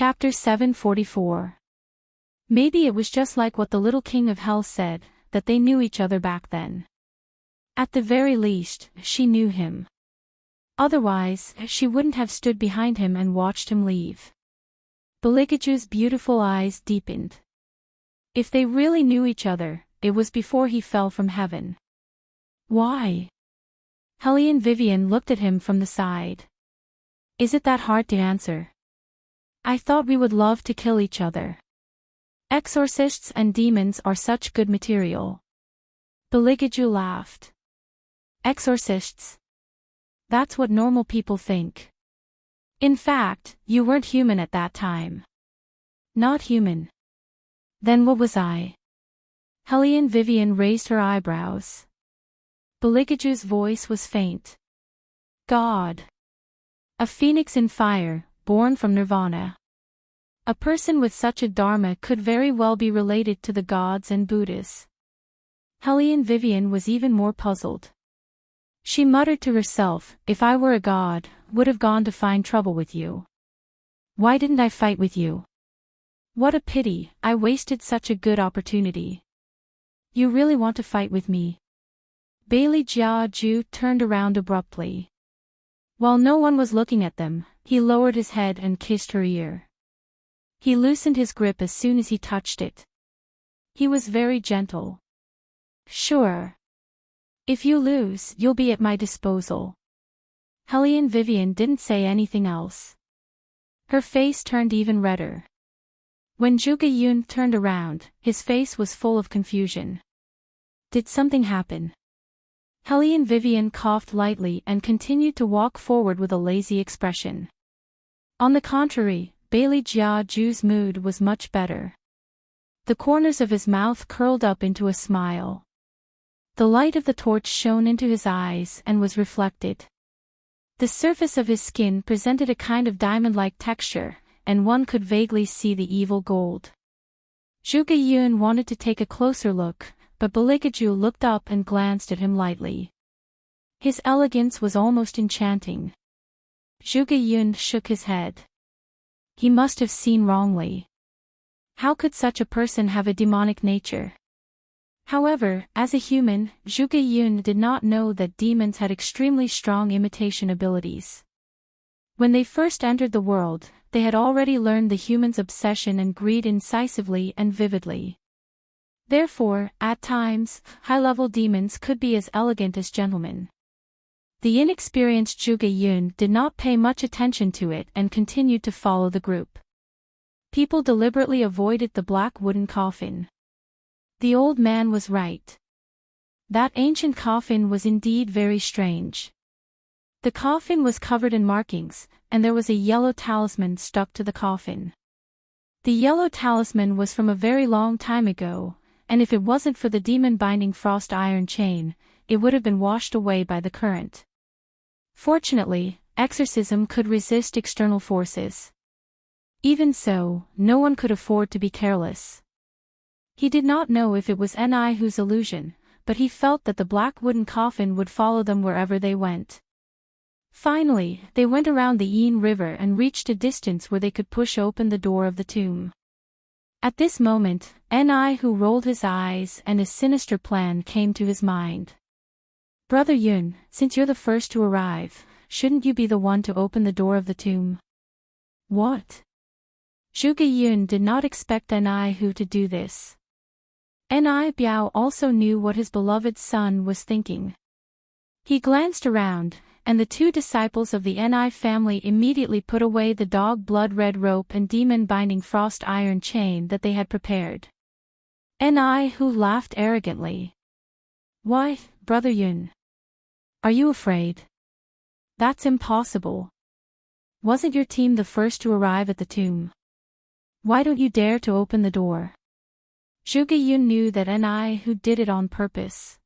Chapter 744. Maybe it was just like what the little king of hell said, that they knew each other back then. At the very least, she knew him. Otherwise, she wouldn't have stood behind him and watched him leave. Beligaju's beautiful eyes deepened. If they really knew each other, it was before he fell from heaven. Why? Hellion Vivian looked at him from the side. Is it that hard to answer? I thought we would love to kill each other. Exorcists and demons are such good material. Beligaju laughed. Exorcists? That's what normal people think. In fact, you weren't human at that time. Not human. Then what was I? Hellion Vivian raised her eyebrows. Beligaju's voice was faint. God. A phoenix in fire, born from nirvana. A person with such a dharma could very well be related to the gods and Buddhas. Hellion Vivian was even more puzzled. She muttered to herself, if I were a god, would have gone to find trouble with you. Why didn't I fight with you? What a pity, I wasted such a good opportunity. You really want to fight with me? Bailey Jiaju turned around abruptly. While no one was looking at them, he lowered his head and kissed her ear. He loosened his grip as soon as he touched it. He was very gentle. Sure. If you lose, you'll be at my disposal. Hellion Vivian didn't say anything else. Her face turned even redder. When Zhuge Yun turned around, his face was full of confusion. Did something happen? Hellion Vivian coughed lightly and continued to walk forward with a lazy expression. On the contrary, Bailey Jiaju's mood was much better. The corners of his mouth curled up into a smile. The light of the torch shone into his eyes and was reflected. The surface of his skin presented a kind of diamond-like texture, and one could vaguely see the evil gold. Zhuge Yun wanted to take a closer look, but Beligaju looked up and glanced at him lightly. His elegance was almost enchanting. Zhuge Yun shook his head. He must have seen wrongly. How could such a person have a demonic nature? However, as a human, Zhuge Yun did not know that demons had extremely strong imitation abilities. When they first entered the world, they had already learned the human's obsession and greed incisively and vividly. Therefore, at times, high-level demons could be as elegant as gentlemen. The inexperienced Zhuge Yun did not pay much attention to it and continued to follow the group. People deliberately avoided the black wooden coffin. The old man was right. That ancient coffin was indeed very strange. The coffin was covered in markings, and there was a yellow talisman stuck to the coffin. The yellow talisman was from a very long time ago, and if it wasn't for the demon-binding frost iron chain, it would have been washed away by the current. Fortunately, exorcism could resist external forces. Even so, no one could afford to be careless. He did not know if it was Nihu's illusion, but he felt that the black wooden coffin would follow them wherever they went. Finally, they went around the Yin River and reached a distance where they could push open the door of the tomb. At this moment, Nihu rolled his eyes and a sinister plan came to his mind. Brother Yun, since you're the first to arrive, shouldn't you be the one to open the door of the tomb? What? Zhuge Yun did not expect Nihu to do this. Ni Biao also knew what his beloved son was thinking. He glanced around, and the two disciples of the Ni family immediately put away the dog blood-red rope and demon-binding frost iron chain that they had prepared. Nihu laughed arrogantly. Why, Brother Yun? Are you afraid? That's impossible. Wasn't your team the first to arrive at the tomb? Why don't you dare to open the door? Zhuge Yun knew that Nihu did it on purpose.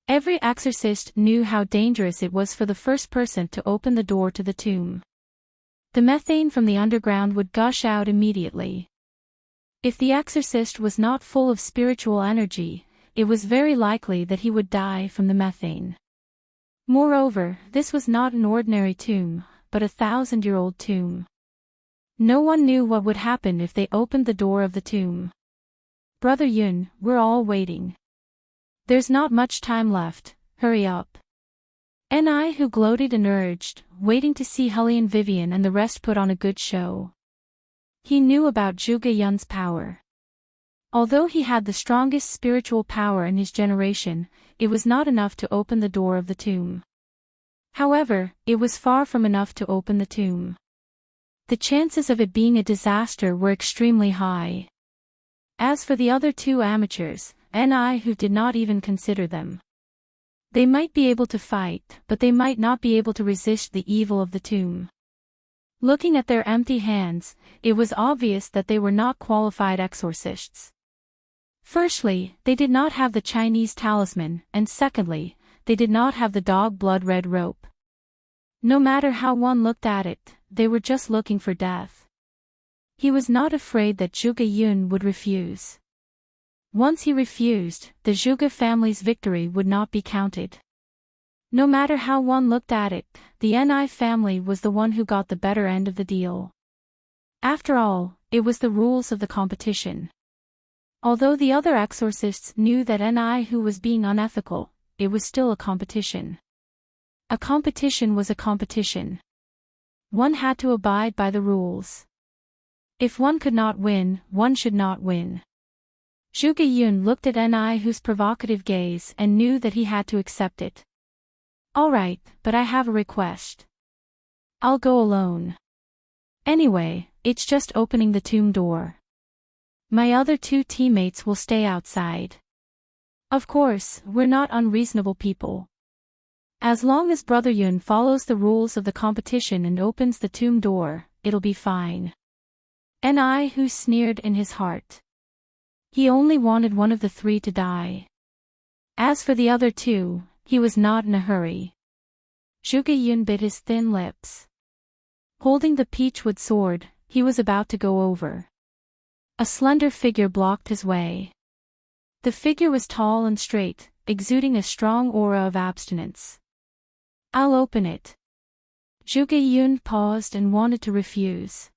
Every exorcist knew how dangerous it was for the first person to open the door to the tomb. The methane from the underground would gush out immediately. If the exorcist was not full of spiritual energy, it was very likely that he would die from the methane. Moreover, this was not an ordinary tomb, but a 1,000-year-old tomb. No one knew what would happen if they opened the door of the tomb. Brother Yun, we're all waiting. There's not much time left, hurry up. Ni who gloated and urged, waiting to see Hellion Vivian and the rest put on a good show. He knew about Zhuge Yun's power. Although he had the strongest spiritual power in his generation, it was not enough to open the door of the tomb. However, it was far from enough to open the tomb. The chances of it being a disaster were extremely high. As for the other two amateurs, Ni who did not even consider them. They might be able to fight, but they might not be able to resist the evil of the tomb. Looking at their empty hands, it was obvious that they were not qualified exorcists. Firstly, they did not have the Chinese talisman, and secondly, they did not have the dog blood red rope. No matter how one looked at it, they were just looking for death. He was not afraid that Zhuge Yun would refuse. Once he refused, the Zhuge family's victory would not be counted. No matter how one looked at it, the Ni family was the one who got the better end of the deal. After all, it was the rules of the competition. Although the other exorcists knew that Ni who was being unethical, it was still a competition. A competition was a competition. One had to abide by the rules. If one could not win, one should not win. Zhuge Yun looked at Ni who's provocative gaze and knew that he had to accept it. All right, but I have a request. I'll go alone. Anyway, it's just opening the tomb door. My other two teammates will stay outside. Of course, we're not unreasonable people. As long as Brother Yun follows the rules of the competition and opens the tomb door, it'll be fine. Ni who sneered in his heart. He only wanted one of the three to die. As for the other two, he was not in a hurry. Zhuge Yun bit his thin lips. Holding the peachwood sword, he was about to go over. A slender figure blocked his way. The figure was tall and straight, exuding a strong aura of abstinence. I'll open it. Zhuge Yun paused and wanted to refuse.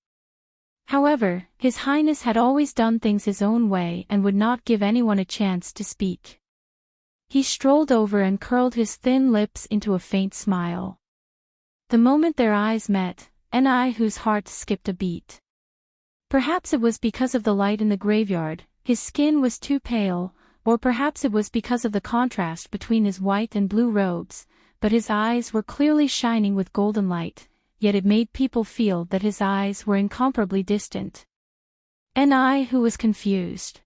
However, His Highness had always done things his own way and would not give anyone a chance to speak. He strolled over and curled his thin lips into a faint smile. The moment their eyes met, Ni whose heart skipped a beat. Perhaps it was because of the light in the graveyard, his skin was too pale, or perhaps it was because of the contrast between his white and blue robes, but his eyes were clearly shining with golden light, yet it made people feel that his eyes were incomparably distant. Ni who was confused.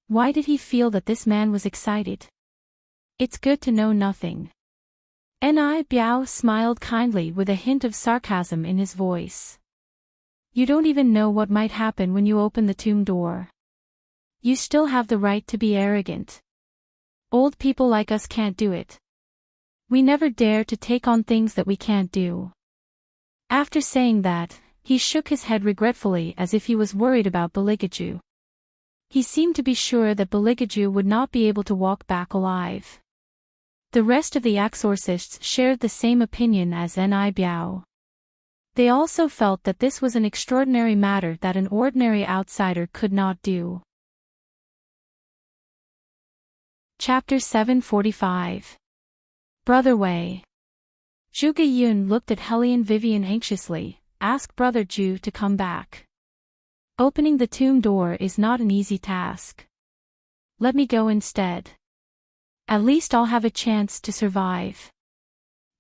Why did he feel that this man was excited? It's good to know nothing. Ni Biao smiled kindly with a hint of sarcasm in his voice. You don't even know what might happen when you open the tomb door. You still have the right to be arrogant. Old people like us can't do it. We never dare to take on things that we can't do. After saying that, he shook his head regretfully as if he was worried about Beligaju. He seemed to be sure that Beligaju would not be able to walk back alive. The rest of the exorcists shared the same opinion as Ni Biao. They also felt that this was an extraordinary matter that an ordinary outsider could not do. Chapter 745. Brother Wei. Zhuge Yun looked at Hellion Vivian anxiously, asked Brother Ju to come back. Opening the tomb door is not an easy task. Let me go instead. At least I'll have a chance to survive.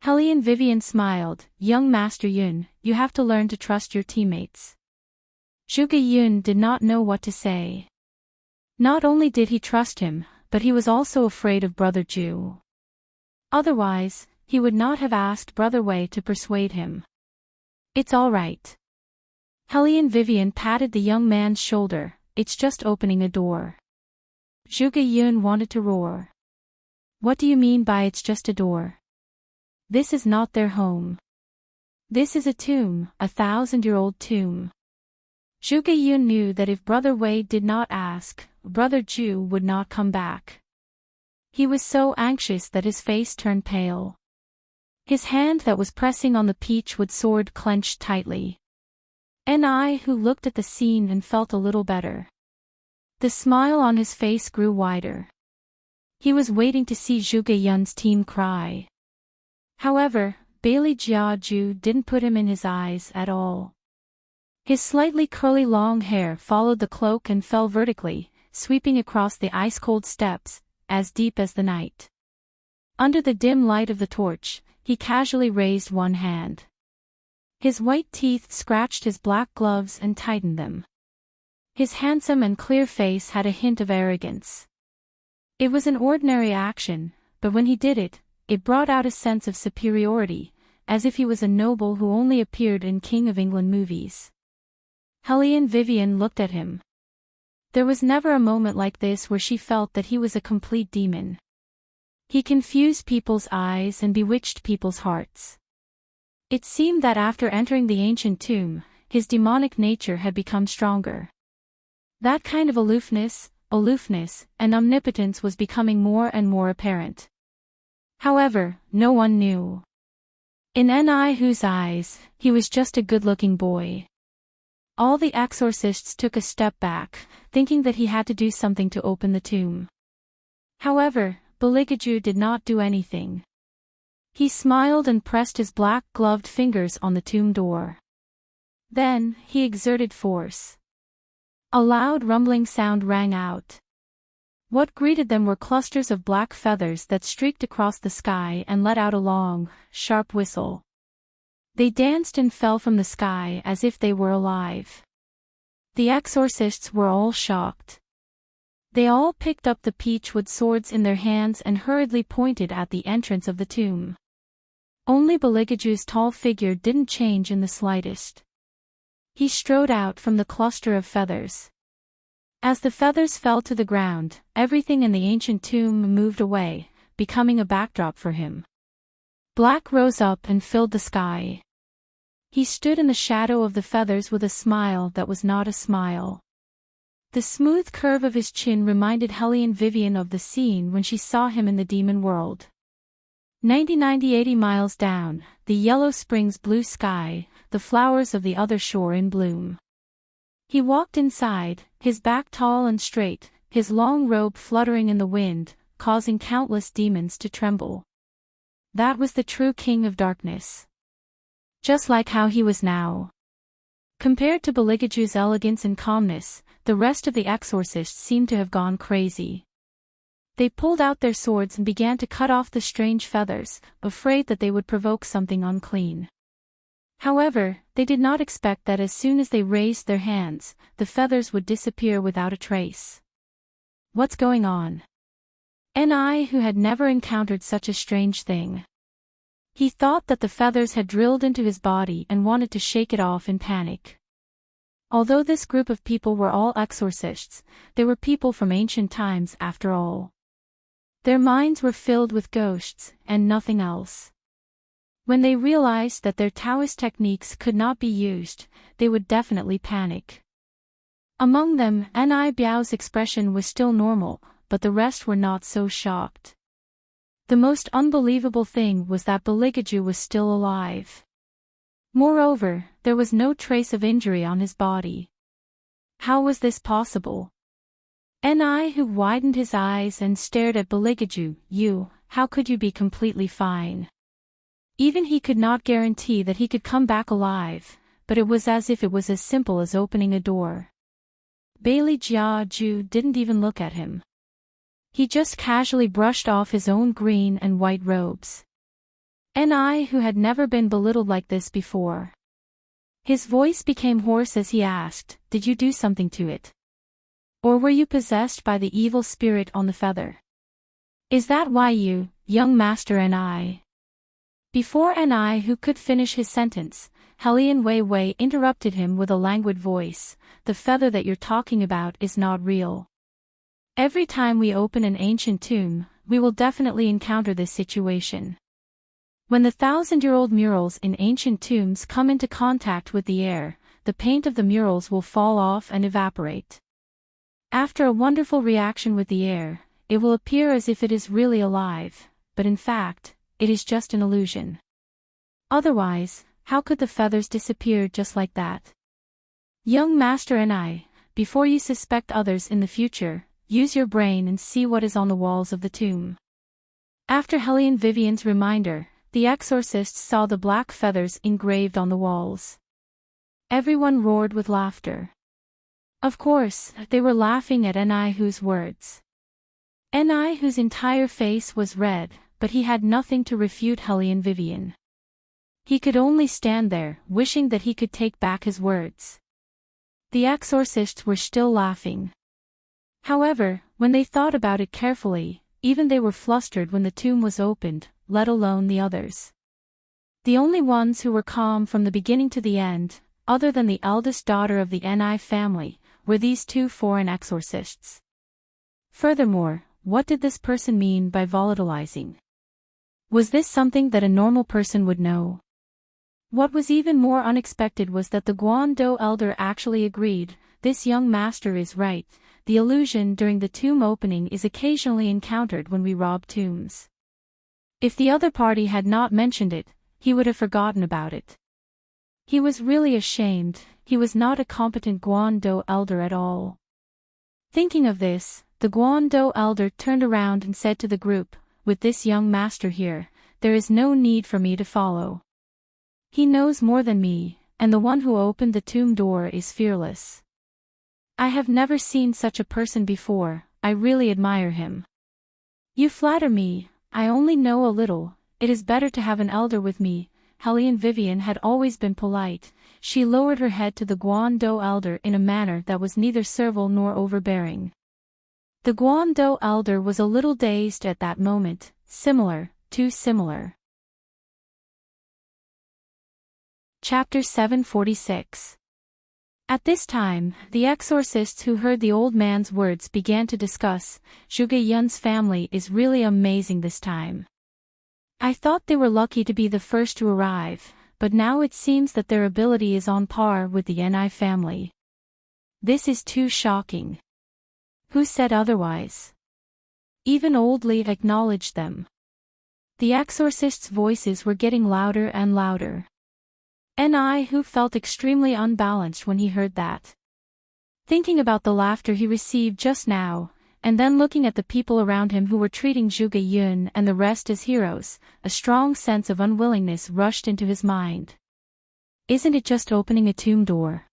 Hellion Vivian smiled, Young Master Yun, you have to learn to trust your teammates. Zhuge Yun did not know what to say. Not only did he trust him, but he was also afraid of Brother Ju. Otherwise, he would not have asked Brother Wei to persuade him. It's all right. Hellion Vivian patted the young man's shoulder, it's just opening a door. Zhuge Yun wanted to roar. What do you mean by it's just a door? This is not their home. This is a tomb, a 1,000-year-old tomb. Zhuge Yun knew that if Brother Wei did not ask, Brother Ju would not come back. He was so anxious that his face turned pale. His hand that was pressing on the peachwood sword clenched tightly. And I who looked at the scene and felt a little better. The smile on his face grew wider. He was waiting to see Zhuge Yun's team cry. However, Bailey Jiaju didn't put him in his eyes at all. His slightly curly long hair followed the cloak and fell vertically, sweeping across the ice-cold steps, as deep as the night. Under the dim light of the torch, he casually raised one hand. His white teeth scratched his black gloves and tightened them. His handsome and clear face had a hint of arrogance. It was an ordinary action, but when he did it, it brought out a sense of superiority, as if he was a noble who only appeared in King of England movies. Helene Vivian looked at him. There was never a moment like this where she felt that he was a complete demon. He confused people's eyes and bewitched people's hearts. It seemed that after entering the ancient tomb, his demonic nature had become stronger. That kind of aloofness, and omnipotence was becoming more and more apparent. However, no one knew. In Nihu's eyes, he was just a good-looking boy. All the exorcists took a step back, thinking that he had to do something to open the tomb. However, Beligaju did not do anything. He smiled and pressed his black-gloved fingers on the tomb door. Then, he exerted force. A loud rumbling sound rang out. What greeted them were clusters of black feathers that streaked across the sky and let out a long, sharp whistle. They danced and fell from the sky as if they were alive. The exorcists were all shocked. They all picked up the peachwood swords in their hands and hurriedly pointed at the entrance of the tomb. Only Beligaju's tall figure didn't change in the slightest. He strode out from the cluster of feathers. As the feathers fell to the ground, everything in the ancient tomb moved away, becoming a backdrop for him. Black rose up and filled the sky. He stood in the shadow of the feathers with a smile that was not a smile. The smooth curve of his chin reminded Helene Vivian of the scene when she saw him in the demon world. 80 miles down, the Yellow Springs blue sky, the flowers of the other shore in bloom. He walked inside, his back tall and straight, his long robe fluttering in the wind, causing countless demons to tremble. That was the true King of Darkness. Just like how he was now. Compared to Beligaju's elegance and calmness, the rest of the exorcists seemed to have gone crazy. They pulled out their swords and began to cut off the strange feathers, afraid that they would provoke something unclean. However, they did not expect that as soon as they raised their hands, the feathers would disappear without a trace. What's going on? Ni, who had never encountered such a strange thing. He thought that the feathers had drilled into his body and wanted to shake it off in panic. Although this group of people were all exorcists, they were people from ancient times after all. Their minds were filled with ghosts, and nothing else. When they realized that their Taoist techniques could not be used, they would definitely panic. Among them, Ni Biao's expression was still normal, but the rest were not so shocked. The most unbelievable thing was that Beligaju was still alive. Moreover, there was no trace of injury on his body. How was this possible? Ni who widened his eyes and stared at Beligaju, how could you be completely fine? Even he could not guarantee that he could come back alive, but it was as if it was as simple as opening a door. Bailey Jiaju didn't even look at him. He just casually brushed off his own green and white robes. Ni who had never been belittled like this before. His voice became hoarse as he asked, "Did you do something to it? Or were you possessed by the evil spirit on the feather? Is that why you, young master Ni?" Before Ni who could finish his sentence, Helene Wei interrupted him with a languid voice, "The feather that you're talking about is not real. Every time we open an ancient tomb, we will definitely encounter this situation. When the 1,000-year-old murals in ancient tombs come into contact with the air, the paint of the murals will fall off and evaporate. After a wonderful reaction with the air, it will appear as if it is really alive, but in fact, it is just an illusion. Otherwise, how could the feathers disappear just like that? Young master and I, before you suspect others in the future, use your brain and see what is on the walls of the tomb. After Helene Vivian's reminder, the exorcists saw the black feathers engraved on the walls. Everyone roared with laughter. Of course, they were laughing at Enihu's words. Enihu's entire face was red, but he had nothing to refute Helene Vivian. He could only stand there, wishing that he could take back his words. The exorcists were still laughing. However, when they thought about it carefully, even they were flustered when the tomb was opened, let alone the others. The only ones who were calm from the beginning to the end, other than the eldest daughter of the Ni family, were these two foreign exorcists. Furthermore, what did this person mean by volatilizing? Was this something that a normal person would know? What was even more unexpected was that the Guando elder actually agreed, this young master is right, the illusion during the tomb opening is occasionally encountered when we rob tombs. If the other party had not mentioned it, he would have forgotten about it. He was really ashamed, he was not a competent Guando elder at all. Thinking of this, the Guando elder turned around and said to the group, with this young master here, there is no need for me to follow. He knows more than me, and the one who opened the tomb door is fearless. I have never seen such a person before, I really admire him. You flatter me, I only know a little, it is better to have an elder with me. Helene Vivian had always been polite, she lowered her head to the Guando elder in a manner that was neither servile nor overbearing. The Guando elder was a little dazed at that moment, similar, too similar. Chapter 746. At this time, the exorcists who heard the old man's words began to discuss, Zhuge Yun's family is really amazing this time. I thought they were lucky to be the first to arrive, but now it seems that their ability is on par with the Ni family. This is too shocking. Who said otherwise? Even old Li acknowledged them. The exorcists' voices were getting louder and louder. Ni felt extremely unbalanced when he heard that. Thinking about the laughter he received just now, and then looking at the people around him who were treating Zhuge Yun and the rest as heroes, a strong sense of unwillingness rushed into his mind. Isn't it just opening a tomb door?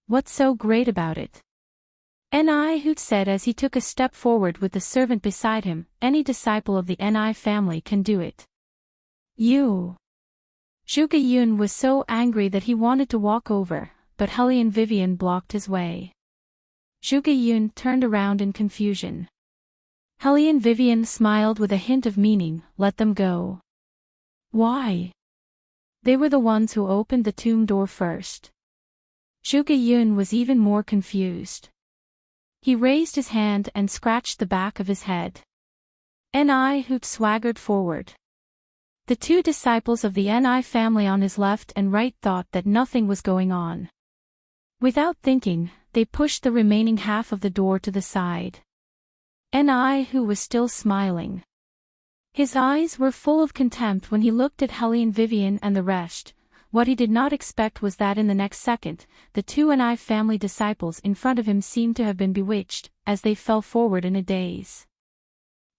What's so great about it? Ni said as he took a step forward with the servant beside him, any disciple of the Ni family can do it. You. Zhuge Yun was so angry that he wanted to walk over, but Helene Vivian blocked his way. Zhuge Yun turned around in confusion. Helene Vivian smiled with a hint of meaning, let them go. Why? They were the ones who opened the tomb door first. Zhuge Yun was even more confused. He raised his hand and scratched the back of his head. Ni swaggered forward. The two disciples of the Ni family on his left and right thought that nothing was going on. Without thinking, they pushed the remaining half of the door to the side. Ni was still smiling. His eyes were full of contempt when he looked at Helene Vivian and the rest. What he did not expect was that in the next second, the two Ni family disciples in front of him seemed to have been bewitched, as they fell forward in a daze.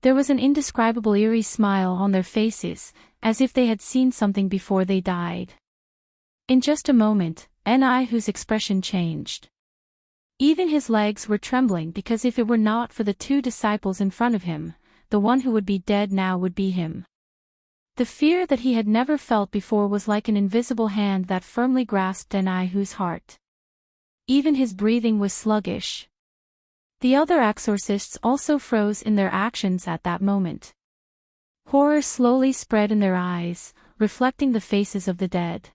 There was an indescribable eerie smile on their faces, as if they had seen something before they died. In just a moment, Ni's expression changed. Even his legs were trembling because if it were not for the two disciples in front of him, the one who would be dead now would be him. The fear that he had never felt before was like an invisible hand that firmly grasped Ni's heart. Even his breathing was sluggish. The other exorcists also froze in their actions at that moment. Horror slowly spread in their eyes, reflecting the faces of the dead.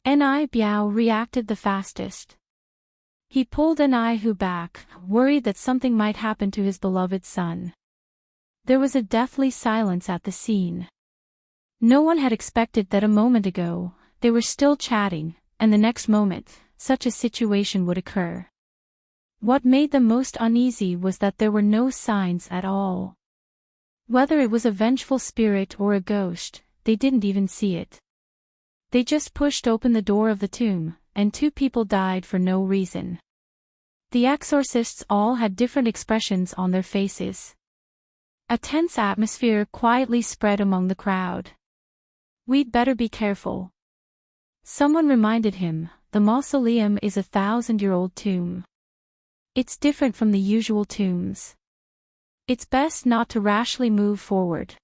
Ni Biao reacted the fastest. He pulled Ni back, worried that something might happen to his beloved son. There was a deathly silence at the scene. No one had expected that a moment ago, they were still chatting, and the next moment, such a situation would occur. What made them most uneasy was that there were no signs at all. Whether it was a vengeful spirit or a ghost, they didn't even see it. They just pushed open the door of the tomb, and 2 people died for no reason. The exorcists all had different expressions on their faces. A tense atmosphere quietly spread among the crowd. "We'd better be careful." Someone reminded him, "The mausoleum is a 1,000-year-old tomb. It's different from the usual tombs. It's best not to rashly move forward."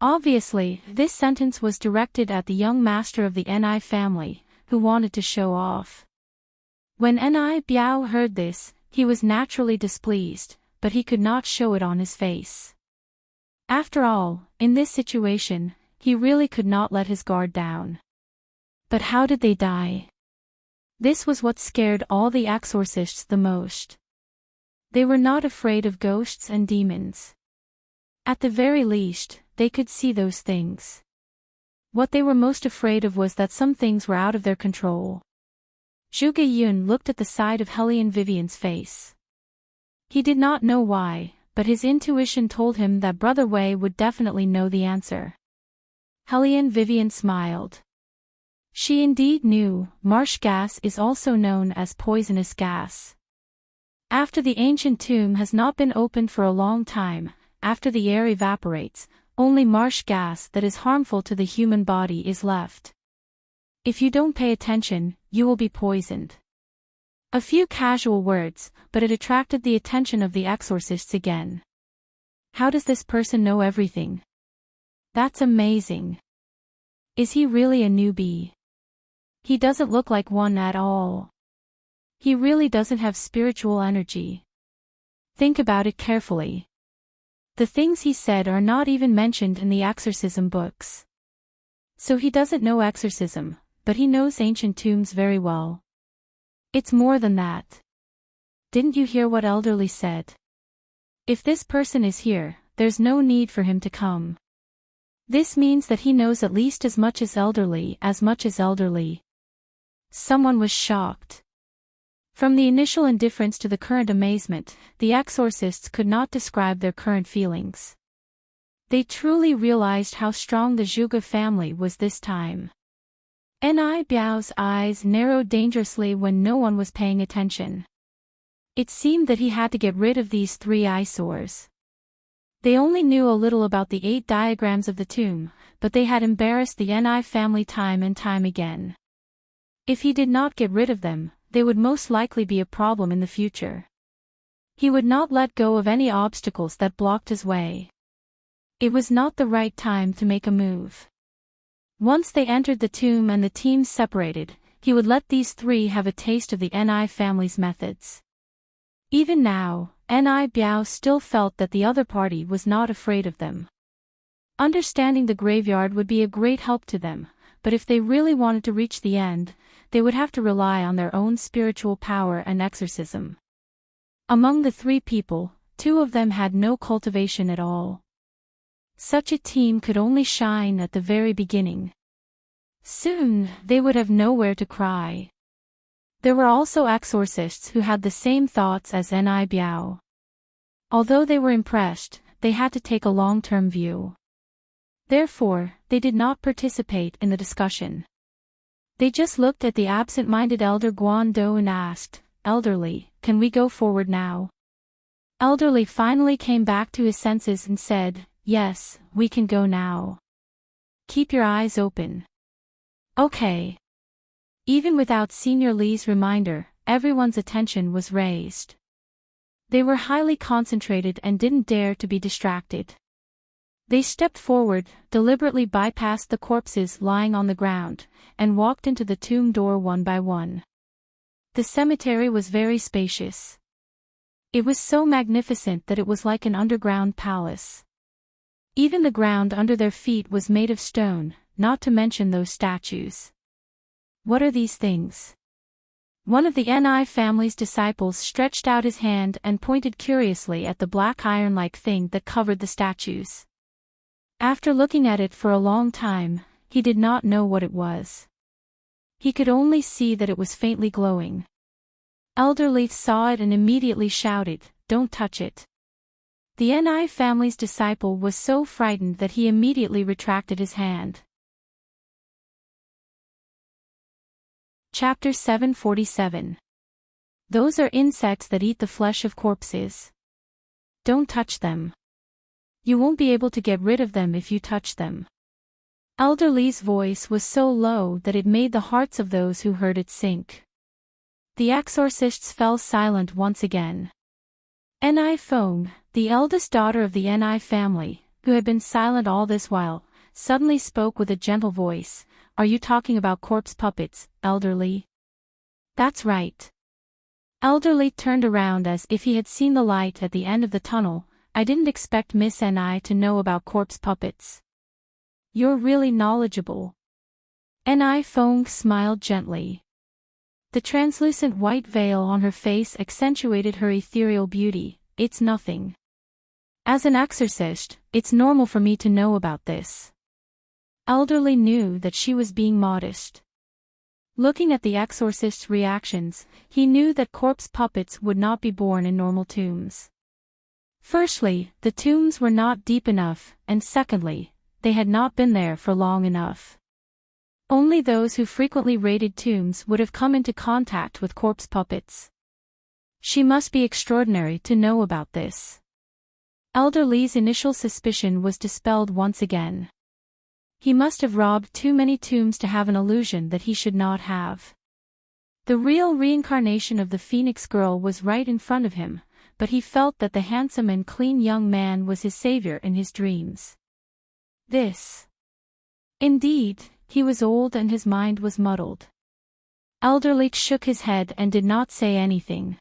Obviously, this sentence was directed at the young master of the Ni family, who wanted to show off. When Ni Biao heard this, he was naturally displeased, but he could not show it on his face. After all, in this situation, he really could not let his guard down. But how did they die? This was what scared all the exorcists the most. They were not afraid of ghosts and demons. At the very least, they could see those things. What they were most afraid of was that some things were out of their control. Zhuge Yun looked at the side of Hellion Vivian's face. He did not know why, but his intuition told him that Brother Wei would definitely know the answer. Hellion Vivian smiled. She indeed knew. Marsh gas is also known as poisonous gas. After the ancient tomb has not been opened for a long time, after the air evaporates, only marsh gas that is harmful to the human body is left. If you don't pay attention, you will be poisoned. A few casual words, but it attracted the attention of the exorcists again. How does this person know everything? That's amazing. Is he really a newbie? He doesn't look like one at all. He really doesn't have spiritual energy. Think about it carefully. The things he said are not even mentioned in the exorcism books. So he doesn't know exorcism, but he knows ancient tombs very well. It's more than that. Didn't you hear what Elderly said? If this person is here, there's no need for him to come. This means that he knows at least as much as Elderly. Someone was shocked. From the initial indifference to the current amazement, the exorcists could not describe their current feelings. They truly realized how strong the Zhuge family was this time. Ni Biao's eyes narrowed dangerously when no one was paying attention. It seemed that he had to get rid of these 3 eyesores. They only knew a little about the 8 diagrams of the tomb, but they had embarrassed the Ni family time and time again. If he did not get rid of them, they would most likely be a problem in the future. He would not let go of any obstacles that blocked his way. It was not the right time to make a move. Once they entered the tomb and the teams separated, he would let these 3 have a taste of the Ni family's methods. Even now, Ni Biao still felt that the other party was not afraid of them. Understanding the graveyard would be a great help to them, but if they really wanted to reach the end, they would have to rely on their own spiritual power and exorcism. Among the 3 people, 2 of them had no cultivation at all. Such a team could only shine at the very beginning. Soon, they would have nowhere to cry. There were also exorcists who had the same thoughts as Ni Biao. Although they were impressed, they had to take a long-term view. Therefore, they did not participate in the discussion. They just looked at the absent-minded Elder Guan Do and asked, "Elderly, can we go forward now?" Elderly finally came back to his senses and said, "Yes, we can go now. Keep your eyes open." Okay. Even without Senior Lee's reminder, everyone's attention was raised. They were highly concentrated and didn't dare to be distracted. They stepped forward, deliberately bypassed the corpses lying on the ground, and walked into the tomb door one by one. The cemetery was very spacious. It was so magnificent that it was like an underground palace. Even the ground under their feet was made of stone, not to mention those statues. What are these things? One of the Ni family's disciples stretched out his hand and pointed curiously at the black iron-like thing that covered the statues. After looking at it for a long time, he did not know what it was. He could only see that it was faintly glowing. Elderly saw it and immediately shouted, "Don't touch it." The Ni family's disciple was so frightened that he immediately retracted his hand. Chapter 747. Those are insects that eat the flesh of corpses. Don't touch them. You won't be able to get rid of them if you touch them. Elder Lee's voice was so low that it made the hearts of those who heard it sink. The exorcists fell silent once again. Ni Fong, the eldest daughter of the Ni family, who had been silent all this while, suddenly spoke with a gentle voice. Are you talking about corpse puppets, Elder Lee? That's right. Elder Lee turned around as if he had seen the light at the end of the tunnel. I didn't expect Miss Ni to know about corpse puppets. You're really knowledgeable. Ni Fong smiled gently. The translucent white veil on her face accentuated her ethereal beauty. It's nothing. As an exorcist, it's normal for me to know about this. Elder Lee knew that she was being modest. Looking at the exorcist's reactions, he knew that corpse puppets would not be born in normal tombs. Firstly, the tombs were not deep enough, and secondly, they had not been there for long enough. Only those who frequently raided tombs would have come into contact with corpse puppets. She must be extraordinary to know about this. Elder Lee's initial suspicion was dispelled once again. He must have robbed too many tombs to have an illusion that he should not have. The real reincarnation of the Phoenix Girl was right in front of him, but he felt that the handsome and clean young man was his savior in his dreams. Indeed, he was old and his mind was muddled. Elder Lee shook his head and did not say anything.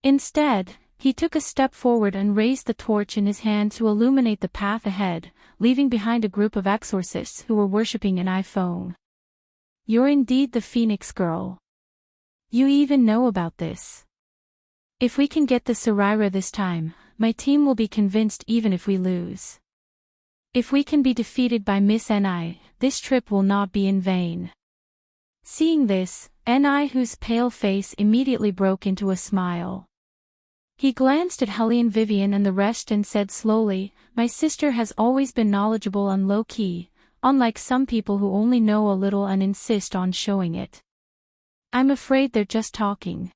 Instead, he took a step forward and raised the torch in his hand to illuminate the path ahead, leaving behind a group of exorcists who were worshipping an iPhone. You're indeed the Phoenix Girl. You even know about this. If we can get the Sarira this time, my team will be convinced even if we lose. If we can be defeated by Miss Ni, this trip will not be in vain. Seeing this, Ni, whose pale face immediately broke into a smile. He glanced at Helly and Vivian and the rest and said slowly, my sister has always been knowledgeable and low-key, unlike some people who only know a little and insist on showing it. I'm afraid they're just talking.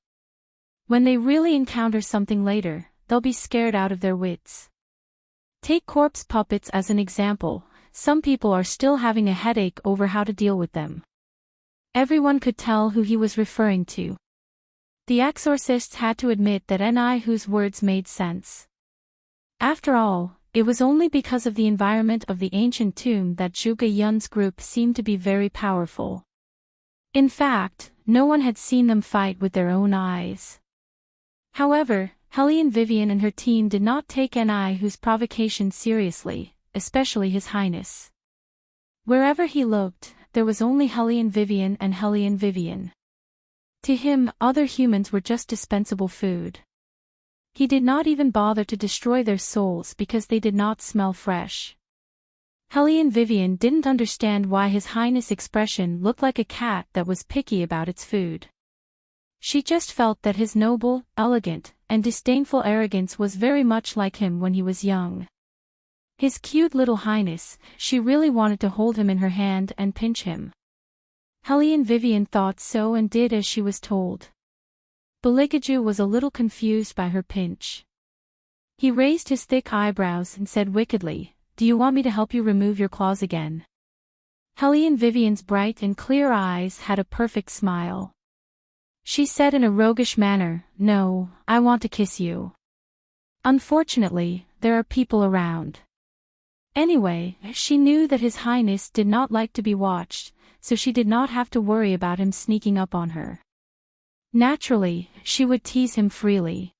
When they really encounter something later, they'll be scared out of their wits. Take corpse puppets as an example. Some people are still having a headache over how to deal with them. Everyone could tell who he was referring to. The exorcists had to admit that Ni whose words made sense. After all, it was only because of the environment of the ancient tomb that Zhuge Yun's group seemed to be very powerful. In fact, no one had seen them fight with their own eyes. However, Helly and Vivian and her team did not take Ni whose provocation seriously, especially His Highness. Wherever he looked, there was only Helly and Vivian and Helly and Vivian. To him, other humans were just dispensable food. He did not even bother to destroy their souls because they did not smell fresh. Helly and Vivian didn't understand why His Highness' expression looked like a cat that was picky about its food. She just felt that his noble, elegant, and disdainful arrogance was very much like him when he was young. His cute little highness, she really wanted to hold him in her hand and pinch him. Helly and Vivian thought so and did as she was told. Beligaju was a little confused by her pinch. He raised his thick eyebrows and said wickedly, do you want me to help you remove your claws again? Helly and Vivian's bright and clear eyes had a perfect smile. She said in a roguish manner, no, I want to kiss you. Unfortunately, there are people around. Anyway, she knew that His Highness did not like to be watched, so she did not have to worry about him sneaking up on her. Naturally, she would tease him freely.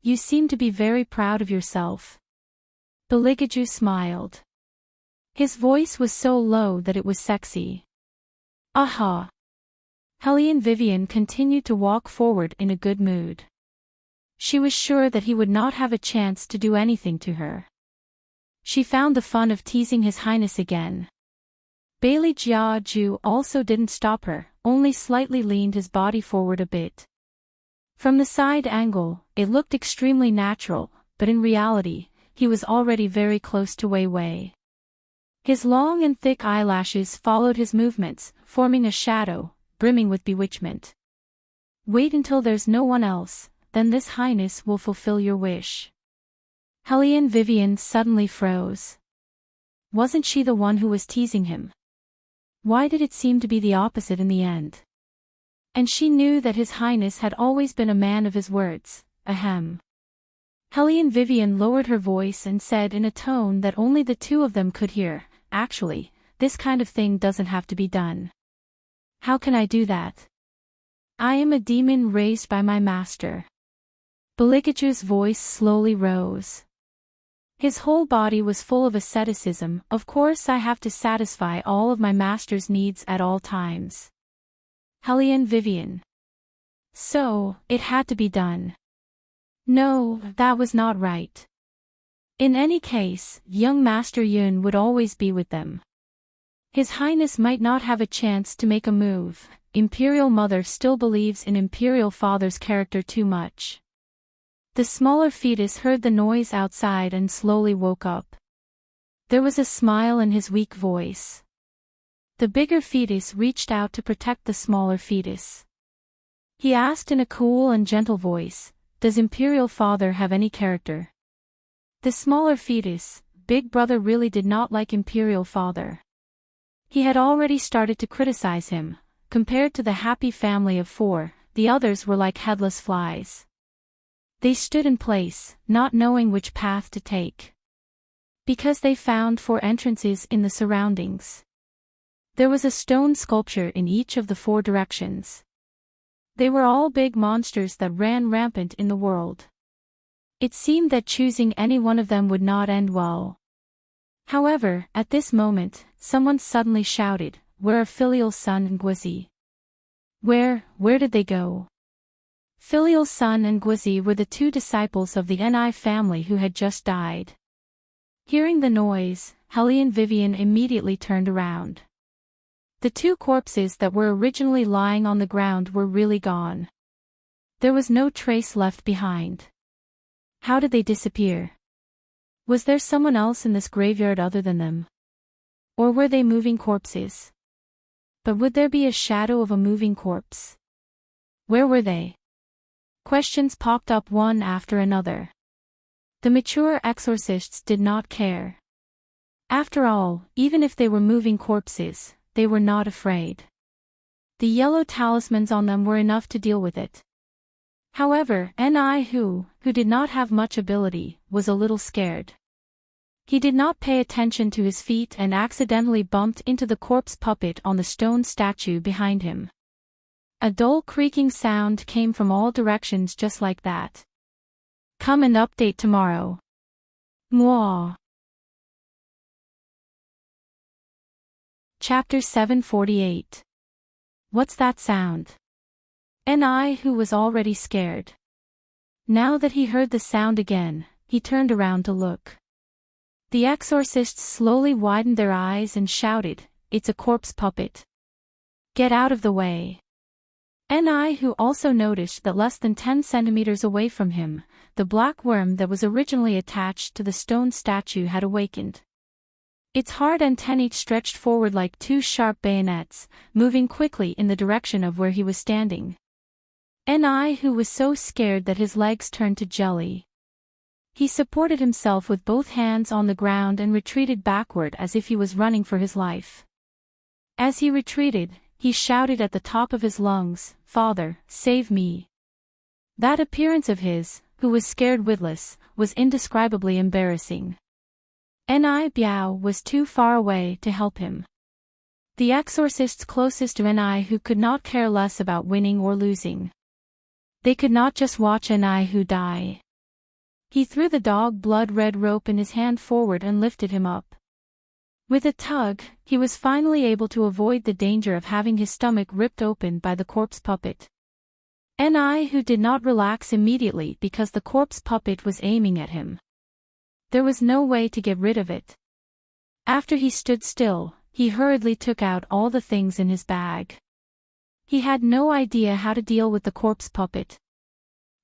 You seem to be very proud of yourself. Beligaju smiled. His voice was so low that it was sexy. Aha! Helly and Vivian continued to walk forward in a good mood. She was sure that he would not have a chance to do anything to her. She found the fun of teasing His Highness again. Bailey Jiaju also didn't stop her, only slightly leaned his body forward a bit. From the side angle, it looked extremely natural, but in reality, he was already very close to Wei Wei. His long and thick eyelashes followed his movements, forming a shadow, brimming with bewitchment. Wait until there's no one else, then this highness will fulfill your wish. Helene Vivian suddenly froze. Wasn't she the one who was teasing him? Why did it seem to be the opposite in the end? And she knew that his highness had always been a man of his words, ahem. Helene Vivian lowered her voice and said in a tone that only the two of them could hear, actually, this kind of thing doesn't have to be done. How can I do that? I am a demon raised by my master. Belikaju's voice slowly rose. His whole body was full of asceticism. Of course I have to satisfy all of my master's needs at all times. Helene Vivian. So, it had to be done. No, that was not right. In any case, young Master Yun would always be with them. His Highness might not have a chance to make a move. Imperial Mother still believes in Imperial Father's character too much. The smaller fetus heard the noise outside and slowly woke up. There was a smile in his weak voice. The bigger fetus reached out to protect the smaller fetus. He asked in a cool and gentle voice, "Does Imperial Father have any character?" The smaller fetus, Big Brother, really did not like Imperial Father. He had already started to criticize him. Compared to the happy family of four, the others were like headless flies. They stood in place, not knowing which path to take. Because they found 4 entrances in the surroundings. There was a stone sculpture in each of the 4 directions. They were all big monsters that ran rampant in the world. It seemed that choosing any one of them would not end well. However, at this moment, someone suddenly shouted, "Where are Filial Son and Guizi?" Where did they go? Filial Son and Guizi were the 2 disciples of the Ni family who had just died. Hearing the noise, Helene Vivian immediately turned around. The 2 corpses that were originally lying on the ground were really gone. There was no trace left behind. How did they disappear? Was there someone else in this graveyard other than them? Or were they moving corpses? But would there be a shadow of a moving corpse? Where were they? Questions popped up one after another. The mature exorcists did not care. After all, even if they were moving corpses, they were not afraid. The yellow talismans on them were enough to deal with it. However, Ni, who did not have much ability, was a little scared. He did not pay attention to his feet and accidentally bumped into the corpse puppet on the stone statue behind him. A dull creaking sound came from all directions just like that. Come and update tomorrow. Mwah. Chapter 748. What's that sound? Ni, who was already scared. Now that he heard the sound again, he turned around to look. The exorcists slowly widened their eyes and shouted, "It's a corpse puppet. Get out of the way." Ni, who also noticed that less than 10 centimeters away from him, the black worm that was originally attached to the stone statue had awakened. Its hard antennae stretched forward like 2 sharp bayonets, moving quickly in the direction of where he was standing. Ni, who was so scared that his legs turned to jelly. He supported himself with both hands on the ground and retreated backward as if he was running for his life. As he retreated, he shouted at the top of his lungs, "Father, save me." That appearance of his, who was scared witless, was indescribably embarrassing. Ni Biao was too far away to help him. The exorcists closest to Ni who could not care less about winning or losing. They could not just watch Ni who die. He threw the dog blood-red rope in his hand forward and lifted him up. With a tug, he was finally able to avoid the danger of having his stomach ripped open by the corpse puppet. Ni who did not relax immediately because the corpse puppet was aiming at him. There was no way to get rid of it. After he stood still, he hurriedly took out all the things in his bag. He had no idea how to deal with the corpse puppet.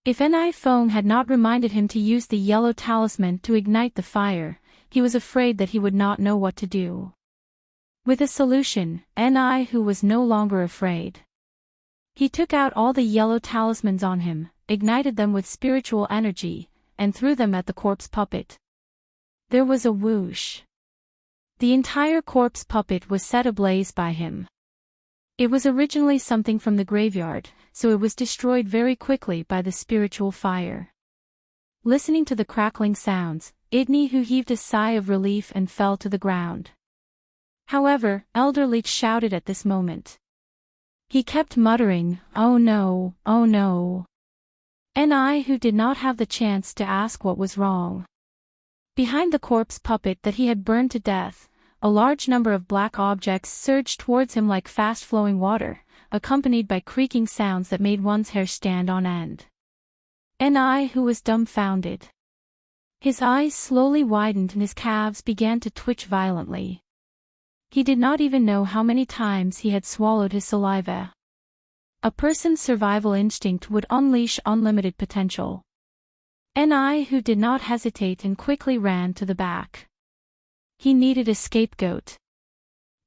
If Ni Feng had not reminded him to use the yellow talisman to ignite the fire, he was afraid that he would not know what to do. With a solution, Ni who was no longer afraid. He took out all the yellow talismans on him, ignited them with spiritual energy, and threw them at the corpse puppet. There was a whoosh. The entire corpse puppet was set ablaze by him. It was originally something from the graveyard, so it was destroyed very quickly by the spiritual fire. Listening to the crackling sounds, Idni who heaved a sigh of relief and fell to the ground. However, Elder Leech shouted at this moment. He kept muttering, "Oh no, oh no." And I who did not have the chance to ask what was wrong. Behind the corpse puppet that he had burned to death, a large number of black objects surged towards him like fast-flowing water, accompanied by creaking sounds that made one's hair stand on end. And I who was dumbfounded. His eyes slowly widened and his calves began to twitch violently. He did not even know how many times he had swallowed his saliva. A person's survival instinct would unleash unlimited potential. And I who did not hesitate and quickly ran to the back. He needed a scapegoat.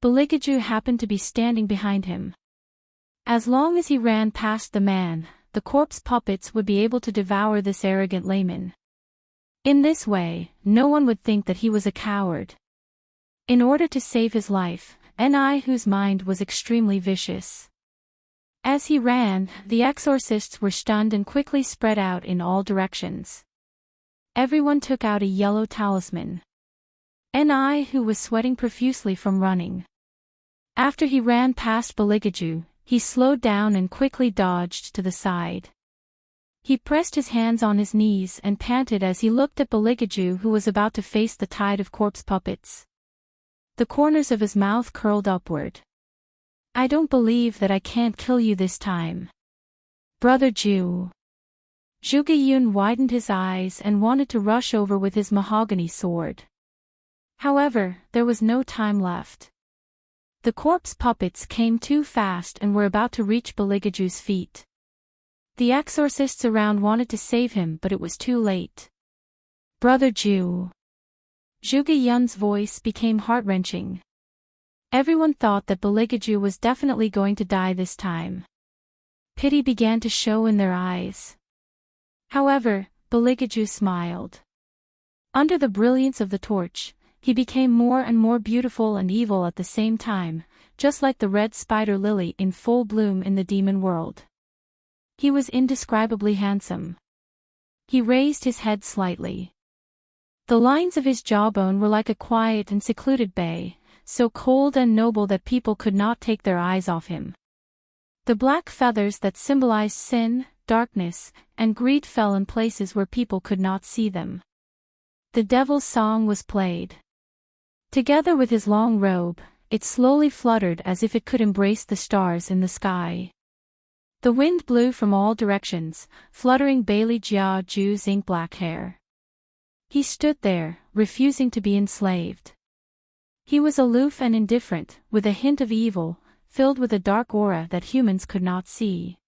Beligaju happened to be standing behind him. As long as he ran past the man, the corpse puppets would be able to devour this arrogant layman. In this way, no one would think that he was a coward. In order to save his life, N.I. whose mind was extremely vicious. As he ran, the exorcists were stunned and quickly spread out in all directions. Everyone took out a yellow talisman. N.I. who was sweating profusely from running. After he ran past Beligaju, he slowed down and quickly dodged to the side. He pressed his hands on his knees and panted as he looked at Beligaju who was about to face the tide of corpse puppets. The corners of his mouth curled upward. "I don't believe that I can't kill you this time. Brother Ju." Zhuge-Yun widened his eyes and wanted to rush over with his mahogany sword. However, there was no time left. The corpse puppets came too fast and were about to reach Beligaju's feet. The exorcists around wanted to save him, but it was too late. "Brother Ju." Zhuge-Yun's voice became heart-wrenching. Everyone thought that Beligaju was definitely going to die this time. Pity began to show in their eyes. However, Beligaju smiled. Under the brilliance of the torch, he became more and more beautiful and evil at the same time, just like the red spider lily in full bloom in the demon world. He was indescribably handsome. He raised his head slightly. The lines of his jawbone were like a quiet and secluded bay, so cold and noble that people could not take their eyes off him. The black feathers that symbolized sin, darkness, and greed fell in places where people could not see them. The devil's song was played. Together with his long robe, it slowly fluttered as if it could embrace the stars in the sky. The wind blew from all directions, fluttering Bailey Jia Ju's ink-black hair. He stood there, refusing to be enslaved. He was aloof and indifferent, with a hint of evil, filled with a dark aura that humans could not see.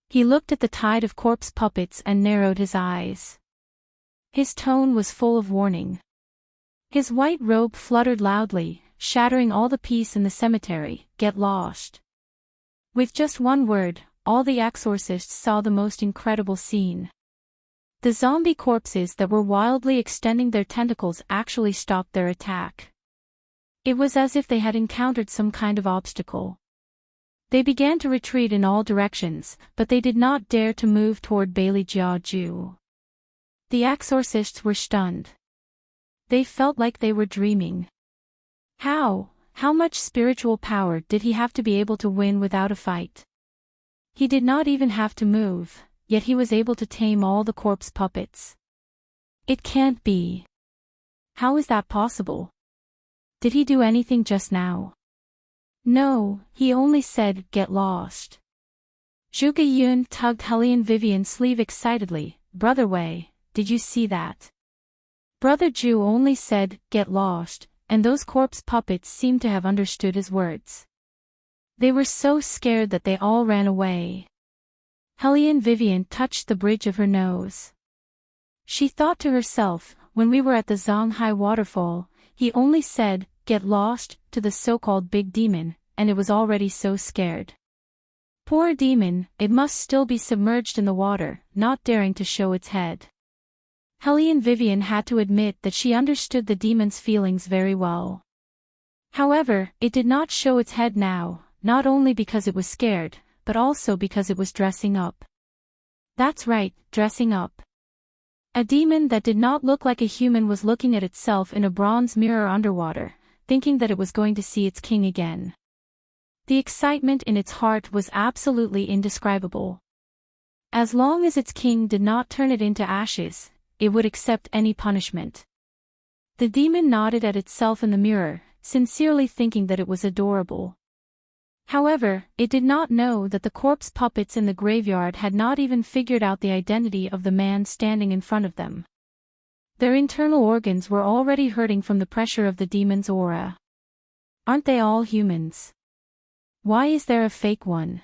He looked at the tide of corpse puppets and narrowed his eyes. His tone was full of warning. His white robe fluttered loudly, shattering all the peace in the cemetery. "Get lost." With just one word, all the exorcists saw the most incredible scene. The zombie corpses that were wildly extending their tentacles actually stopped their attack. It was as if they had encountered some kind of obstacle. They began to retreat in all directions, but they did not dare to move toward Bailey Jiaju. The exorcists were stunned. They felt like they were dreaming. How much spiritual power did he have to be able to win without a fight? He did not even have to move, yet he was able to tame all the corpse puppets. It can't be. How is that possible? Did he do anything just now? No, he only said, "Get lost." Zhuge-Yun tugged Hellion Vivian's sleeve excitedly. "Brother Wei, did you see that?" Brother Ju only said, "Get lost," and those corpse puppets seemed to have understood his words. They were so scared that they all ran away. Hellion Vivian touched the bridge of her nose. She thought to herself, when we were at the Zonghai waterfall, he only said, "Get lost," to the so-called big demon, and it was already so scared. Poor demon, it must still be submerged in the water, not daring to show its head. Helene Vivian had to admit that she understood the demon's feelings very well. However, it did not show its head now, not only because it was scared, but also because it was dressing up. That's right, dressing up. A demon that did not look like a human was looking at itself in a bronze mirror underwater, thinking that it was going to see its king again. The excitement in its heart was absolutely indescribable. As long as its king did not turn it into ashes, it would accept any punishment. The demon nodded at itself in the mirror, sincerely thinking that it was adorable. However, it did not know that the corpse puppets in the graveyard had not even figured out the identity of the man standing in front of them. Their internal organs were already hurting from the pressure of the demon's aura. Aren't they all humans? Why is there a fake one?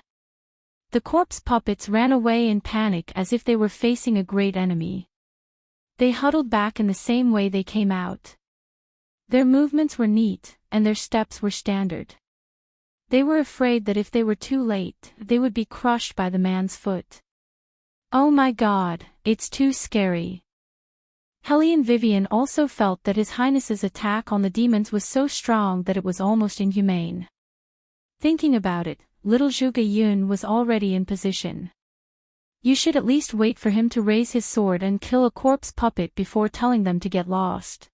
The corpse puppets ran away in panic as if they were facing a great enemy. They huddled back in the same way they came out. Their movements were neat, and their steps were standard. They were afraid that if they were too late, they would be crushed by the man's foot. Oh my God, it's too scary. Helene Vivian also felt that His Highness's attack on the demons was so strong that it was almost inhumane. Thinking about it, little Zhuge Yun was already in position. You should at least wait for him to raise his sword and kill a corpse puppet before telling them to get lost.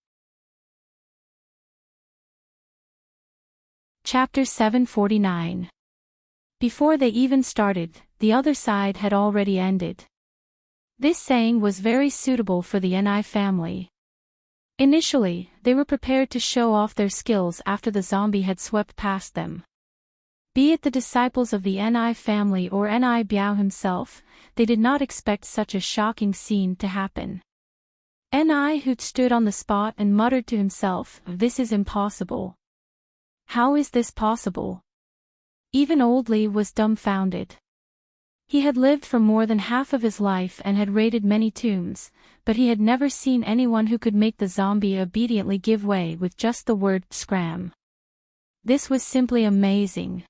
Chapter 749. Before they even started, the other side had already ended. This saying was very suitable for the Ni family. Initially, they were prepared to show off their skills after the zombie had swept past them. Be it the disciples of the Ni family or Ni Biao himself, they did not expect such a shocking scene to happen. Ni Hu stood on the spot and muttered to himself, "This is impossible. How is this possible?" Even Old Li was dumbfounded. He had lived for more than half of his life and had raided many tombs, but he had never seen anyone who could make the zombie obediently give way with just the word scram. This was simply amazing.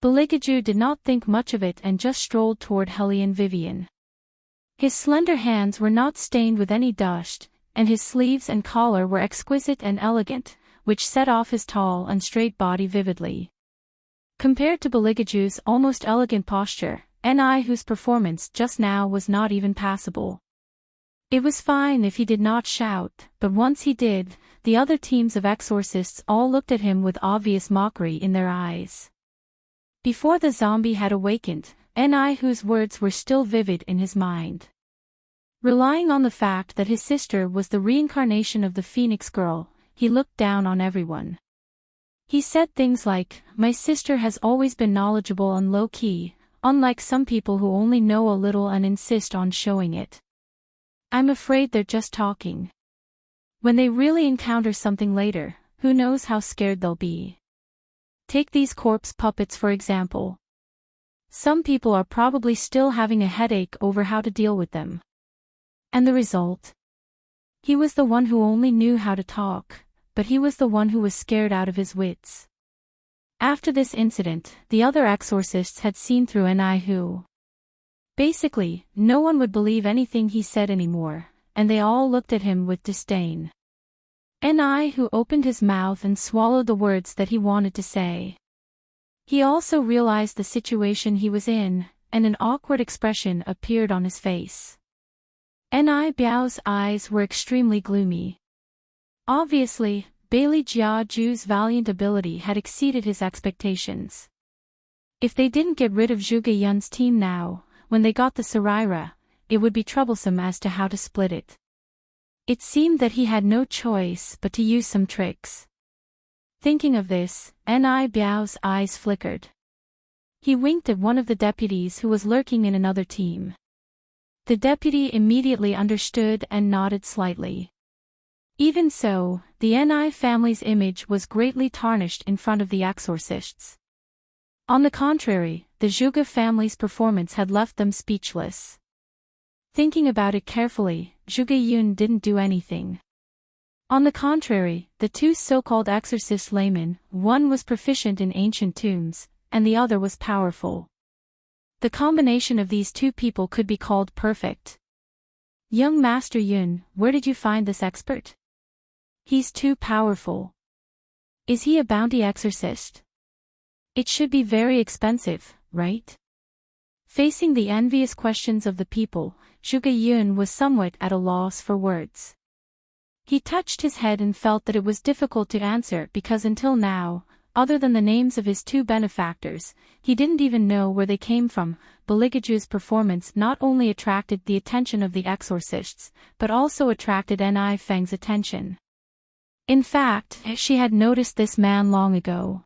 Beligaju did not think much of it and just strolled toward Helene Vivian. His slender hands were not stained with any dust, and his sleeves and collar were exquisite and elegant, which set off his tall and straight body vividly. Compared to Beligaju's almost elegant posture, Ni Hu's performance just now was not even passable. It was fine if he did not shout, but once he did, the other teams of exorcists all looked at him with obvious mockery in their eyes. Before the zombie had awakened, Ni Hu's words were still vivid in his mind. Relying on the fact that his sister was the reincarnation of the Phoenix girl, he looked down on everyone. He said things like, "My sister has always been knowledgeable and low-key, unlike some people who only know a little and insist on showing it. I'm afraid they're just talking. When they really encounter something later, who knows how scared they'll be. Take these corpse puppets for example. Some people are probably still having a headache over how to deal with them. And the result? He was the one who only knew how to talk, but he was the one who was scared out of his wits." After this incident, the other exorcists had seen through Ni Hu. Basically, no one would believe anything he said anymore, and they all looked at him with disdain. Ni Hu opened his mouth and swallowed the words that he wanted to say. He also realized the situation he was in, and an awkward expression appeared on his face. Ni Biao's eyes were extremely gloomy. Obviously, Bailey Jiaju's valiant ability had exceeded his expectations. If they didn't get rid of Zhuge Yun's team now, when they got the Saraira, it would be troublesome as to how to split it. It seemed that he had no choice but to use some tricks. Thinking of this, Ni Biao's eyes flickered. He winked at one of the deputies who was lurking in another team. The deputy immediately understood and nodded slightly. Even so, the Ni family's image was greatly tarnished in front of the exorcists. On the contrary, the Zhuge family's performance had left them speechless. Thinking about it carefully, Zhuge Yun didn't do anything. On the contrary, the two so-called exorcist laymen, one was proficient in ancient tombs, and the other was powerful. The combination of these two people could be called perfect. Young Master Yun, where did you find this expert? He's too powerful. Is he a bounty exorcist? It should be very expensive, right? Facing the envious questions of the people, Zhuge Yun was somewhat at a loss for words. He touched his head and felt that it was difficult to answer because until now, other than the names of his two benefactors, he didn't even know where they came from. Beligaju's performance not only attracted the attention of the exorcists, but also attracted Ni Feng's attention. In fact, she had noticed this man long ago.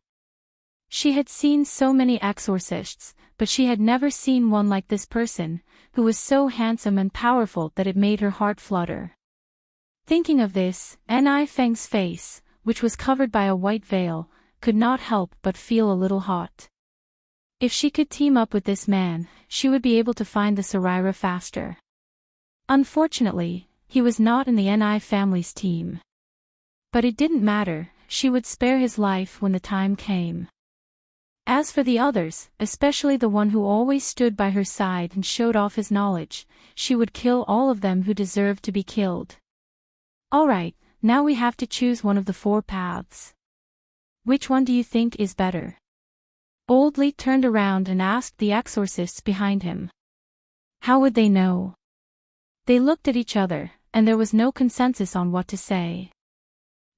She had seen so many exorcists, but she had never seen one like this person, who was so handsome and powerful that it made her heart flutter. Thinking of this, Ni Feng's face, which was covered by a white veil, could not help but feel a little hot. If she could team up with this man, she would be able to find the Sarira faster. Unfortunately, he was not in the Ni family's team. But it didn't matter, she would spare his life when the time came. As for the others, especially the one who always stood by her side and showed off his knowledge, she would kill all of them who deserved to be killed. Alright, now we have to choose one of the four paths. Which one do you think is better? Old Li turned around and asked the exorcists behind him. How would they know? They looked at each other, and there was no consensus on what to say.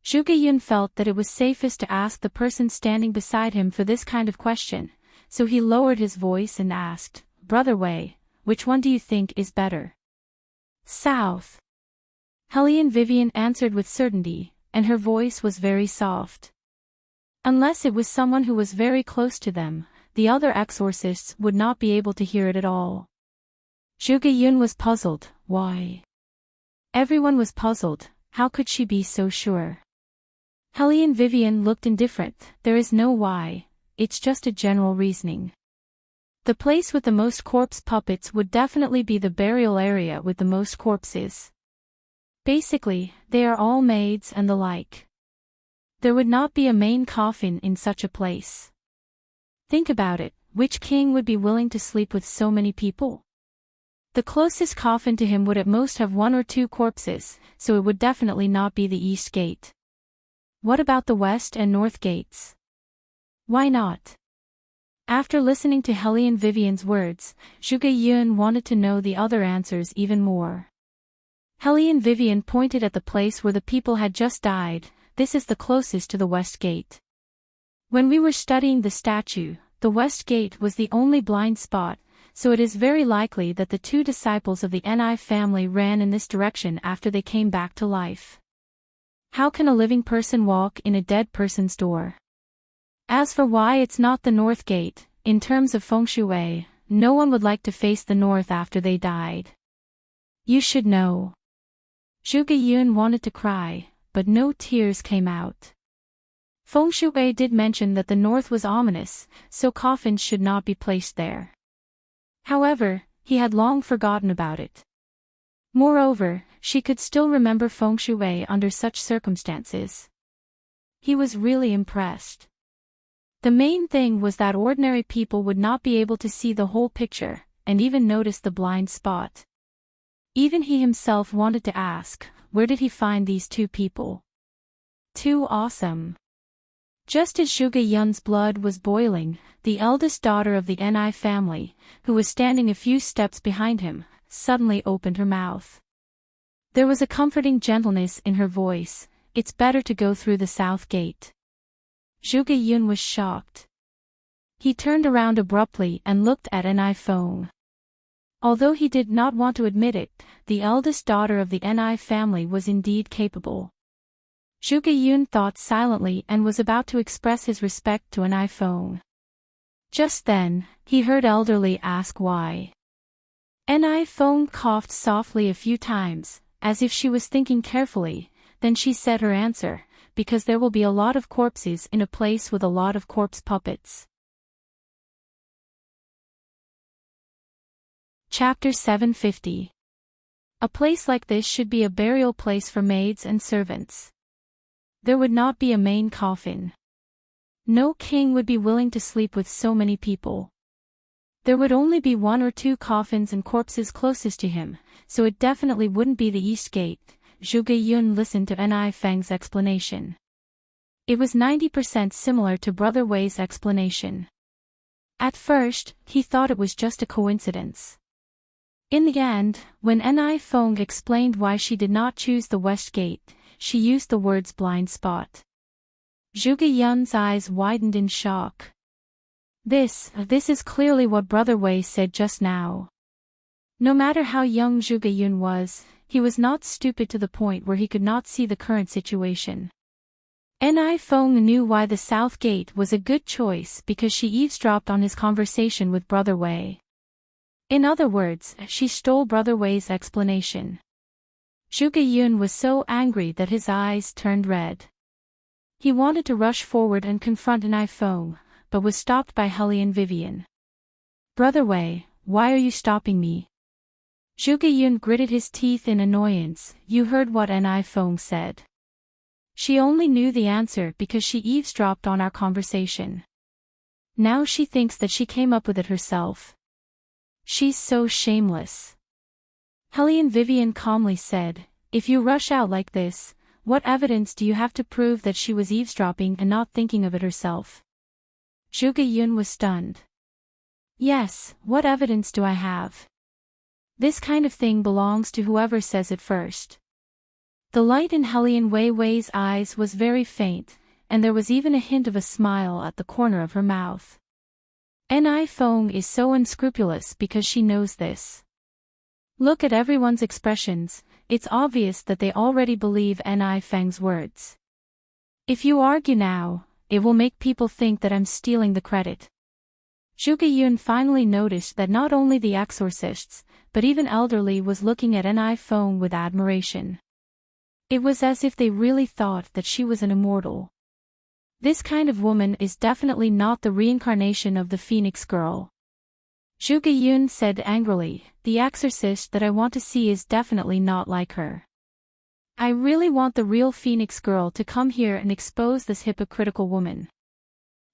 Zhuge Yun felt that it was safest to ask the person standing beside him for this kind of question, so he lowered his voice and asked, Brother Wei, which one do you think is better? South. Hellion Vivian answered with certainty, and her voice was very soft. Unless it was someone who was very close to them, the other exorcists would not be able to hear it at all. Zhuge Yun was puzzled. Why? Everyone was puzzled. How could she be so sure? Hellion Vivian looked indifferent. There is no why, it's just a general reasoning. The place with the most corpse puppets would definitely be the burial area with the most corpses. Basically, they are all maids and the like. There would not be a main coffin in such a place. Think about it, which king would be willing to sleep with so many people? The closest coffin to him would at most have 1 or 2 corpses, so it would definitely not be the East Gate. What about the West and North Gates? Why not? After listening to Hellion Vivian's words, Zhuge Yun wanted to know the other answers even more. Hellion Vivian pointed at the place where the people had just died. This is the closest to the West Gate. When we were studying the statue, the West Gate was the only blind spot, so it is very likely that the 2 disciples of the Ni family ran in this direction after they came back to life. How can a living person walk in a dead person's door? As for why it's not the North Gate, in terms of feng shui, no one would like to face the north after they died. You should know. Zhuge Yun wanted to cry, but no tears came out. Feng shui did mention that the north was ominous, so coffins should not be placed there. However, he had long forgotten about it. Moreover, she could still remember feng shui under such circumstances. He was really impressed. The main thing was that ordinary people would not be able to see the whole picture, and even notice the blind spot. Even he himself wanted to ask, where did he find these 2 people? Too awesome. Just as Zhuge Yun's blood was boiling, the eldest daughter of the Ni family, who was standing a few steps behind him, suddenly opened her mouth. There was a comforting gentleness in her voice. It's better to go through the south gate. Zhuge Yun was shocked. He turned around abruptly and looked at Ni Feng. Although he did not want to admit it, the eldest daughter of the Ni family was indeed capable. Zhuge Yun thought silently and was about to express his respect to Ni Feng. Just then, he heard Elderly ask why. Ni Feng coughed softly a few times, as if she was thinking carefully, then she said her answer, because there will be a lot of corpses in a place with a lot of corpse puppets. Chapter 750. A place like this should be a burial place for maids and servants. There would not be a main coffin. No king would be willing to sleep with so many people. There would only be 1 or 2 coffins and corpses closest to him, so it definitely wouldn't be the East Gate. Zhuge Yun listened to Ni Feng's explanation. It was 90% similar to Brother Wei's explanation. At first, he thought it was just a coincidence. In the end, when Ni Feng explained why she did not choose the West Gate, she used the words blind spot. Zhuge Yun's eyes widened in shock. This is clearly what Brother Wei said just now. No matter how young Zhuge Yun was, he was not stupid to the point where he could not see the current situation. Ni Feng knew why the South Gate was a good choice because she eavesdropped on his conversation with Brother Wei. In other words, she stole Brother Wei's explanation. Zhuge Yun was so angry that his eyes turned red. He wanted to rush forward and confront Ni Feng, but was stopped by Hellion Vivian. Brother Wei, why are you stopping me? Zhuge Yun gritted his teeth in annoyance. You heard what Ni Feng said. She only knew the answer because she eavesdropped on our conversation. Now she thinks that she came up with it herself. She's so shameless. Hellion Vivian calmly said, if you rush out like this, what evidence do you have to prove that she was eavesdropping and not thinking of it herself? Zhuge Yun was stunned. Yes, what evidence do I have? This kind of thing belongs to whoever says it first. The light in Hellion Wei's eyes was very faint, and there was even a hint of a smile at the corner of her mouth. Ni Feng is so unscrupulous because she knows this. Look at everyone's expressions, it's obvious that they already believe Ni Feng's words. If you argue now, it will make people think that I'm stealing the credit. Zhuge Yun finally noticed that not only the exorcists, but even Elderly was looking at Ni Feng with admiration. It was as if they really thought that she was an immortal. This kind of woman is definitely not the reincarnation of the Phoenix Girl. Zhuge Yun said angrily, the exorcist that I want to see is definitely not like her. I really want the real Phoenix Girl to come here and expose this hypocritical woman.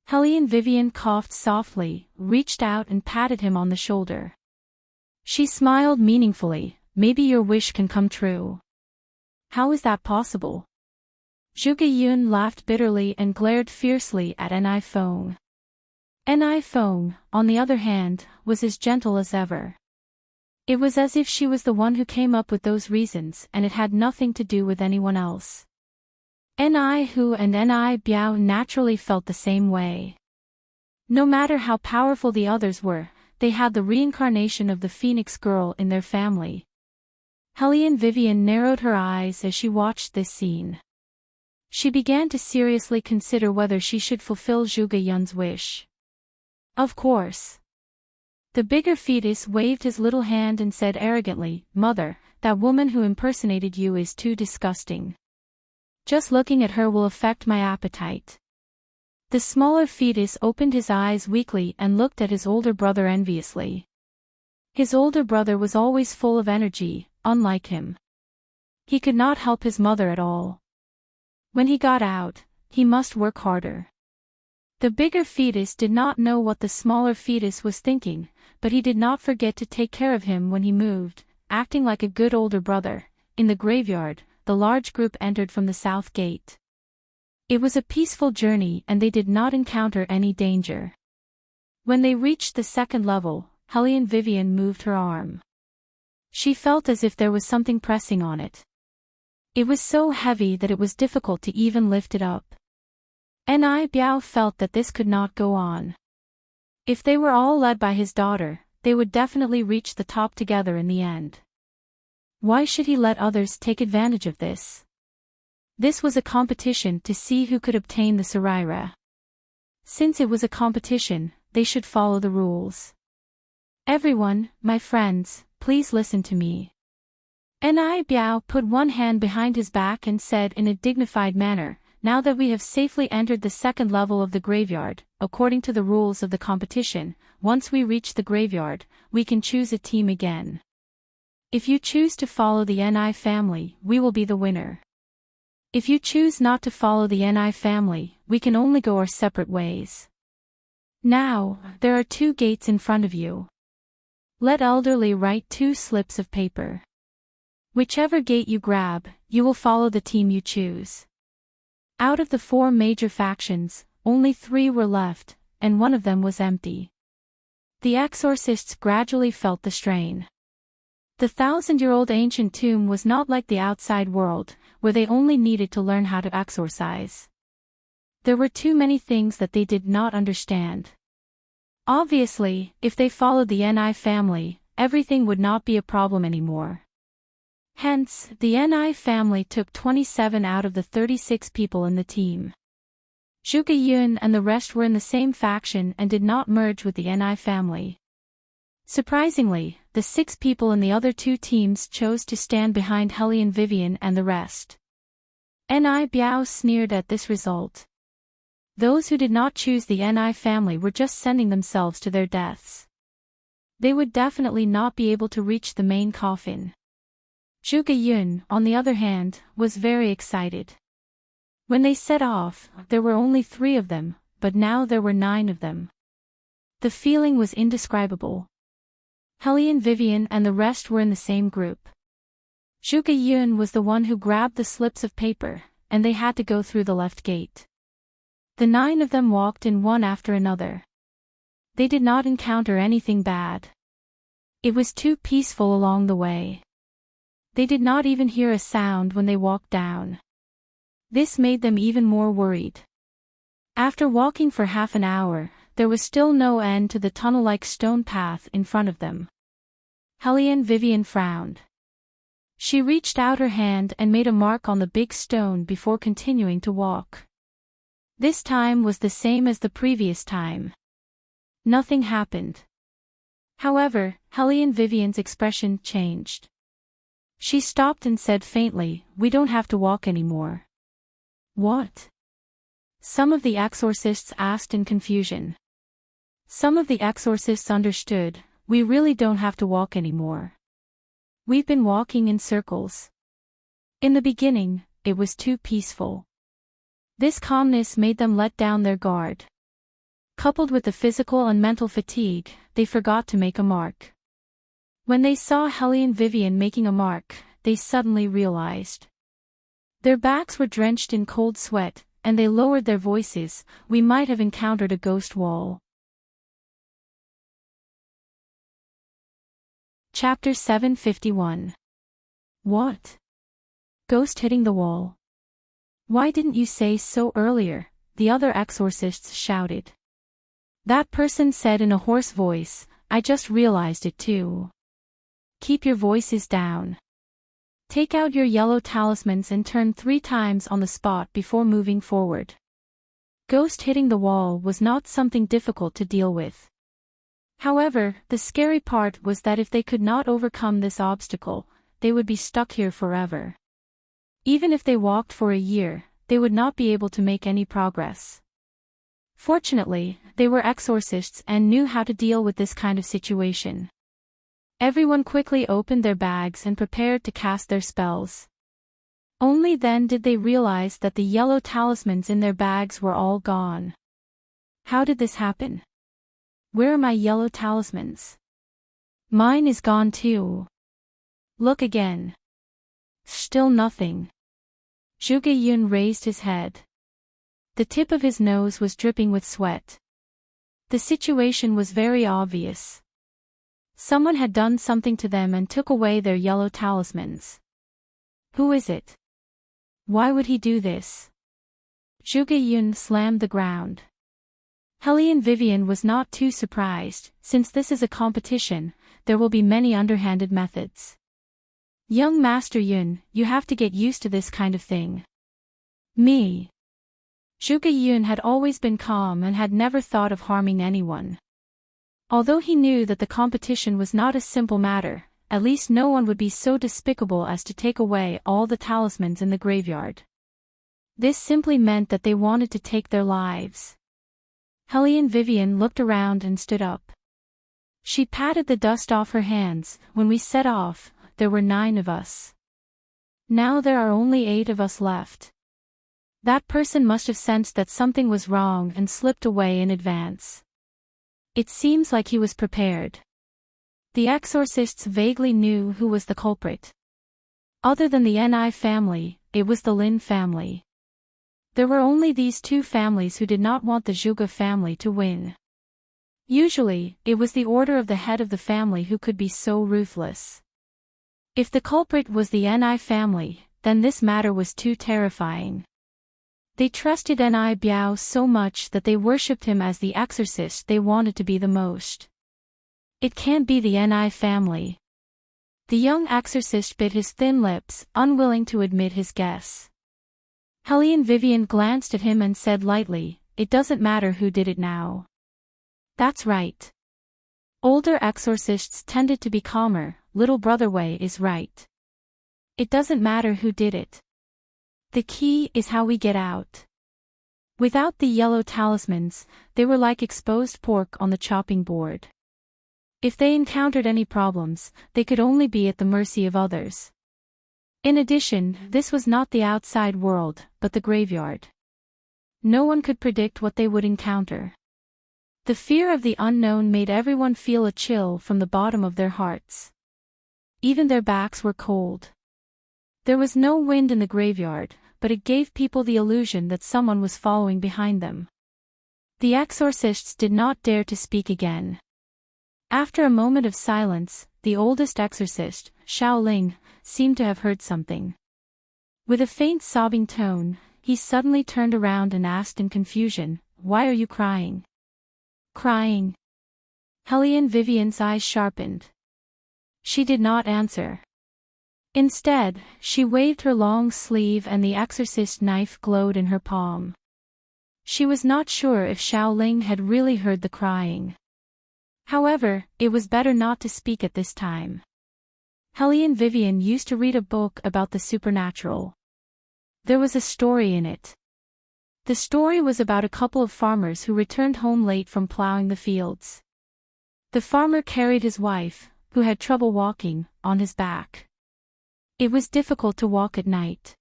Hellion Vivian coughed softly, reached out and patted him on the shoulder. She smiled meaningfully, maybe your wish can come true. How is that possible? Zhuge Yun laughed bitterly and glared fiercely at Ni Feng. Ni Feng, on the other hand, was as gentle as ever. It was as if she was the one who came up with those reasons and it had nothing to do with anyone else. Ni Hu and Ni Biao naturally felt the same way. No matter how powerful the others were, they had the reincarnation of the Phoenix Girl in their family. Hellion Vivian narrowed her eyes as she watched this scene. She began to seriously consider whether she should fulfill Zhuge Yun's wish. Of course. The bigger fetus waved his little hand and said arrogantly, Mother, that woman who impersonated you is too disgusting. Just looking at her will affect my appetite. The smaller fetus opened his eyes weakly and looked at his older brother enviously. His older brother was always full of energy, unlike him. He could not help his mother at all. When he got out, he must work harder. The bigger fetus did not know what the smaller fetus was thinking, but he did not forget to take care of him when he moved, acting like a good older brother. In the graveyard, the large group entered from the south gate. It was a peaceful journey and they did not encounter any danger. When they reached the second level, Hellion Vivian moved her arm. She felt as if there was something pressing on it. It was so heavy that it was difficult to even lift it up. Ni Biao felt that this could not go on. If they were all led by his daughter, they would definitely reach the top together in the end. Why should he let others take advantage of this? This was a competition to see who could obtain the Saraira. Since it was a competition, they should follow the rules. Everyone, my friends, please listen to me. Ni Biao put one hand behind his back and said in a dignified manner, now that we have safely entered the second level of the graveyard, according to the rules of the competition, once we reach the graveyard, we can choose a team again. If you choose to follow the Ni family, we will be the winner. If you choose not to follow the Ni family, we can only go our separate ways. Now, there are 2 gates in front of you. Let elderly write 2 slips of paper. Whichever gate you grab, you will follow the team you choose. Out of the 4 major factions, only 3 were left, and one of them was empty. The exorcists gradually felt the strain. The 1,000-year-old ancient tomb was not like the outside world, where they only needed to learn how to exorcise. There were too many things that they did not understand. Obviously, if they followed the Ni family, everything would not be a problem anymore. Hence, the Ni family took 27 out of the 36 people in the team. Zhuge Yun and the rest were in the same faction and did not merge with the Ni family. Surprisingly, the 6 people in the other 2 teams chose to stand behind Hellion Vivian and the rest. Ni Biao sneered at this result. Those who did not choose the Ni family were just sending themselves to their deaths. They would definitely not be able to reach the main coffin. Zhuge Yun, on the other hand, was very excited. When they set off, there were only 3 of them, but now there were 9 of them. The feeling was indescribable. Hellion Vivian and the rest were in the same group. Zhuge Yun was the one who grabbed the slips of paper, and they had to go through the left gate. The 9 of them walked in one after another. They did not encounter anything bad. It was too peaceful along the way. They did not even hear a sound when they walked down. This made them even more worried. After walking for half an hour, there was still no end to the tunnel-like stone path in front of them. Hellion Vivian frowned. She reached out her hand and made a mark on the big stone before continuing to walk. This time was the same as the previous time. Nothing happened. However, Hellion Vivian's expression changed. She stopped and said faintly, "We don't have to walk anymore." What? Some of the exorcists asked in confusion. Some of the exorcists understood, "We really don't have to walk anymore. We've been walking in circles." In the beginning, it was too peaceful. This calmness made them let down their guard. Coupled with the physical and mental fatigue, they forgot to make a mark. When they saw Hellion Vivian making a mark, they suddenly realized. Their backs were drenched in cold sweat, and they lowered their voices. "We might have encountered a ghost wall." Chapter 751. What? Ghost hitting the wall? Why didn't you say so earlier? The other exorcists shouted. That person said in a hoarse voice, "I just realized it too." Keep your voices down. Take out your yellow talismans and turn 3 times on the spot before moving forward. Ghost hitting the wall was not something difficult to deal with. However, the scary part was that if they could not overcome this obstacle, they would be stuck here forever. Even if they walked for a year, they would not be able to make any progress. Fortunately, they were exorcists and knew how to deal with this kind of situation. Everyone quickly opened their bags and prepared to cast their spells. Only then did they realize that the yellow talismans in their bags were all gone. How did this happen? Where are my yellow talismans? Mine is gone too. Look again. Still nothing. Zhuge Yun raised his head. The tip of his nose was dripping with sweat. The situation was very obvious. Someone had done something to them and took away their yellow talismans. Who is it? Why would he do this? Zhuge Yun slammed the ground. Hellion Vivian was not too surprised. Since this is a competition, there will be many underhanded methods. Young Master Yun, you have to get used to this kind of thing. Me. Zhuge Yun had always been calm and had never thought of harming anyone. Although he knew that the competition was not a simple matter, at least no one would be so despicable as to take away all the talismans in the graveyard. This simply meant that they wanted to take their lives. Hellion Vivian looked around and stood up. She patted the dust off her hands. When we set off, there were 9 of us. Now there are only 8 of us left. That person must have sensed that something was wrong and slipped away in advance. It seems like he was prepared. The exorcists vaguely knew who was the culprit. Other than the Ni family, it was the Lin family. There were only these two families who did not want the Zhuge family to win. Usually, it was the order of the head of the family who could be so ruthless. If the culprit was the Ni family, then this matter was too terrifying. They trusted Ni Biao so much that they worshipped him as the exorcist they wanted to be the most. It can't be the Ni family. The young exorcist bit his thin lips, unwilling to admit his guess. Helene Vivian glanced at him and said lightly, "It doesn't matter who did it now." That's right. Older exorcists tended to be calmer. Little brother Wei is right. It doesn't matter who did it. The key is how we get out. Without the yellow talismans, they were like exposed pork on the chopping board. If they encountered any problems, they could only be at the mercy of others. In addition, this was not the outside world, but the graveyard. No one could predict what they would encounter. The fear of the unknown made everyone feel a chill from the bottom of their hearts. Even their backs were cold. There was no wind in the graveyard, but it gave people the illusion that someone was following behind them. The exorcists did not dare to speak again. After a moment of silence, the oldest exorcist, Xiao Ling, seemed to have heard something. With a faint sobbing tone, he suddenly turned around and asked in confusion, "Why are you crying?" Crying? Helene Vivian's eyes sharpened. She did not answer. Instead, she waved her long sleeve and the exorcist knife glowed in her palm. She was not sure if Xiao Ling had really heard the crying. However, it was better not to speak at this time. Helene Vivian used to read a book about the supernatural. There was a story in it. The story was about a couple of farmers who returned home late from plowing the fields. The farmer carried his wife, who had trouble walking, on his back. It was difficult to walk at night.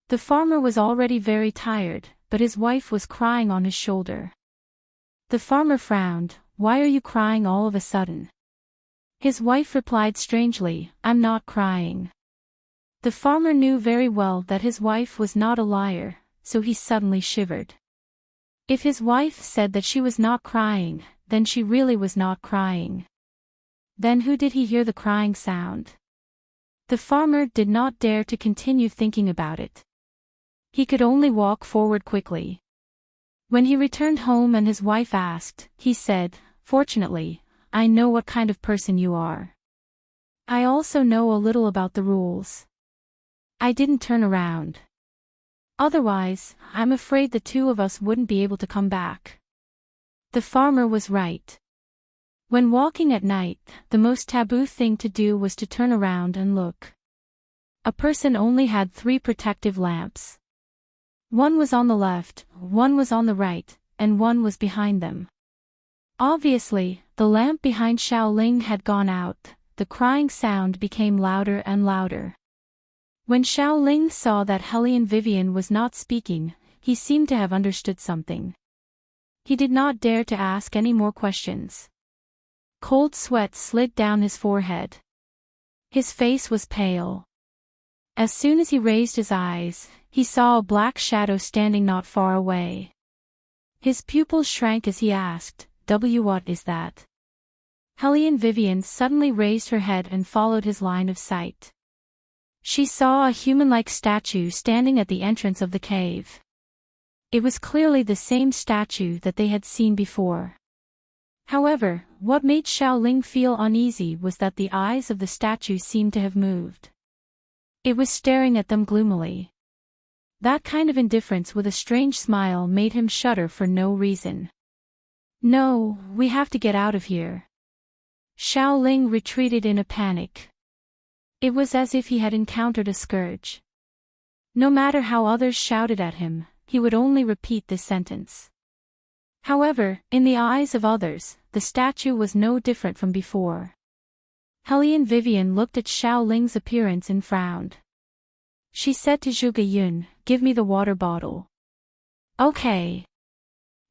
The farmer was already very tired, but his wife was crying on his shoulder. The farmer frowned. "Why are you crying all of a sudden?" His wife replied strangely, "I'm not crying." The farmer knew very well that his wife was not a liar, so he suddenly shivered. If his wife said that she was not crying, then she really was not crying. Then who did he hear the crying sound? The farmer did not dare to continue thinking about it. He could only walk forward quickly. When he returned home and his wife asked, he said, "Fortunately, I know what kind of person you are. I also know a little about the rules. I didn't turn around. Otherwise, I'm afraid the two of us wouldn't be able to come back." The farmer was right. When walking at night, the most taboo thing to do was to turn around and look. A person only had 3 protective lamps. One was on the left, one was on the right, and one was behind them. Obviously, the lamp behind Xiao Ling had gone out. The crying sound became louder and louder. When Xiao Ling saw that Helene Vivian was not speaking, he seemed to have understood something. He did not dare to ask any more questions. Cold sweat slid down his forehead. His face was pale. As soon as he raised his eyes, he saw a black shadow standing not far away. His pupils shrank as he asked, What is that?" Helene Vivian suddenly raised her head and followed his line of sight. She saw a human-like statue standing at the entrance of the cave. It was clearly the same statue that they had seen before. However, what made Xiao Ling feel uneasy was that the eyes of the statue seemed to have moved. It was staring at them gloomily. That kind of indifference with a strange smile made him shudder for no reason. "No, we have to get out of here." Xiao Ling retreated in a panic. It was as if he had encountered a scourge. No matter how others shouted at him, he would only repeat this sentence. However, in the eyes of others, the statue was no different from before. Helene Vivian looked at Xiao Ling's appearance and frowned. She said to Zhuge Yun, "Give me the water bottle." "Okay."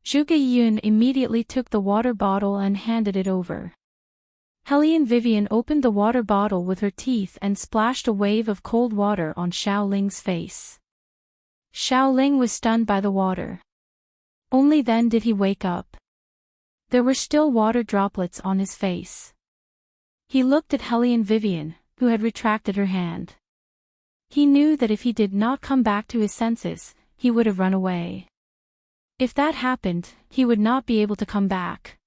Zhuge Yun immediately took the water bottle and handed it over. Hellion Vivian opened the water bottle with her teeth and splashed a wave of cold water on Xiaoling's face. Xiaoling was stunned by the water. Only then did he wake up. There were still water droplets on his face. He looked at Hellion Vivian, who had retracted her hand. He knew that if he did not come back to his senses, he would have run away. If that happened, he would not be able to come back.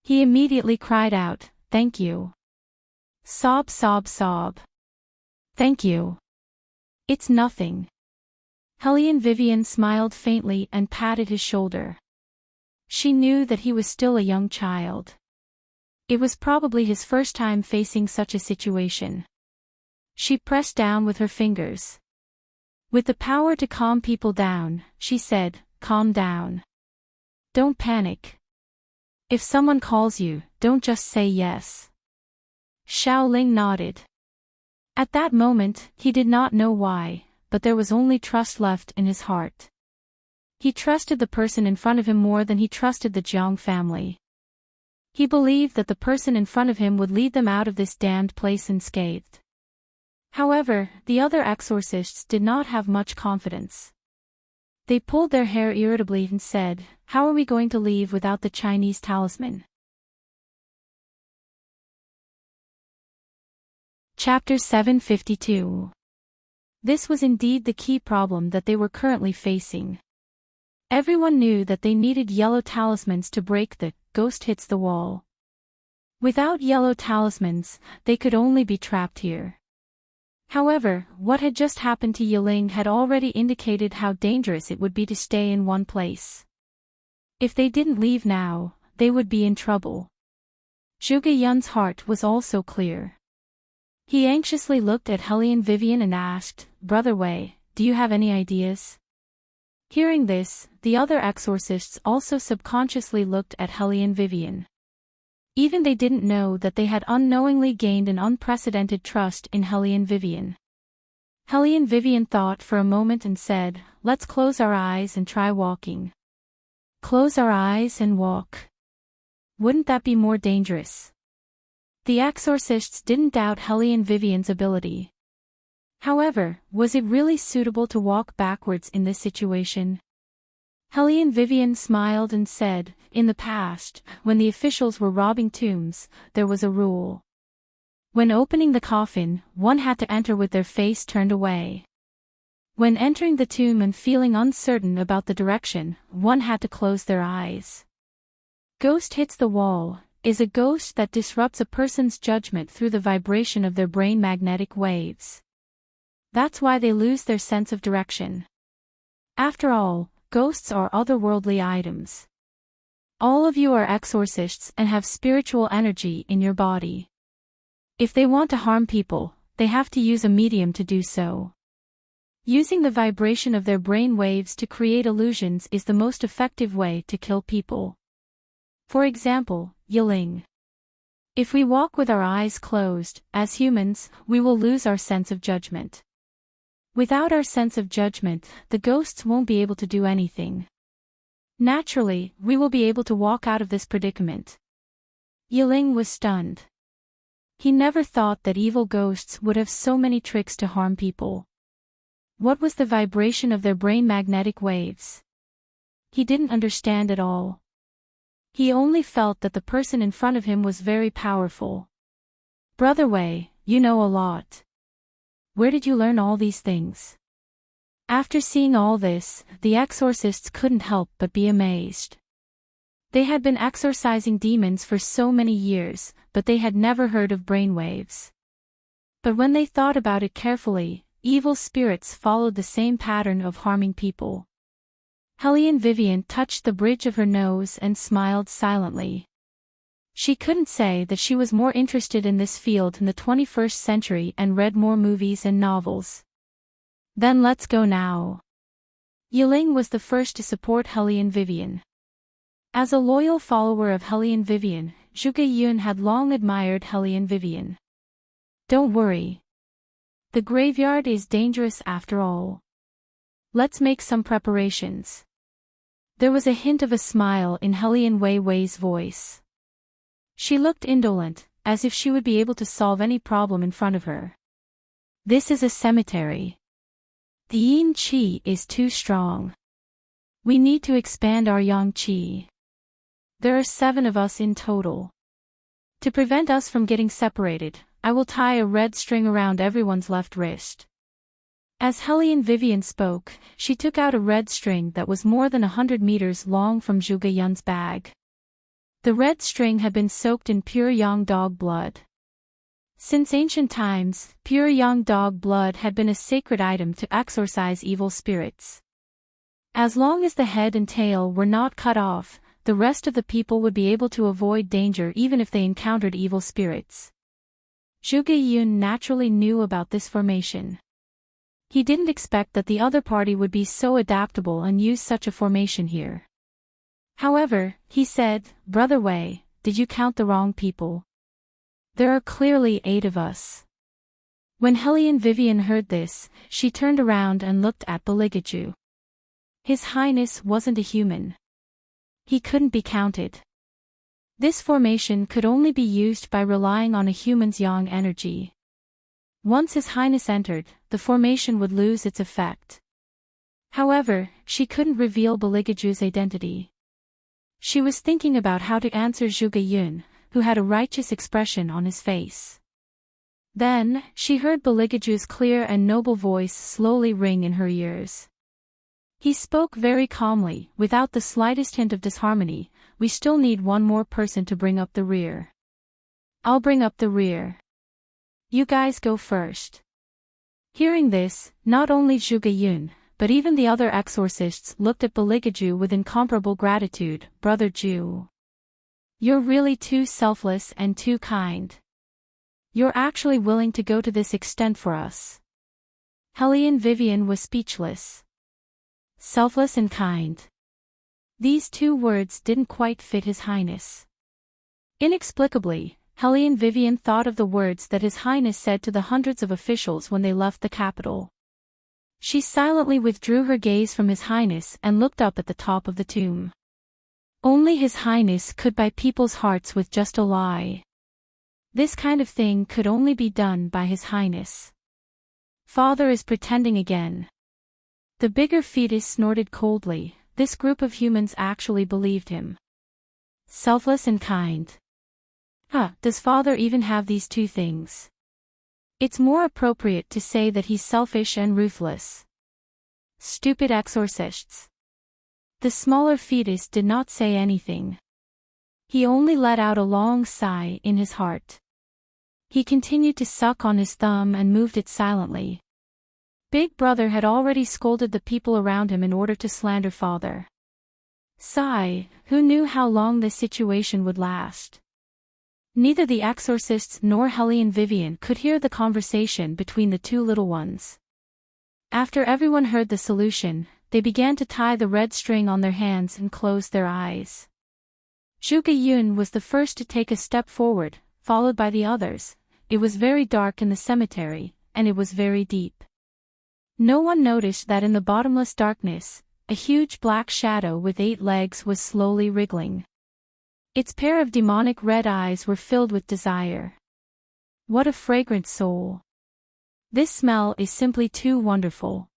He immediately cried out, "Thank you." Sob, sob, sob. "Thank you. It's nothing." Hellion Vivian smiled faintly and patted his shoulder. She knew that he was still a young child. It was probably his first time facing such a situation. She pressed down with her fingers. With the power to calm people down, she said, "Calm down. Don't panic. If someone calls you, don't just say yes." Xiaoling nodded. At that moment, he did not know why, but there was only trust left in his heart. He trusted the person in front of him more than he trusted the Jiang family. He believed that the person in front of him would lead them out of this damned place unscathed. However, the other exorcists did not have much confidence. They pulled their hair irritably and said, "How are we going to leave without the Chinese talisman?" Chapter 752. This was indeed the key problem that they were currently facing. Everyone knew that they needed yellow talismans to break the ghost hits the wall. Without yellow talismans, they could only be trapped here. However, what had just happened to Yiling had already indicated how dangerous it would be to stay in one place. If they didn't leave now, they would be in trouble. Zhuge Yun's heart was also clear. He anxiously looked at Hellion Vivian and asked, "Brother Wei, do you have any ideas?" Hearing this, the other exorcists also subconsciously looked at Hellion Vivian. Even they didn't know that they had unknowingly gained an unprecedented trust in Hellion Vivian. Hellion Vivian thought for a moment and said, "Let's close our eyes and try walking." Close our eyes and walk. Wouldn't that be more dangerous? The exorcists didn't doubt Hellion Vivian's ability. However, was it really suitable to walk backwards in this situation? Hellion Vivian smiled and said, "In the past, when the officials were robbing tombs, there was a rule. When opening the coffin, one had to enter with their face turned away. When entering the tomb and feeling uncertain about the direction, one had to close their eyes." Ghost hits the wall is a ghost that disrupts a person's judgment through the vibration of their brain magnetic waves. That's why they lose their sense of direction. After all, ghosts are otherworldly items. All of you are exorcists and have spiritual energy in your body. If they want to harm people, they have to use a medium to do so. Using the vibration of their brain waves to create illusions is the most effective way to kill people. For example, Yiling. If we walk with our eyes closed, as humans, we will lose our sense of judgment. Without our sense of judgment, the ghosts won't be able to do anything. Naturally, we will be able to walk out of this predicament. Yiling was stunned. He never thought that evil ghosts would have so many tricks to harm people. What was the vibration of their brain magnetic waves? He didn't understand at all. He only felt that the person in front of him was very powerful. "Brother Wei, you know a lot. Where did you learn all these things?" After seeing all this, the exorcists couldn't help but be amazed. They had been exorcising demons for so many years, but they had never heard of brainwaves. But when they thought about it carefully, evil spirits followed the same pattern of harming people. Hellion Vivian touched the bridge of her nose and smiled silently. She couldn't say that she was more interested in this field in the 21st century and read more movies and novels. "Then let's go now." Yiling was the first to support Hellion Vivian. As a loyal follower of Hellion Vivian, Zhuge Yun had long admired Hellion Vivian. "Don't worry. The graveyard is dangerous after all. Let's make some preparations." There was a hint of a smile in Hellion Wei Wei's voice. She looked indolent, as if she would be able to solve any problem in front of her. This is a cemetery. The yin qi is too strong. We need to expand our yang qi. There are 7 of us in total. To prevent us from getting separated, I will tie a red string around everyone's left wrist. As Hellion Vivian spoke, she took out a red string that was more than 100 meters long from Zhuge Yun's bag. The red string had been soaked in pure yang dog blood. Since ancient times, pure yang dog blood had been a sacred item to exorcise evil spirits. As long as the head and tail were not cut off, the rest of the people would be able to avoid danger even if they encountered evil spirits. Zhuge Yun naturally knew about this formation. He didn't expect that the other party would be so adaptable and use such a formation here. However, he said, "Brother Wei, did you count the wrong people? There are clearly 8 of us." When Hellion Vivian heard this, she turned around and looked at Beligaju. His Highness wasn't a human. He couldn't be counted. This formation could only be used by relying on a human's yang energy. Once His Highness entered, the formation would lose its effect. However, she couldn't reveal Beligaju's identity. She was thinking about how to answer Zhuge Yun, who had a righteous expression on his face. Then, she heard Beligaju's clear and noble voice slowly ring in her ears. He spoke very calmly, without the slightest hint of disharmony. "We still need one more person to bring up the rear. I'll bring up the rear. You guys go first." Hearing this, not only Zhuge Yun, but even the other exorcists looked at Beligaju with incomparable gratitude. "Brother Zhu. You're really too selfless and too kind. You're actually willing to go to this extent for us." Hellion Vivian was speechless. Selfless and kind. These 2 words didn't quite fit His Highness. Inexplicably, Hellion Vivian thought of the words that His Highness said to the hundreds of officials when they left the capital. She silently withdrew her gaze from His Highness and looked up at the top of the tomb. Only His Highness could buy people's hearts with just a lie. This kind of thing could only be done by His Highness. Father is pretending again. The bigger fetus snorted coldly. This group of humans actually believed him. Selfless and kind. Does Father even have these 2 things? It's more appropriate to say that he's selfish and ruthless. Stupid exorcists. The smaller fetus did not say anything. He only let out a long sigh in his heart. He continued to suck on his thumb and moved it silently. Big Brother had already scolded the people around him in order to slander Father. Sigh, who knew how long this situation would last? Neither the exorcists nor Hellion Vivian could hear the conversation between the 2 little ones. After everyone heard the solution, they began to tie the red string on their hands and close their eyes. Zhuge Yun was the first to take a step forward, followed by the others. It was very dark in the cemetery, and it was very deep. No one noticed that in the bottomless darkness, a huge black shadow with 8 legs was slowly wriggling. Its pair of demonic red eyes were filled with desire. What a fragrant soul. This smell is simply too wonderful.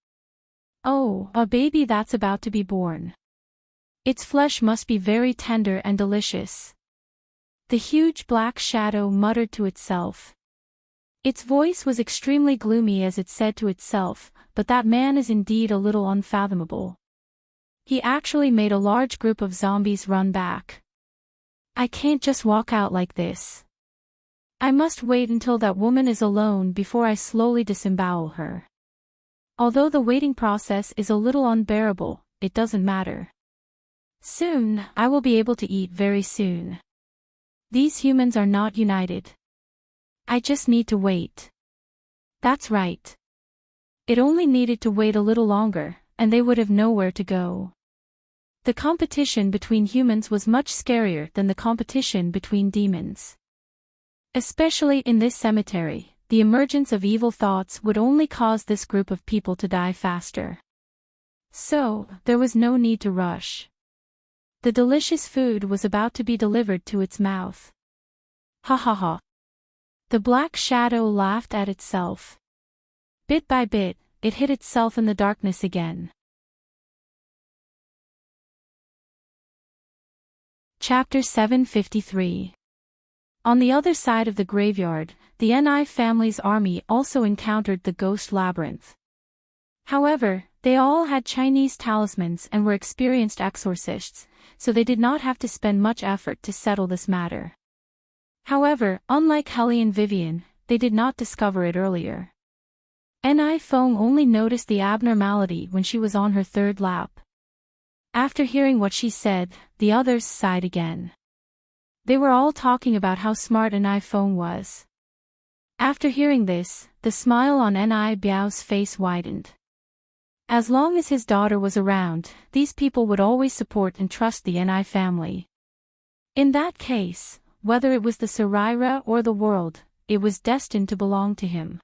Oh, a baby that's about to be born. Its flesh must be very tender and delicious. The huge black shadow muttered to itself. Its voice was extremely gloomy as it said to itself, "But that man is indeed a little unfathomable. He actually made a large group of zombies run back. I can't just walk out like this. I must wait until that woman is alone before I slowly disembowel her. Although the waiting process is a little unbearable, it doesn't matter. Soon, I will be able to eat very soon. These humans are not united. I just need to wait." That's right. It only needed to wait a little longer, and they would have nowhere to go. The competition between humans was much scarier than the competition between demons. Especially in this cemetery, the emergence of evil thoughts would only cause this group of people to die faster. So, there was no need to rush. The delicious food was about to be delivered to its mouth. Ha ha ha. The black shadow laughed at itself. Bit by bit, it hid itself in the darkness again. Chapter 753. On the other side of the graveyard, the Ni family's army also encountered the ghost labyrinth. However, they all had Chinese talismans and were experienced exorcists, so they did not have to spend much effort to settle this matter. However, unlike Helly and Vivian, they did not discover it earlier. Ni Feng only noticed the abnormality when she was on her third lap. After hearing what she said, the others sighed again. They were all talking about how smart Ni Feng was. After hearing this, the smile on Ni Biao's face widened. As long as his daughter was around, these people would always support and trust the Ni family. In that case, whether it was the Saraira or the world, it was destined to belong to him.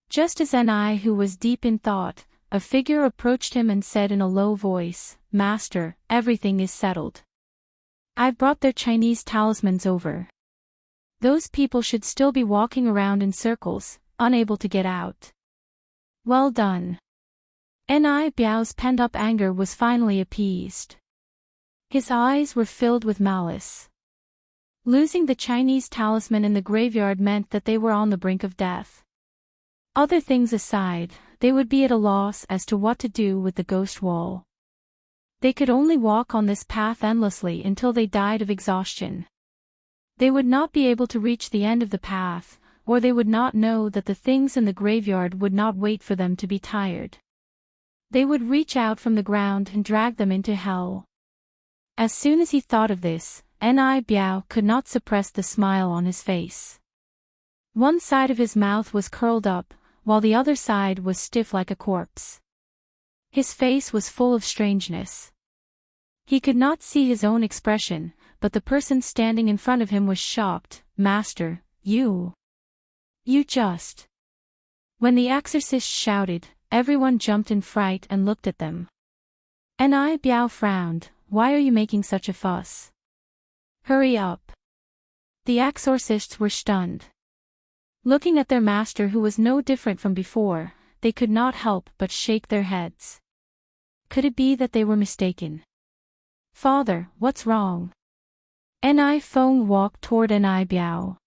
Just as Ni who was deep in thought, a figure approached him and said in a low voice, "Master, everything is settled. I've brought their Chinese talismans over. Those people should still be walking around in circles, unable to get out." Well done. Ni Biao's pent-up anger was finally appeased. His eyes were filled with malice. Losing the Chinese talisman in the graveyard meant that they were on the brink of death. Other things aside, they would be at a loss as to what to do with the ghost wall. They could only walk on this path endlessly until they died of exhaustion. They would not be able to reach the end of the path, or they would not know that the things in the graveyard would not wait for them to be tired. They would reach out from the ground and drag them into hell. As soon as he thought of this, Ni Biao could not suppress the smile on his face. One side of his mouth was curled up, while the other side was stiff like a corpse. His face was full of strangeness. He could not see his own expression, but the person standing in front of him was shocked. "Master, you just..." When the exorcist shouted, everyone jumped in fright and looked at them. Ni Biao frowned. "Why are you making such a fuss? Hurry up." The exorcists were stunned. Looking at their master who was no different from before, they could not help but shake their heads. Could it be that they were mistaken? "Father, what's wrong?" Ni Feng walked toward Ni Biao.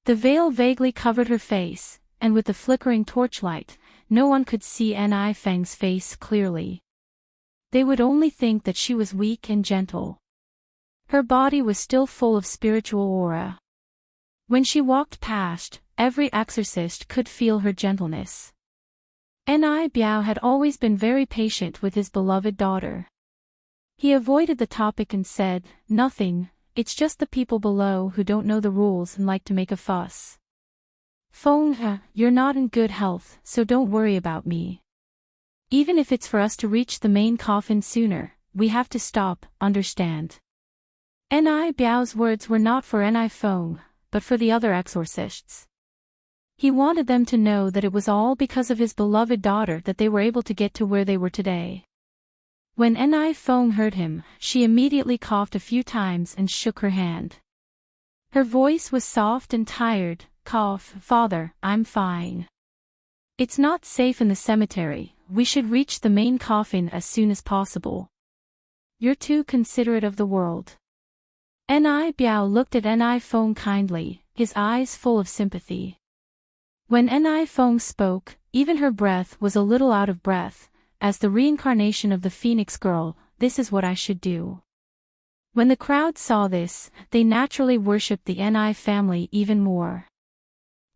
The veil vaguely covered her face, and with the flickering torchlight, no one could see Ni Feng's face clearly. They would only think that she was weak and gentle. Her body was still full of spiritual aura. When she walked past, every exorcist could feel her gentleness. Ni Biao had always been very patient with his beloved daughter. He avoided the topic and said, "Nothing, it's just the people below who don't know the rules and like to make a fuss. Feng, you're not in good health, so don't worry about me. Even if it's for us to reach the main coffin sooner, we have to stop, understand?" Ni Biao's words were not for Ni Feng, but for the other exorcists. He wanted them to know that it was all because of his beloved daughter that they were able to get to where they were today. When Ni Feng heard him, she immediately coughed a few times and shook her hand. Her voice was soft and tired. "Cough, father, I'm fine. It's not safe in the cemetery, we should reach the main coffin as soon as possible. You're too considerate of the world." Ni Biao looked at Ni Feng kindly, his eyes full of sympathy. When Ni Feng spoke, even her breath was a little out of breath. "As the reincarnation of the Phoenix girl, this is what I should do." When the crowd saw this, they naturally worshipped the Ni family even more.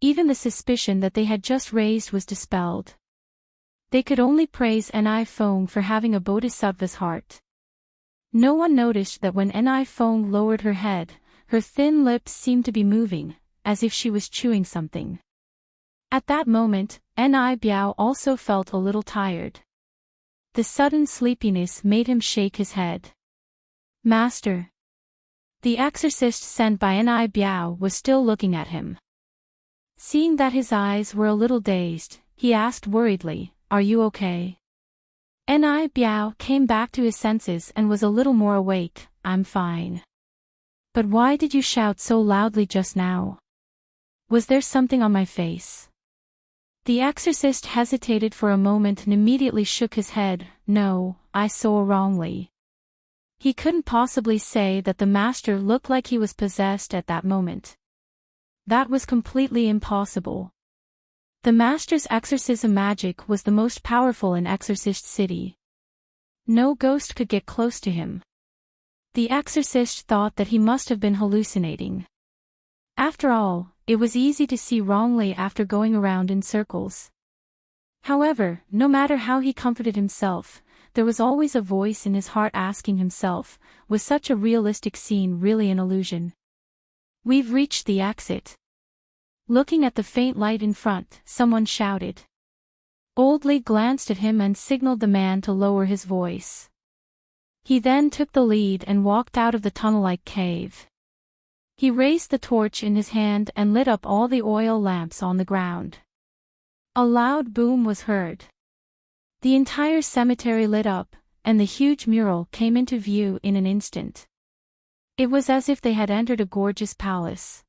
Even the suspicion that they had just raised was dispelled. They could only praise Ni Feng for having a bodhisattva's heart. No one noticed that when Ni Feng lowered her head, her thin lips seemed to be moving, as if she was chewing something. At that moment, Ni Biao also felt a little tired. The sudden sleepiness made him shake his head. "Master." The exorcist sent by Ni Biao was still looking at him. Seeing that his eyes were a little dazed, he asked worriedly, "Are you okay?" Ni Biao came back to his senses and was a little more awake. I'm fine. But why did you shout so loudly just now? Was there something on my face? The exorcist hesitated for a moment and immediately shook his head. No, I saw wrongly. He couldn't possibly say that the master looked like he was possessed at that moment. That was completely impossible. The master's exorcism magic was the most powerful in Exorcist City. No ghost could get close to him. The exorcist thought that he must have been hallucinating. After all, it was easy to see wrongly after going around in circles. However, no matter how he comforted himself, there was always a voice in his heart asking himself, was such a realistic scene really an illusion? We've reached the exit. Looking at the faint light in front, someone shouted. Old Lee glanced at him and signaled the man to lower his voice. He then took the lead and walked out of the tunnel-like cave. He raised the torch in his hand and lit up all the oil lamps on the ground. A loud boom was heard. The entire cemetery lit up, and the huge mural came into view in an instant. It was as if they had entered a gorgeous palace.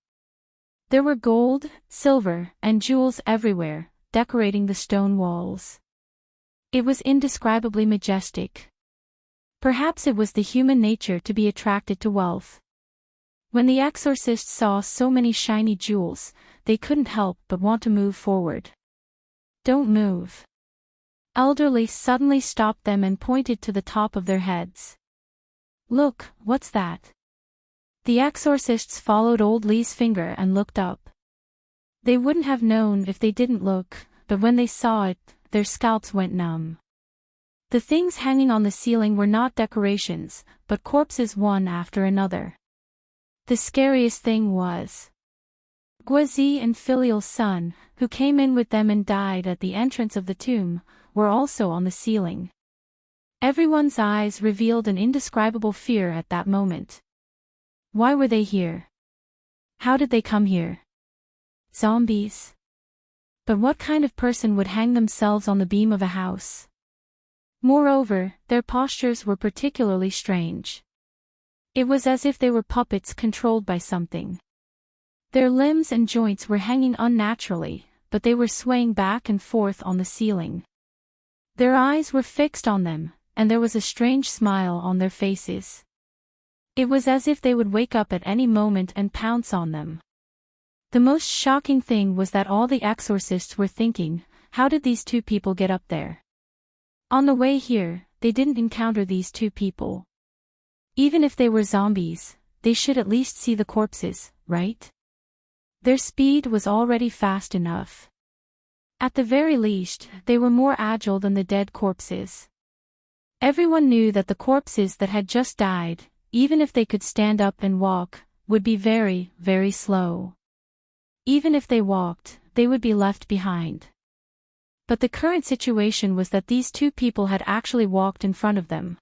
There were gold, silver, and jewels everywhere, decorating the stone walls. It was indescribably majestic. Perhaps it was the human nature to be attracted to wealth. When the exorcists saw so many shiny jewels, they couldn't help but want to move forward. Don't move. Elderly suddenly stopped them and pointed to the top of their heads. Look, what's that? The exorcists followed Old Lee's finger and looked up. They wouldn't have known if they didn't look, but when they saw it, their scalps went numb. The things hanging on the ceiling were not decorations, but corpses one after another. The scariest thing was Guazi and filial son, who came in with them and died at the entrance of the tomb, were also on the ceiling. Everyone's eyes revealed an indescribable fear at that moment. Why were they here? How did they come here? Zombies? But what kind of person would hang themselves on the beam of a house? Moreover, their postures were particularly strange. It was as if they were puppets controlled by something. Their limbs and joints were hanging unnaturally, but they were swaying back and forth on the ceiling. Their eyes were fixed on them, and there was a strange smile on their faces. It was as if they would wake up at any moment and pounce on them. The most shocking thing was that all the exorcists were thinking, how did these two people get up there? On the way here, they didn't encounter these two people. Even if they were zombies, they should at least see the corpses, right? Their speed was already fast enough. At the very least, they were more agile than the dead corpses. Everyone knew that the corpses that had just died, even if they could stand up and walk, would be very, very slow. Even if they walked, they would be left behind. But the current situation was that these two people had actually walked in front of them.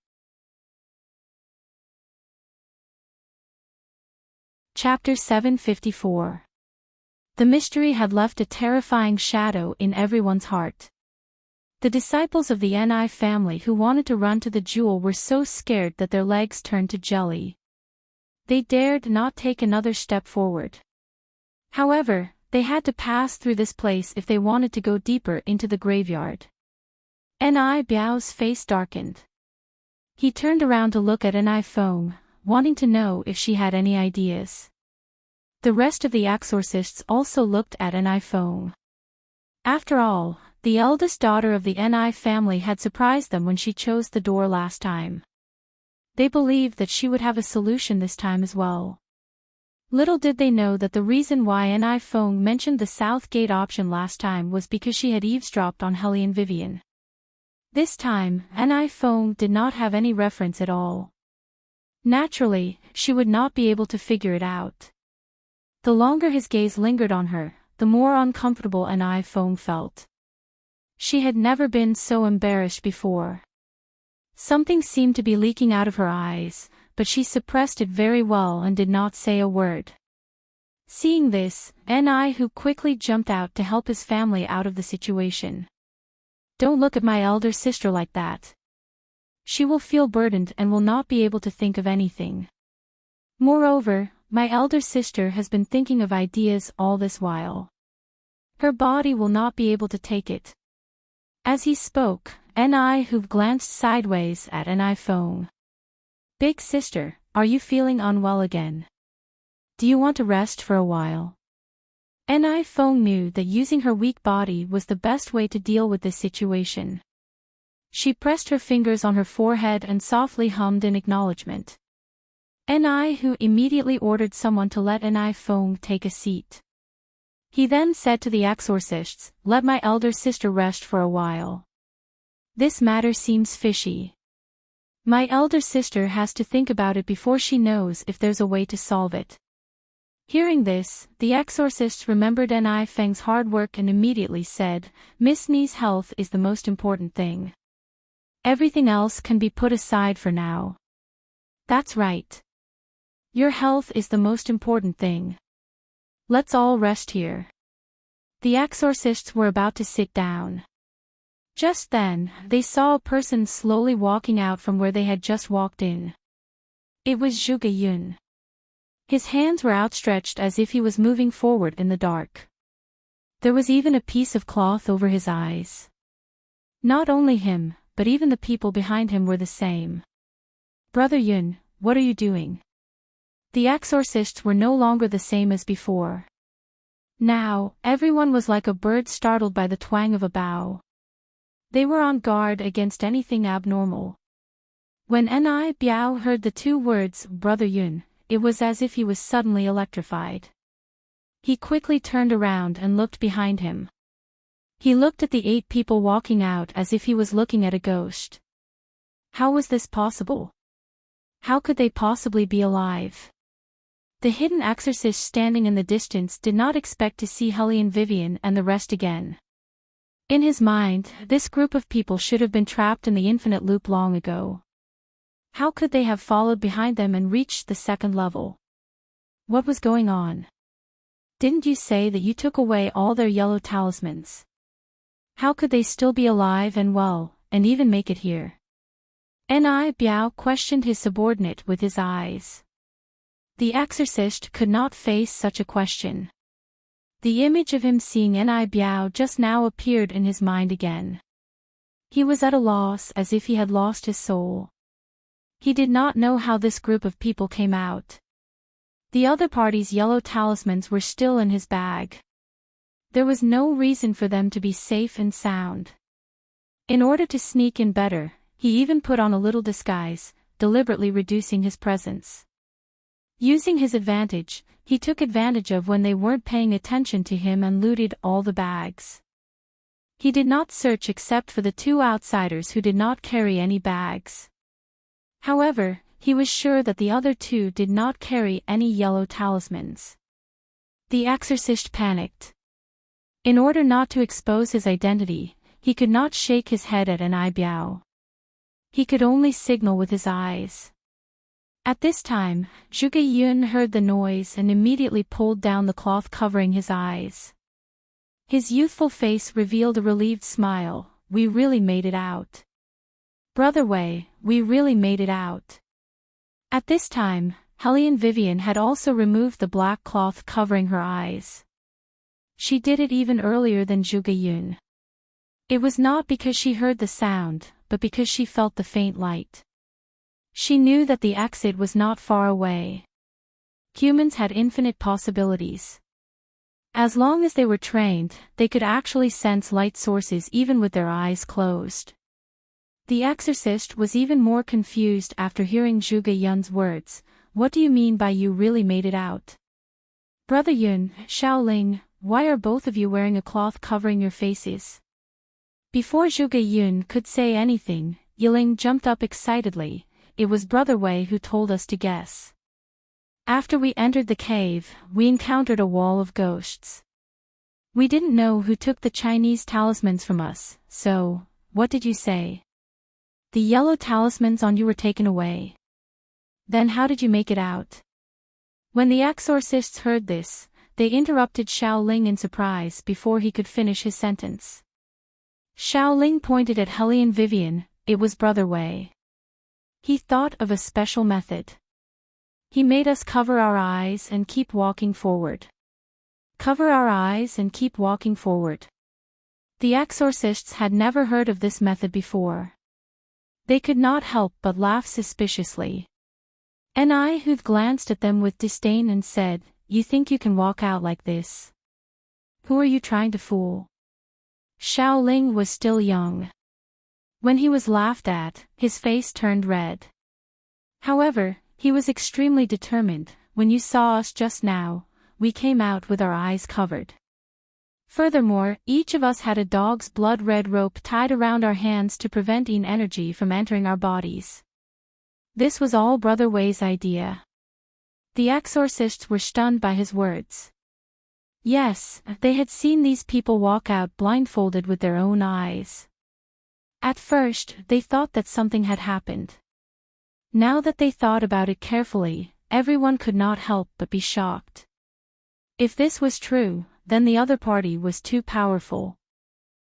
Chapter 754. The mystery had left a terrifying shadow in everyone's heart. The disciples of the Ni family who wanted to run to the jewel were so scared that their legs turned to jelly. They dared not take another step forward. However, they had to pass through this place if they wanted to go deeper into the graveyard. Ni Biao's face darkened. He turned around to look at Ni Feng, wanting to know if she had any ideas. The rest of the exorcists also looked at Ni Feng. After all, the eldest daughter of the Ni family had surprised them when she chose the door last time. They believed that she would have a solution this time as well. Little did they know that the reason why Ni Feng mentioned the south gate option last time was because she had eavesdropped on Helly and Vivian. This time, Ni Feng did not have any reference at all. Naturally, she would not be able to figure it out. The longer his gaze lingered on her, the more uncomfortable Ni Feng felt. She had never been so embarrassed before. Something seemed to be leaking out of her eyes, but she suppressed it very well and did not say a word. Seeing this, Ni Hu quickly jumped out to help his family out of the situation. Don't look at my elder sister like that, She will feel burdened and will not be able to think of anything. Moreover, my elder sister has been thinking of ideas all this while. Her body will not be able to take it. As he spoke, Ni-Hu glanced sideways at Ni-Fong. Big sister, are you feeling unwell again? Do you want to rest for a while? Ni-Fong knew that using her weak body was the best way to deal with this situation. She pressed her fingers on her forehead and softly hummed in acknowledgement. Ni-Hu immediately ordered someone to let Ni-Fong take a seat. He then said to the exorcists, "Let my elder sister rest for a while. This matter seems fishy. My elder sister has to think about it before she knows if there's a way to solve it." Hearing this, the exorcists remembered Ni-Feng's hard work and immediately said, "Miss Ni's health is the most important thing. Everything else can be put aside for now." "That's right. Your health is the most important thing. Let's all rest here." The exorcists were about to sit down. Just then, they saw a person slowly walking out from where they had just walked in. It was Zhuge Yun. His hands were outstretched as if he was moving forward in the dark. There was even a piece of cloth over his eyes. Not only him, but even the people behind him were the same. "Brother Yun, what are you doing?" The exorcists were no longer the same as before. Now, everyone was like a bird startled by the twang of a bow. They were on guard against anything abnormal. When Ni Biao heard the two words, "Brother Yun," it was as if he was suddenly electrified. He quickly turned around and looked behind him. He looked at the 8 people walking out as if he was looking at a ghost. How was this possible? How could they possibly be alive? The hidden exorcist standing in the distance did not expect to see Hellion Vivian and the rest again. In his mind, this group of people should have been trapped in the infinite loop long ago. How could they have followed behind them and reached the second level? What was going on? Didn't you say that you took away all their yellow talismans? How could they still be alive and well, and even make it here? Ni Biao questioned his subordinate with his eyes. The exorcist could not face such a question. The image of him seeing Ni Biao just now appeared in his mind again. He was at a loss as if he had lost his soul. He did not know how this group of people came out. The other party's yellow talismans were still in his bag. There was no reason for them to be safe and sound. In order to sneak in better, he even put on a little disguise, deliberately reducing his presence. Using his advantage, he took advantage of when they weren't paying attention to him and looted all the bags. He did not search except for the 2 outsiders who did not carry any bags. However, he was sure that the other 2 did not carry any yellow talismans. The exorcist panicked. In order not to expose his identity, he could not shake his head at Ni Biao. He could only signal with his eyes. At this time, Zhuge Yun heard the noise and immediately pulled down the cloth covering his eyes. His youthful face revealed a relieved smile. "We really made it out. Brother Wei, we really made it out." At this time, Hellion Vivian had also removed the black cloth covering her eyes. She did it even earlier than Zhuge Yun. It was not because she heard the sound, but because she felt the faint light. She knew that the exit was not far away. Humans had infinite possibilities. As long as they were trained, they could actually sense light sources even with their eyes closed. The exorcist was even more confused after hearing Zhuge Yun's words. "What do you mean by you really made it out? Brother Yun, Xiaoling, why are both of you wearing a cloth covering your faces?" Before Zhuge Yun could say anything, Yiling jumped up excitedly. "It was Brother Wei who told us to guess. After we entered the cave, we encountered a wall of ghosts. We didn't know who took the Chinese talismans from us, so, what did you say? The yellow talismans on you were taken away. Then how did you make it out?" When the exorcists heard this, they interrupted Xiaoling in surprise before he could finish his sentence. Xiaoling pointed at Hellion Vivian. "It was Brother Wei. He thought of a special method. He made us cover our eyes and keep walking forward. Cover our eyes and keep walking forward. The exorcists had never heard of this method before. They could not help but laugh suspiciously. Enrich glanced at them with disdain and said, "You think you can walk out like this? Who are you trying to fool?" Xiaoling was still young. When he was laughed at, his face turned red. However, he was extremely determined. "When you saw us just now, we came out with our eyes covered. Furthermore, each of us had a dog's blood red rope tied around our hands to prevent energy from entering our bodies. This was all Brother Wei's idea." The exorcists were stunned by his words. Yes, they had seen these people walk out blindfolded with their own eyes. At first, they thought that something had happened. Now that they thought about it carefully, everyone could not help but be shocked. If this was true, then the other party was too powerful.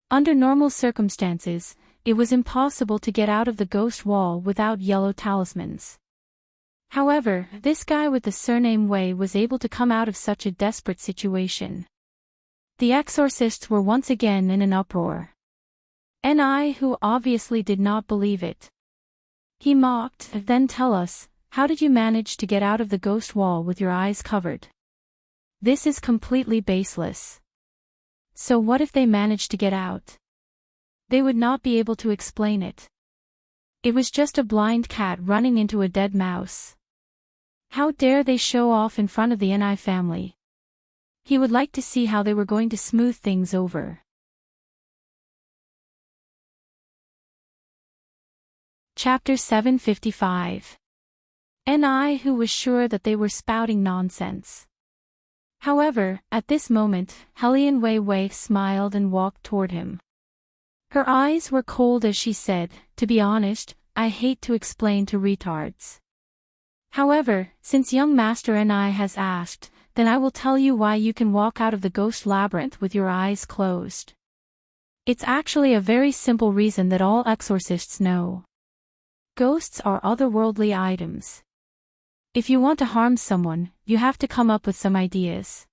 Under normal circumstances, it was impossible to get out of the ghost wall without yellow talismans. However, this guy with the surname Wei was able to come out of such a desperate situation. The exorcists were once again in an uproar. Enrich obviously did not believe it. He mocked, "Then tell us, how did you manage to get out of the ghost wall with your eyes covered? This is completely baseless. So what if they managed to get out? They would not be able to explain it. It was just a blind cat running into a dead mouse. How dare they show off in front of the Enrich family? He would like to see how they were going to smooth things over." Chapter 755. Enrich was sure that they were spouting nonsense. However, at this moment, Helian Wei smiled and walked toward him. Her eyes were cold as she said, "To be honest, I hate to explain to retards. However, since young Master Enrich has asked, then I will tell you why you can walk out of the ghost labyrinth with your eyes closed. It's actually a very simple reason that all exorcists know. Ghosts are otherworldly items. If you want to harm someone, you have to come up with some ideas.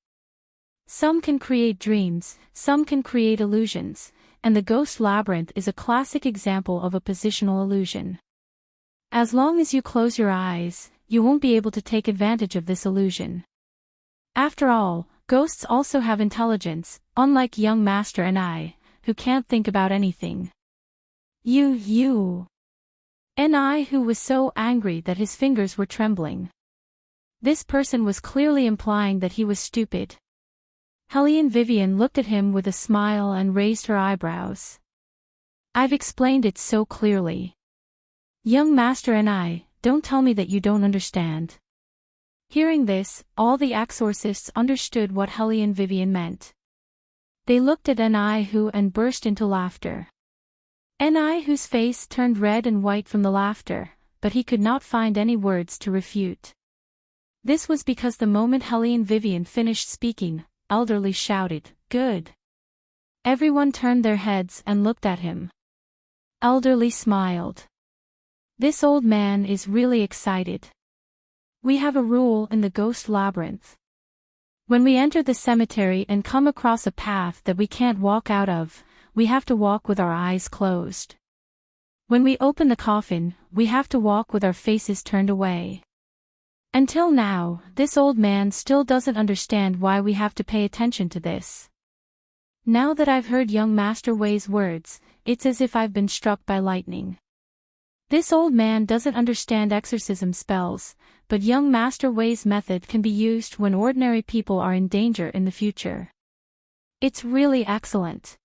Some can create dreams, some can create illusions, and the ghost labyrinth is a classic example of a positional illusion. As long as you close your eyes, you won't be able to take advantage of this illusion. After all, ghosts also have intelligence, unlike young Master Enrich, who can't think about anything." Enrich was so angry that his fingers were trembling. This person was clearly implying that he was stupid. Helian Vivian looked at him with a smile and raised her eyebrows. "I've explained it so clearly. Young Master Enrich, don't tell me that you don't understand." Hearing this, all the exorcists understood what Helian Vivian meant. They looked at Enrich and burst into laughter. Enrich's face turned red and white from the laughter, but he could not find any words to refute. This was because the moment Helian Vivian finished speaking, Elderly shouted, "Good." Everyone turned their heads and looked at him. Elderly smiled. "This old man is really excited. We have a rule in the ghost labyrinth. When we enter the cemetery and come across a path that we can't walk out of, we have to walk with our eyes closed. When we open the coffin, we have to walk with our faces turned away. Until now, this old man still doesn't understand why we have to pay attention to this. Now that I've heard young Master Wei's words, it's as if I've been struck by lightning. This old man doesn't understand exorcism spells, but young Master Wei's method can be used when ordinary people are in danger in the future. It's really excellent."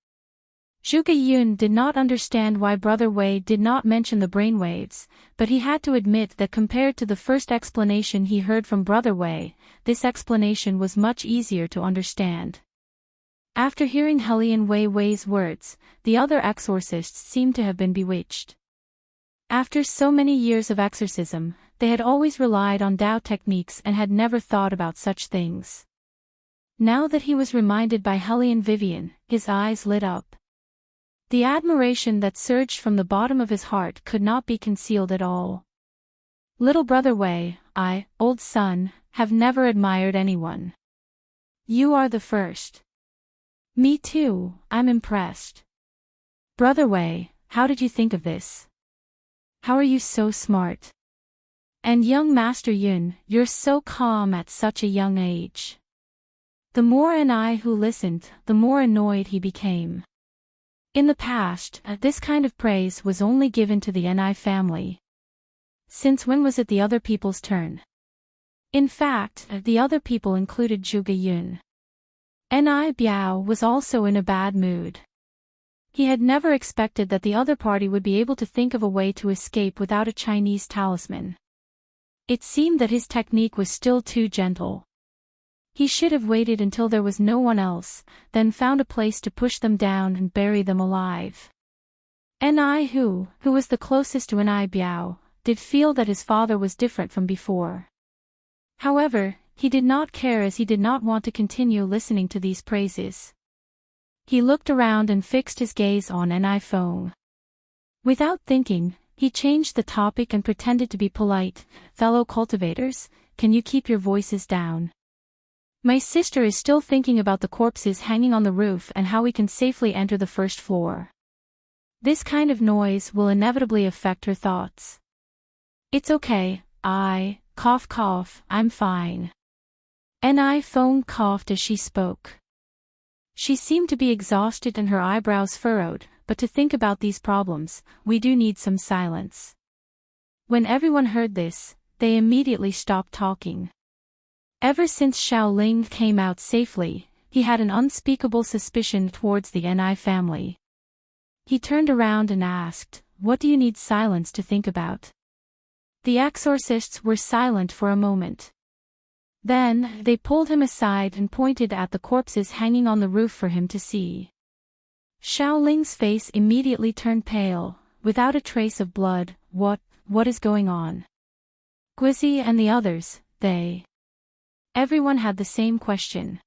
Zhuge Yun did not understand why Brother Wei did not mention the brainwaves, but he had to admit that compared to the first explanation he heard from Brother Wei, this explanation was much easier to understand. After hearing Helian Wei's words, the other exorcists seemed to have been bewitched. After so many years of exorcism, they had always relied on Dao techniques and had never thought about such things. Now that he was reminded by Helian Vivian, his eyes lit up. The admiration that surged from the bottom of his heart could not be concealed at all. Little brother Wei, I, old son, have never admired anyone. You are the first. Me too, I'm impressed. Brother Wei, how did you think of this? How are you so smart? And young Master Yun, you're so calm at such a young age. The more Ni who listened, the more annoyed he became. In the past, this kind of praise was only given to the Ni family. Since when was it the other people's turn? In fact, the other people included Zhuge Yun. Ni Biao was also in a bad mood. He had never expected that the other party would be able to think of a way to escape without a Chinese talisman. It seemed that his technique was still too gentle. He should have waited until there was no one else, then found a place to push them down and bury them alive. Ni who was the closest to Ni Biao, did feel that his father was different from before. However, he did not care as he did not want to continue listening to these praises. He looked around and fixed his gaze on Ni Feng. Without thinking, he changed the topic and pretended to be polite. Fellow cultivators, can you keep your voices down? My sister is still thinking about the corpses hanging on the roof and how we can safely enter the first floor. This kind of noise will inevitably affect her thoughts. It's okay, cough, I'm fine. Ni Feng coughed as she spoke. She seemed to be exhausted and her eyebrows furrowed, but to think about these problems, we do need some silence. When everyone heard this, they immediately stopped talking. Ever since Xiaoling came out safely, he had an unspeakable suspicion towards the Ni family. He turned around and asked, "What do you need silence to think about?" The exorcists were silent for a moment. Then, they pulled him aside and pointed at the corpses hanging on the roof for him to see. Xiaoling's face immediately turned pale, without a trace of blood. What is going on? Guizi and the others, Everyone had the same question.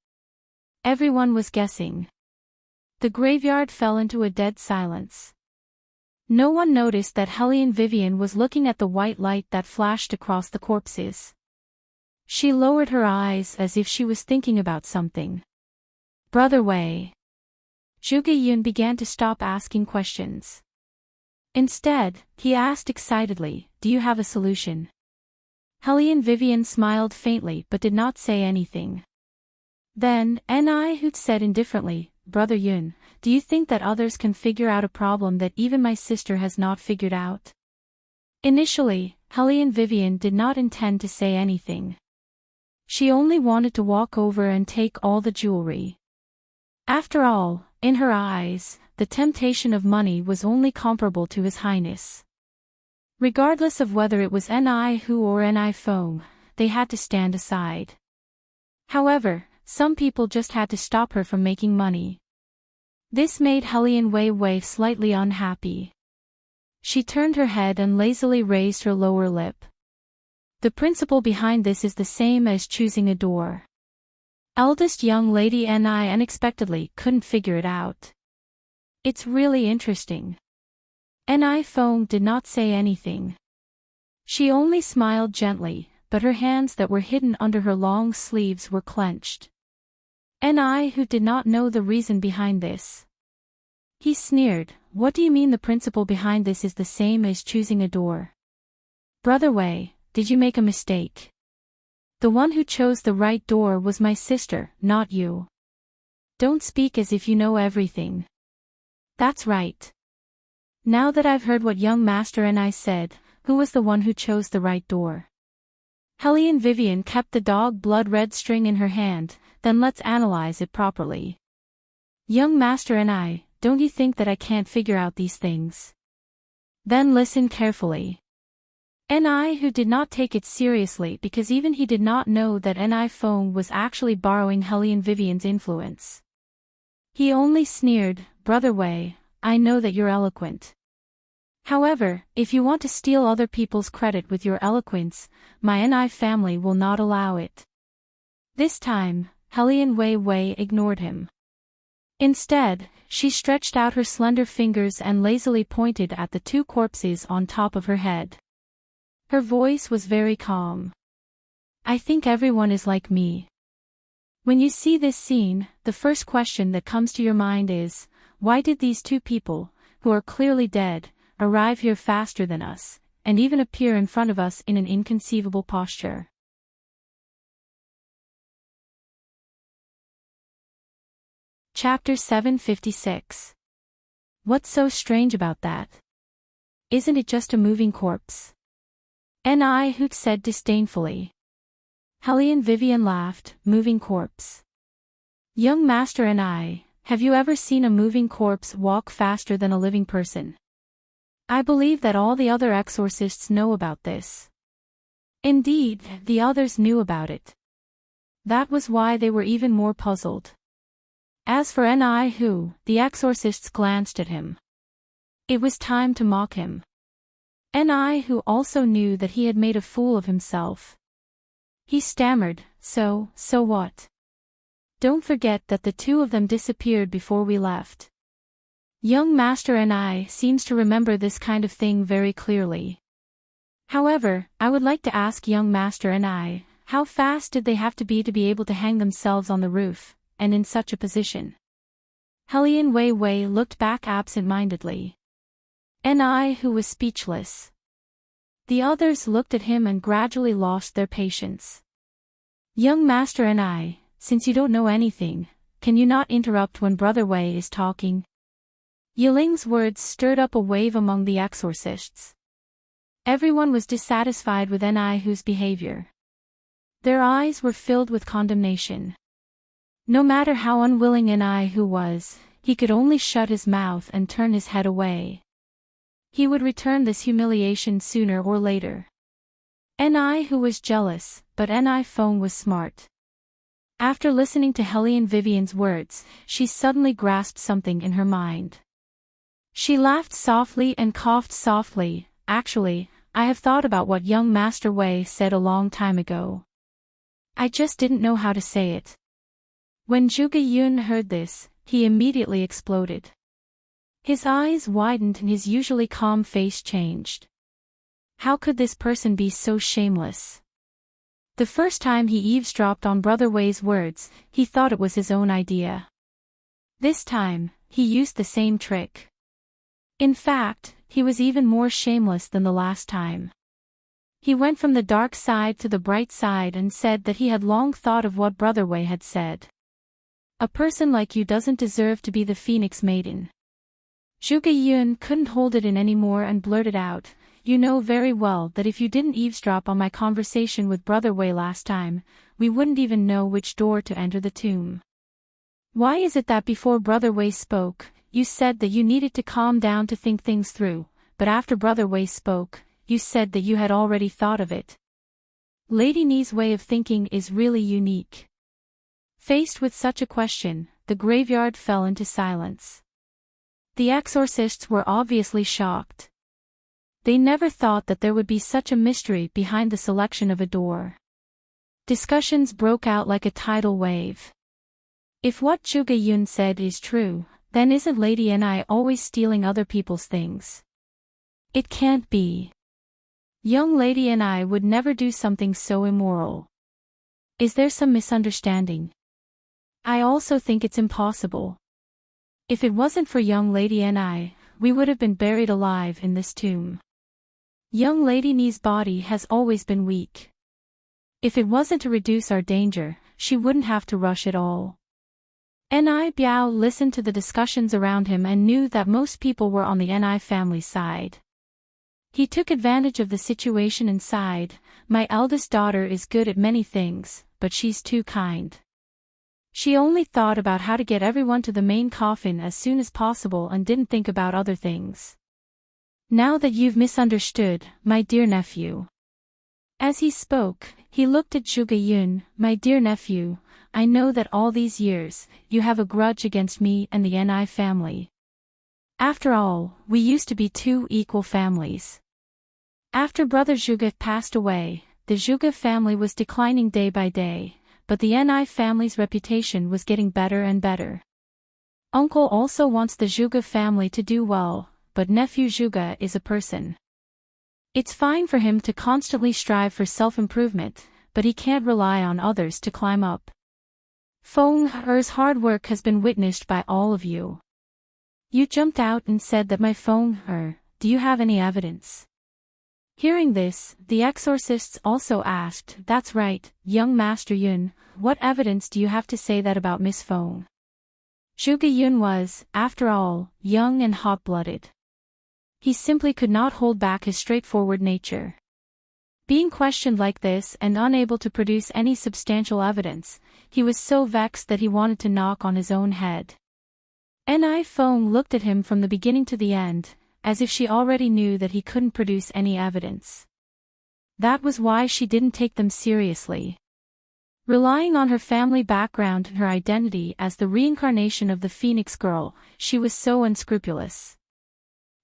Everyone was guessing. The graveyard fell into a dead silence. No one noticed that Hellion Vivian was looking at the white light that flashed across the corpses. She lowered her eyes as if she was thinking about something. Brother Wei. Zhuge Yun began to stop asking questions. Instead, he asked excitedly, "Do you have a solution?" Hellion Vivian smiled faintly but did not say anything. Then, Ni Hoot said indifferently, "Brother Yun, do you think that others can figure out a problem that even my sister has not figured out?" Initially, Hellion Vivian did not intend to say anything. She only wanted to walk over and take all the jewelry. After all, in her eyes, the temptation of money was only comparable to His Highness. Regardless of whether it was Ni Hu or Ni Feng, they had to stand aside. However, some people just had to stop her from making money. This made Hellion Wei slightly unhappy. She turned her head and lazily raised her lower lip. The principle behind this is the same as choosing a door. Eldest young lady Ni unexpectedly couldn't figure it out. It's really interesting. Ni Feng did not say anything. She only smiled gently, but her hands that were hidden under her long sleeves were clenched. Ni Hu did not know the reason behind this. He sneered, "What do you mean the principle behind this is the same as choosing a door? Brother Wei, did you make a mistake? The one who chose the right door was my sister, not you. Don't speak as if you know everything." "That's right. Now that I've heard what young Master Ni said, who was the one who chose the right door?" Hellion Vivian kept the dog blood-red string in her hand. "Then let's analyze it properly. Young Master Ni, don't you think that I can't figure out these things? Then listen carefully." Ni Hu did not take it seriously because even he did not know that Ni Feng was actually borrowing Hellion Vivian's influence. He only sneered, "Brother Wei, I know that you're eloquent. However, if you want to steal other people's credit with your eloquence, my Ni family will not allow it." This time, Hellion Wei ignored him. Instead, she stretched out her slender fingers and lazily pointed at the two corpses on top of her head. Her voice was very calm. I think everyone is like me. When you see this scene, the first question that comes to your mind is, why did these two people, who are clearly dead, arrive here faster than us, and even appear in front of us in an inconceivable posture? Chapter 756. What's so strange about that? Isn't it just a moving corpse? Hoot said disdainfully. Hellion Vivian laughed, moving corpse. Young master have you ever seen a moving corpse walk faster than a living person? I believe that all the other exorcists know about this. Indeed, the others knew about it. That was why they were even more puzzled. As for Nihu, the exorcists glanced at him. It was time to mock him. Nihu also knew that he had made a fool of himself. He stammered, so what? Don't forget that the two of them disappeared before we left. Young Master seems to remember this kind of thing very clearly. However, I would like to ask young Master how fast did they have to be able to hang themselves on the roof, and in such a position? Hellion Wei looked back absent-mindedly. Who was speechless. The others looked at him and gradually lost their patience. Young Master since you don't know anything, can you not interrupt when Brother Wei is talking? Yiling's words stirred up a wave among the exorcists. Everyone was dissatisfied with Nihu's behavior. Their eyes were filled with condemnation. No matter how unwilling Nihu was, he could only shut his mouth and turn his head away. He would return this humiliation sooner or later. Nihu was jealous, but Feng was smart. After listening to Hellion Vivian's words, she suddenly grasped something in her mind. She laughed softly and coughed softly. Actually, I have thought about what young Master Wei said a long time ago. I just didn't know how to say it. When Zhuge Yun heard this, he immediately exploded. His eyes widened and his usually calm face changed. How could this person be so shameless? The first time he eavesdropped on Brother Wei's words, he thought it was his own idea. This time, he used the same trick. In fact, he was even more shameless than the last time. He went from the dark side to the bright side and said that he had long thought of what Brother Wei had said. A person like you doesn't deserve to be the Phoenix Maiden. Zhuge Yun couldn't hold it in anymore and blurted out, you know very well that if you didn't eavesdrop on my conversation with Brother Wei last time, we wouldn't even know which door to enter the tomb. Why is it that before Brother Wei spoke, you said that you needed to calm down to think things through, but after Brother Wei spoke, you said that you had already thought of it? Lady Ni's way of thinking is really unique. Faced with such a question, the graveyard fell into silence. The exorcists were obviously shocked. They never thought that there would be such a mystery behind the selection of a door. Discussions broke out like a tidal wave. If what Zhuge Yun said is true, then isn't Lady Ni always stealing other people's things? It can't be. Young Lady Ni would never do something so immoral. Is there some misunderstanding? I also think it's impossible. If it wasn't for young Lady Ni, we would have been buried alive in this tomb. Young Lady Ni's body has always been weak. If it wasn't to reduce our danger, she wouldn't have to rush at all. Ni Biao listened to the discussions around him and knew that most people were on the Ni family side. He took advantage of the situation and sighed, my eldest daughter is good at many things, but she's too kind. She only thought about how to get everyone to the main coffin as soon as possible and didn't think about other things. Now that you've misunderstood, my dear nephew. As he spoke, he looked at Zhuge Yun, my dear nephew, I know that all these years, you have a grudge against me and the Ni family. After all, we used to be two equal families. After Brother Zhuge passed away, the Zhuge family was declining day by day, but the Ni family's reputation was getting better and better. Uncle also wants the Zhuge family to do well, but nephew Zhuge is a person. It's fine for him to constantly strive for self-improvement, but he can't rely on others to climb up. Er's hard work has been witnessed by all of you. You jumped out and said that my do you have any evidence? Hearing this, the exorcists also asked, that's right, young Master Yun, what evidence do you have to say that about Miss Feng? Zhuge Yun was, after all, young and hot-blooded. He simply could not hold back his straightforward nature. Being questioned like this and unable to produce any substantial evidence, he was so vexed that he wanted to knock on his own head. Feng looked at him from the beginning to the end, as if she already knew that he couldn't produce any evidence. That was why she didn't take them seriously. Relying on her family background and her identity as the reincarnation of the Phoenix Girl, she was so unscrupulous.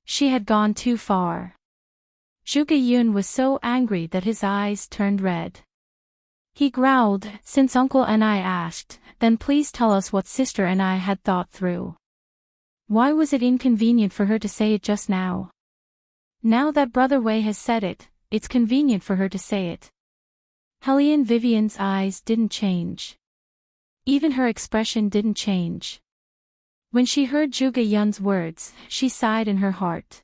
She had gone too far. Zhuge Yun was so angry that his eyes turned red. He growled, since Uncle Ni asked, then please tell us what Sister Ni had thought through. Why was it inconvenient for her to say it just now? Now that Brother Wei has said it, it's convenient for her to say it. Hellion Vivian's eyes didn't change. Even her expression didn't change. When she heard Zhuge Yun's words, she sighed in her heart.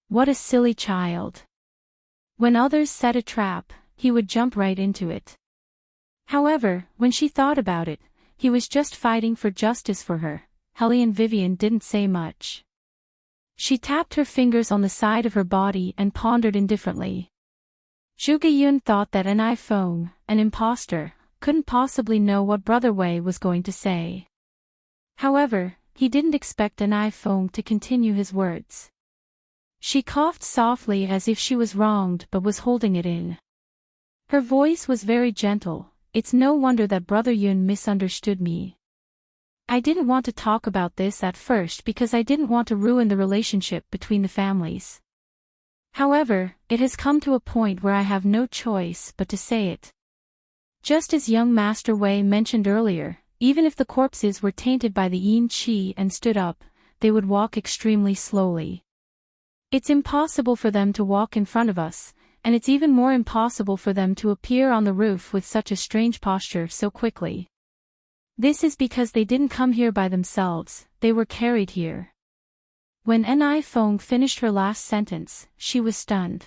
What a silly child. When others set a trap, he would jump right into it. However, when she thought about it, he was just fighting for justice for her. Hellion Vivian didn't say much. She tapped her fingers on the side of her body and pondered indifferently. Zhuge Yun thought that Feng, an impostor, couldn't possibly know what Brother Wei was going to say. However, he didn't expect Feng to continue his words. She coughed softly as if she was wronged but was holding it in. Her voice was very gentle. It's no wonder that Brother Yun misunderstood me. I didn't want to talk about this at first because I didn't want to ruin the relationship between the families. However, it has come to a point where I have no choice but to say it. Just as young Master Wei mentioned earlier, even if the corpses were tainted by the yin qi and stood up, they would walk extremely slowly. It's impossible for them to walk in front of us, and it's even more impossible for them to appear on the roof with such a strange posture so quickly. This is because they didn't come here by themselves, they were carried here. When Feng finished her last sentence, she was stunned.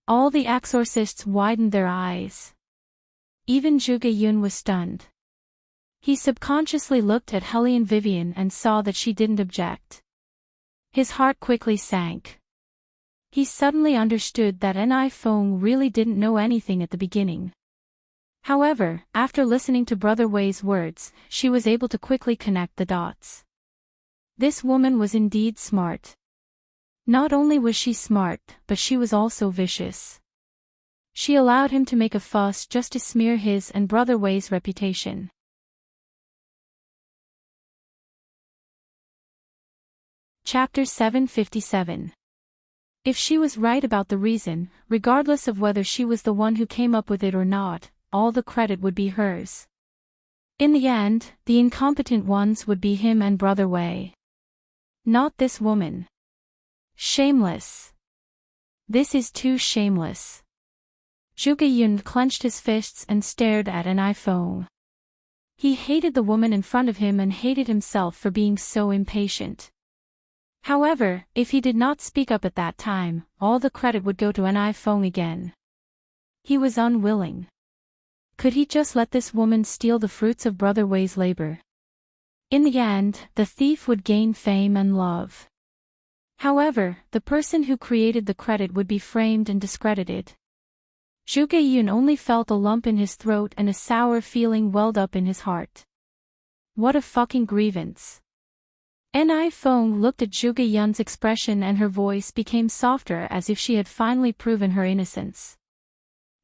All the exorcists widened their eyes. Even Zhuge Yun was stunned. He subconsciously looked at Hellion Vivian and saw that she didn't object. His heart quickly sank. He suddenly understood that Feng really didn't know anything at the beginning. However, after listening to Brother Wei's words, she was able to quickly connect the dots. This woman was indeed smart. Not only was she smart, but she was also vicious. She allowed him to make a fuss just to smear his and Brother Wei's reputation. Chapter 757. If she was right about the reason, regardless of whether she was the one who came up with it or not, all the credit would be hers. In the end, the incompetent ones would be him and Brother Wei. Not this woman. Shameless. This is too shameless. Zhuge Yun clenched his fists and stared at Feng. He hated the woman in front of him and hated himself for being so impatient. However, if he did not speak up at that time, all the credit would go to Feng again. He was unwilling. Could he just let this woman steal the fruits of Brother Wei's labor? In the end, the thief would gain fame and love. However, the person who created the credit would be framed and discredited. Zhuge Yun only felt a lump in his throat and a sour feeling welled up in his heart. What a fucking grievance. Feng looked at Zhuge Yun's expression and her voice became softer as if she had finally proven her innocence.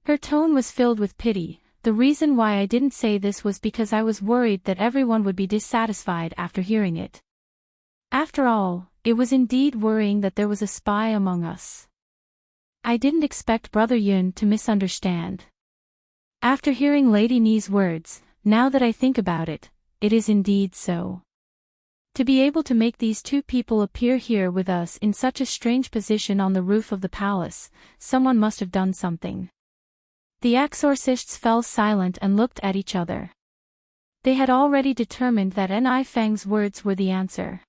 Her tone was filled with pity. The reason why I didn't say this was because I was worried that everyone would be dissatisfied after hearing it. After all, it was indeed worrying that there was a spy among us. I didn't expect Brother Yun to misunderstand. After hearing Lady Ni's words, now that I think about it, it is indeed so. To be able to make these two people appear here with us in such a strange position on the roof of the palace, someone must have done something. The exorcists fell silent and looked at each other. They had already determined that Ni Feng's words were the answer.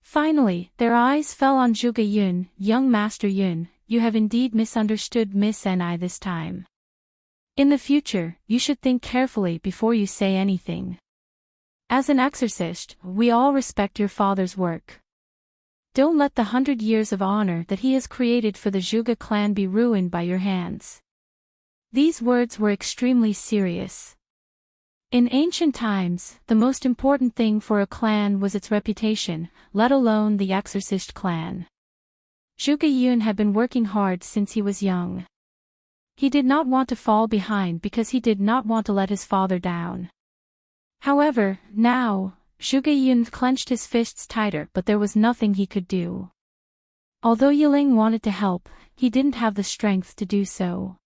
Finally, their eyes fell on Zhuge Yun. Young Master Yun, you have indeed misunderstood Miss Ni this time. In the future, you should think carefully before you say anything. As an exorcist, we all respect your father's work. Don't let the 100 years of honor that he has created for the Zhuge clan be ruined by your hands. These words were extremely serious. In ancient times, the most important thing for a clan was its reputation, let alone the exorcist clan. Zhuge Yun had been working hard since he was young. He did not want to fall behind because he did not want to let his father down. However, now, Zhuge Yun clenched his fists tighter, but there was nothing he could do. Although Yiling wanted to help, he didn't have the strength to do so.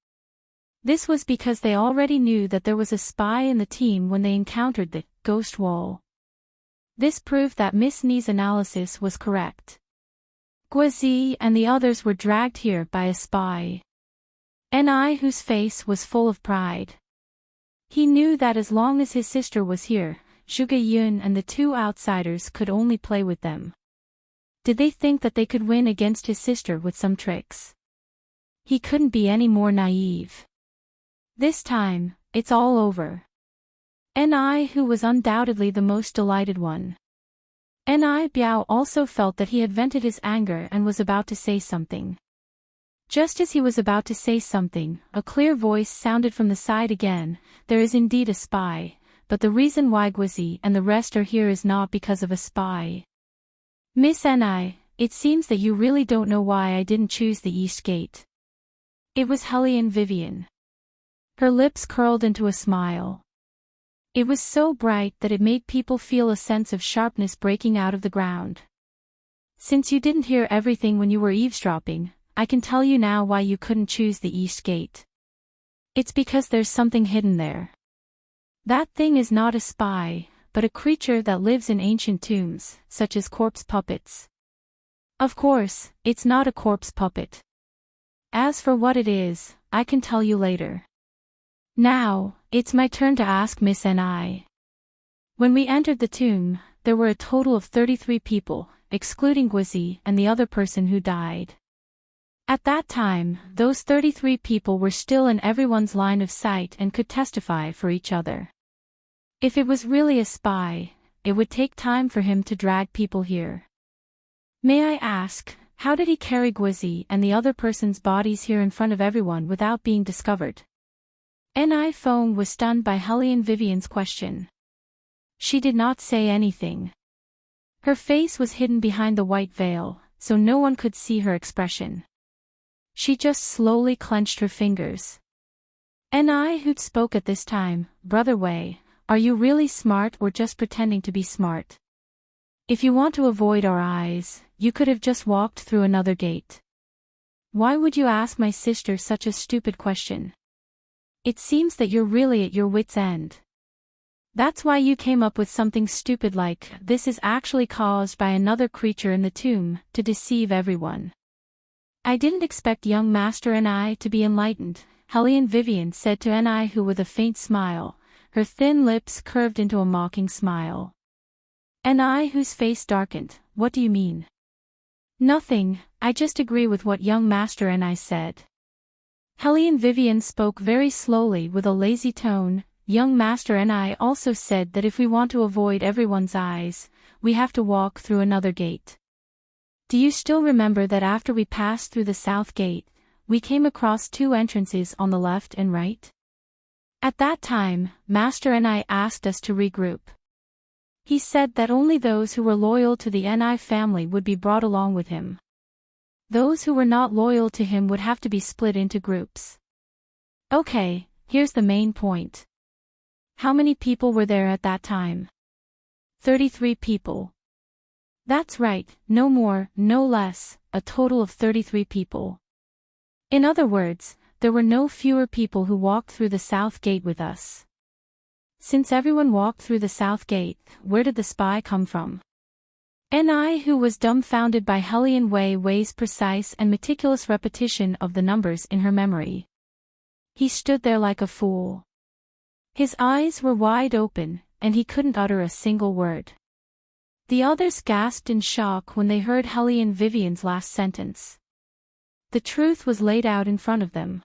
This was because they already knew that there was a spy in the team when they encountered the ghost wall. This proved that Miss Ni's analysis was correct. Guizi and the others were dragged here by a spy. Ni, whose face was full of pride. He knew that as long as his sister was here, Zhuge Yun and the two outsiders could only play with them. Did they think that they could win against his sister with some tricks? He couldn't be any more naive. This time, it's all over. Ni, who was undoubtedly the most delighted one. Ni Biao also felt that he had vented his anger and was about to say something. Just as he was about to say something, a clear voice sounded from the side again, there is indeed a spy, but the reason why Guizi and the rest are here is not because of a spy. Miss Ni, it seems that you really don't know why I didn't choose the East Gate. It was Hellion Vivian. Her lips curled into a smile. It was so bright that it made people feel a sense of sharpness breaking out of the ground. Since you didn't hear everything when you were eavesdropping, I can tell you now why you couldn't choose the East Gate. It's because there's something hidden there. That thing is not a spy, but a creature that lives in ancient tombs, such as corpse puppets. Of course, it's not a corpse puppet. As for what it is, I can tell you later. Now, it's my turn to ask Miss Ni. When we entered the tomb, there were a total of 33 people, excluding Guizi and the other person who died. At that time, those 33 people were still in everyone's line of sight and could testify for each other. If it was really a spy, it would take time for him to drag people here. May I ask, how did he carry Guizi and the other person's bodies here in front of everyone without being discovered? Ni Feng was stunned by Hellion Vivian's question. She did not say anything. Her face was hidden behind the white veil, so no one could see her expression. She just slowly clenched her fingers. Ni who spoke at this time, Brother Wei, are you really smart or just pretending to be smart? If you want to avoid our eyes, you could have just walked through another gate. Why would you ask my sister such a stupid question? It seems that you're really at your wit's end. That's why you came up with something stupid like, this is actually caused by another creature in the tomb, to deceive everyone. I didn't expect young Master Ni to be enlightened, Hellion Vivian said to Ni who with a faint smile, her thin lips curved into a mocking smile. Ni whose face darkened, what do you mean? Nothing, I just agree with what young Master Ni said. Hellion Vivian spoke very slowly with a lazy tone, young Master Ni also said that if we want to avoid everyone's eyes, we have to walk through another gate. Do you still remember that after we passed through the south gate, we came across two entrances on the left and right? At that time, Master Ni asked us to regroup. He said that only those who were loyal to the Ni family would be brought along with him. Those who were not loyal to him would have to be split into groups. Okay, here's the main point. How many people were there at that time? 33 people. That's right, no more, no less, a total of 33 people. In other words, there were no fewer people who walked through the south gate with us. Since everyone walked through the south gate, where did the spy come from? Ni, who was dumbfounded by Hellion Wei's precise and meticulous repetition of the numbers in her memory. He stood there like a fool. His eyes were wide open, and he couldn't utter a single word. The others gasped in shock when they heard Hellion Vivian's last sentence. The truth was laid out in front of them.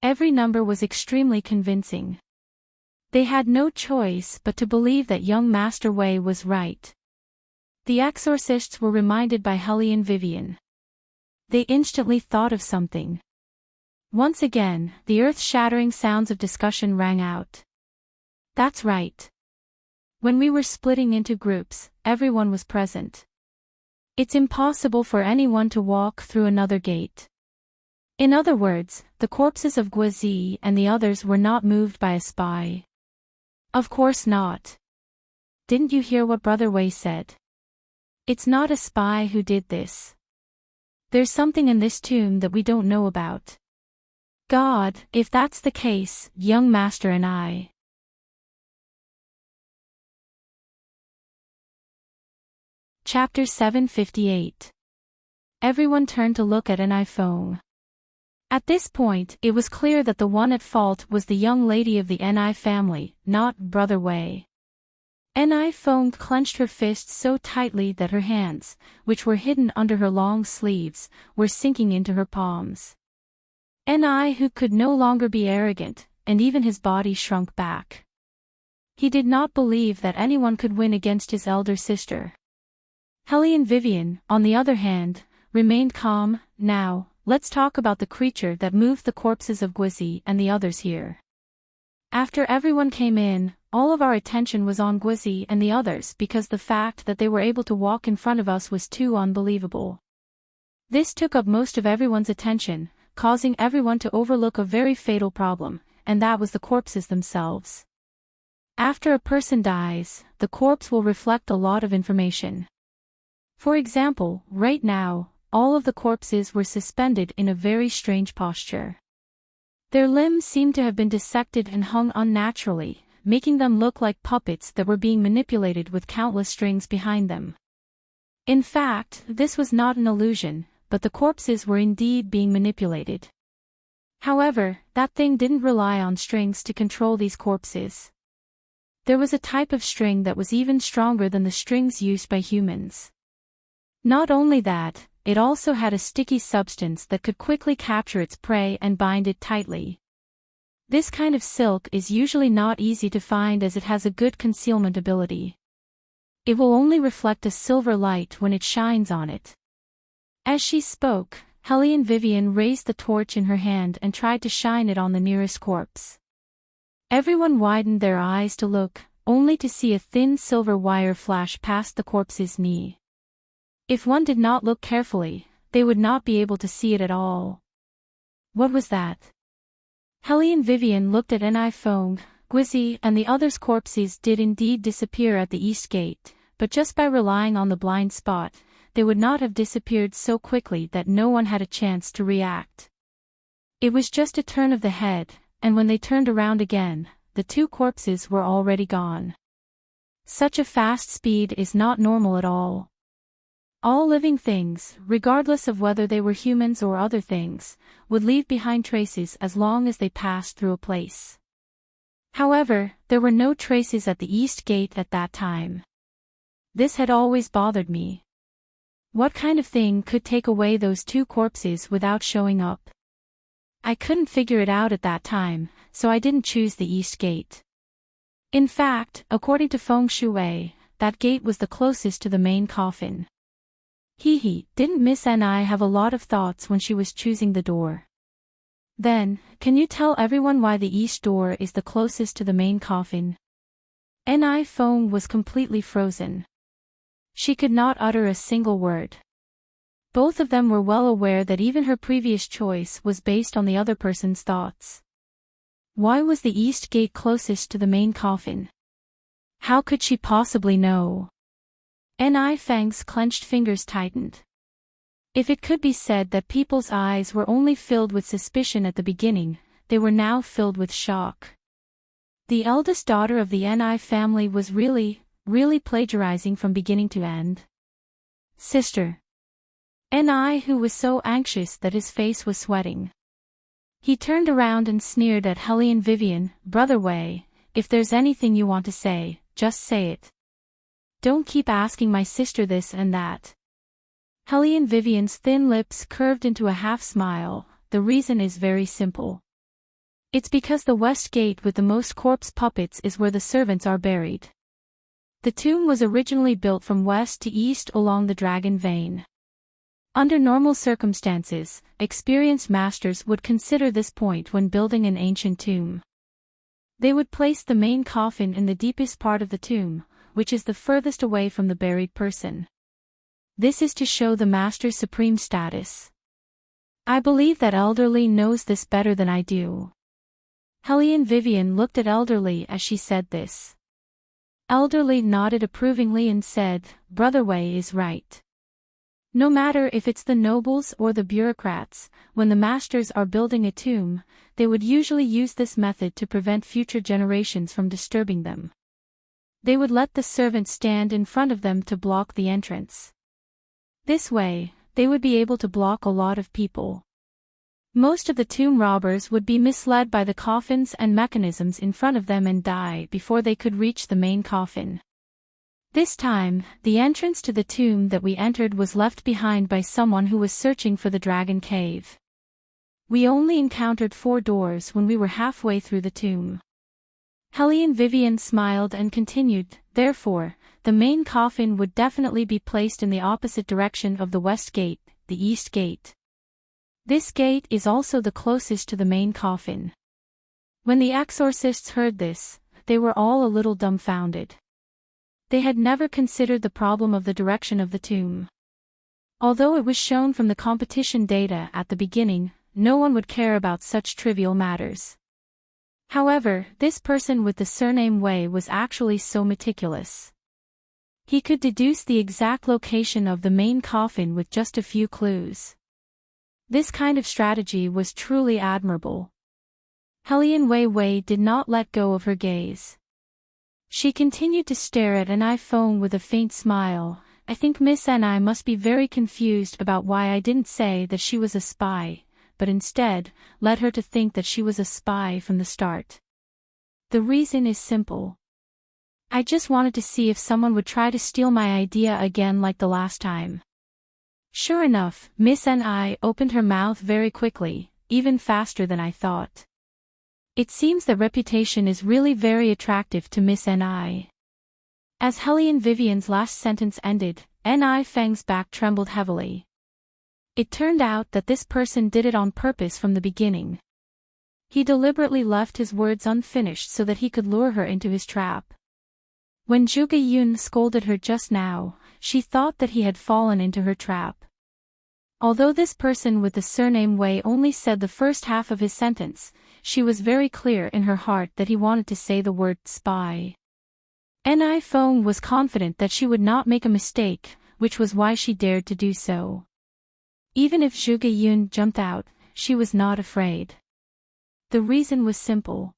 Every number was extremely convincing. They had no choice but to believe that young Master Wei was right. The exorcists were reminded by Hellion Vivian. They instantly thought of something. Once again, the earth-shattering sounds of discussion rang out. That's right. When we were splitting into groups, everyone was present. It's impossible for anyone to walk through another gate. In other words, the corpses of Guizi and the others were not moved by a spy. Of course not. Didn't you hear what Brother Wei said? It's not a spy who did this. There's something in this tomb that we don't know about. God, if that's the case, young Master and I. Chapter 758. Everyone turned to look at an iPhone. At this point, it was clear that the one at fault was the young lady of the Ni family, not Brother Wei. Ni Feng clenched her fists so tightly that her hands, which were hidden under her long sleeves, were sinking into her palms. Ni who could no longer be arrogant, and even his body shrunk back. He did not believe that anyone could win against his elder sister. Hellion Vivian, on the other hand, remained calm. Now, let's talk about the creature that moved the corpses of Guizi and the others here. After everyone came in, all of our attention was on Guizi and the others because the fact that they were able to walk in front of us was too unbelievable. This took up most of everyone's attention, causing everyone to overlook a very fatal problem, and that was the corpses themselves. After a person dies, the corpse will reflect a lot of information. For example, right now, all of the corpses were suspended in a very strange posture. Their limbs seemed to have been dissected and hung unnaturally, making them look like puppets that were being manipulated with countless strings behind them. In fact, this was not an illusion, but the corpses were indeed being manipulated. However, that thing didn't rely on strings to control these corpses. There was a type of string that was even stronger than the strings used by humans. Not only that, it also had a sticky substance that could quickly capture its prey and bind it tightly. This kind of silk is usually not easy to find as it has a good concealment ability. It will only reflect a silver light when it shines on it. As she spoke, Hellion Vivian raised the torch in her hand and tried to shine it on the nearest corpse. Everyone widened their eyes to look, only to see a thin silver wire flash past the corpse's knee. If one did not look carefully, they would not be able to see it at all. What was that? Hellion Vivian looked at Ni Feng, Guizi and the others' corpses did indeed disappear at the east gate, but just by relying on the blind spot, they would not have disappeared so quickly that no one had a chance to react. It was just a turn of the head, and when they turned around again, the two corpses were already gone. Such a fast speed is not normal at all. All living things, regardless of whether they were humans or other things, would leave behind traces as long as they passed through a place. However, there were no traces at the east gate at that time. This had always bothered me. What kind of thing could take away those two corpses without showing up? I couldn't figure it out at that time, so I didn't choose the east gate. In fact, according to Feng Shui, that gate was the closest to the main coffin. Didn't Miss Ni have a lot of thoughts when she was choosing the door? Then, can you tell everyone why the east door is the closest to the main coffin? Ni Feng was completely frozen. She could not utter a single word. Both of them were well aware that even her previous choice was based on the other person's thoughts. Why was the east gate closest to the main coffin? How could she possibly know? Ni Feng's clenched fingers tightened. If it could be said that people's eyes were only filled with suspicion at the beginning, they were now filled with shock. The eldest daughter of the Ni family was really plagiarizing from beginning to end. Sister. Ni, who was so anxious that his face was sweating. He turned around and sneered at Helly and Vivian. Brother Wei, if there's anything you want to say, just say it. Don't keep asking my sister this and that. Helly and Vivian's thin lips curved into a half smile. The reason is very simple. It's because the west gate with the most corpse puppets is where the servants are buried. The tomb was originally built from west to east along the dragon vein. Under normal circumstances, experienced masters would consider this point when building an ancient tomb. They would place the main coffin in the deepest part of the tomb, which is the furthest away from the buried person. This is to show the master's supreme status. I believe that Elderly knows this better than I do. Helly and Vivian looked at Elderly as she said this. Elderly nodded approvingly and said, Brother Wei is right. No matter if it's the nobles or the bureaucrats, when the masters are building a tomb, they would usually use this method to prevent future generations from disturbing them. They would let the servant stand in front of them to block the entrance. This way, they would be able to block a lot of people. Most of the tomb robbers would be misled by the coffins and mechanisms in front of them and die before they could reach the main coffin. This time, the entrance to the tomb that we entered was left behind by someone who was searching for the dragon cave. We only encountered 4 doors when we were halfway through the tomb. Helly and Vivian smiled and continued, therefore, the main coffin would definitely be placed in the opposite direction of the west gate, the east gate. This gate is also the closest to the main coffin. When the exorcists heard this, they were all a little dumbfounded. They had never considered the problem of the direction of the tomb. Although it was shown from the competition data at the beginning, no one would care about such trivial matters. However, this person with the surname Wei was actually so meticulous. He could deduce the exact location of the main coffin with just a few clues. This kind of strategy was truly admirable. Hellion Wei did not let go of her gaze. She continued to stare at an iPhone with a faint smile. I think Miss Ni must be very confused about why I didn't say that she was a spy, but instead, led her to think that she was a spy from the start. The reason is simple. I just wanted to see if someone would try to steal my idea again like the last time. Sure enough, Miss Ni opened her mouth very quickly, even faster than I thought. It seems that reputation is really very attractive to Miss Ni. As Helly and Vivian's last sentence ended, Ni Feng's back trembled heavily. It turned out that this person did it on purpose from the beginning. He deliberately left his words unfinished so that he could lure her into his trap. When Zhuge Yun scolded her just now, she thought that he had fallen into her trap. Although this person with the surname Wei only said the first half of his sentence, she was very clear in her heart that he wanted to say the word spy. Ni Feng was confident that she would not make a mistake, which was why she dared to do so. Even if Zhuge Yun jumped out, she was not afraid. The reason was simple.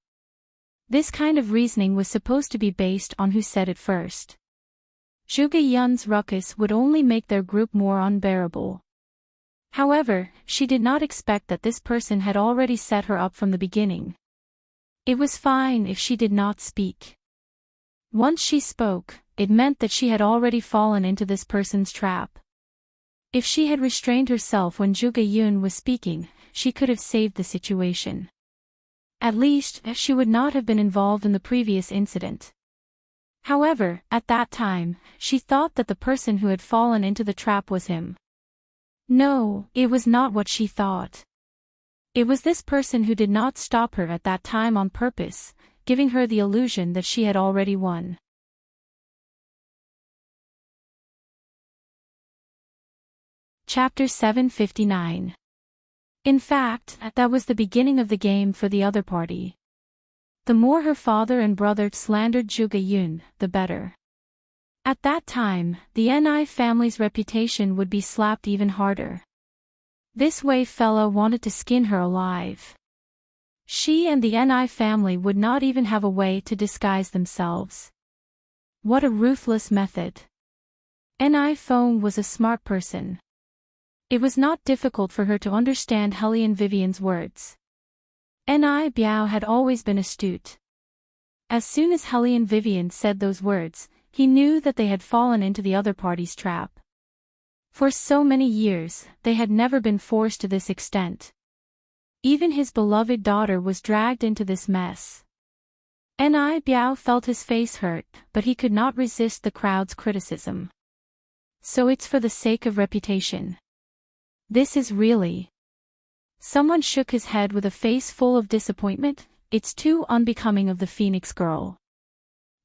This kind of reasoning was supposed to be based on who said it first. Zhuge Yun's ruckus would only make their group more unbearable. However, she did not expect that this person had already set her up from the beginning. It was fine if she did not speak. Once she spoke, it meant that she had already fallen into this person's trap. If she had restrained herself when Zhuge Yun was speaking, she could have saved the situation. At least, she would not have been involved in the previous incident. However, at that time, she thought that the person who had fallen into the trap was him. No, it was not what she thought. It was this person who did not stop her at that time on purpose, giving her the illusion that she had already won. Chapter 759. In fact, that was the beginning of the game for the other party. The more her father and brother slandered Zhuge Yun, the better. At that time, the Ni family's reputation would be slapped even harder. This Wei fella wanted to skin her alive. She and the Ni family would not even have a way to disguise themselves. What a ruthless method. Ni was a smart person. It was not difficult for her to understand Hellion Vivian's words. Ni Biao had always been astute. As soon as Hellion Vivian said those words, he knew that they had fallen into the other party's trap. For so many years, they had never been forced to this extent. Even his beloved daughter was dragged into this mess. Ni Biao felt his face hurt, but he could not resist the crowd's criticism. So it's for the sake of reputation. This is really... Someone shook his head with a face full of disappointment. It's too unbecoming of the Phoenix girl.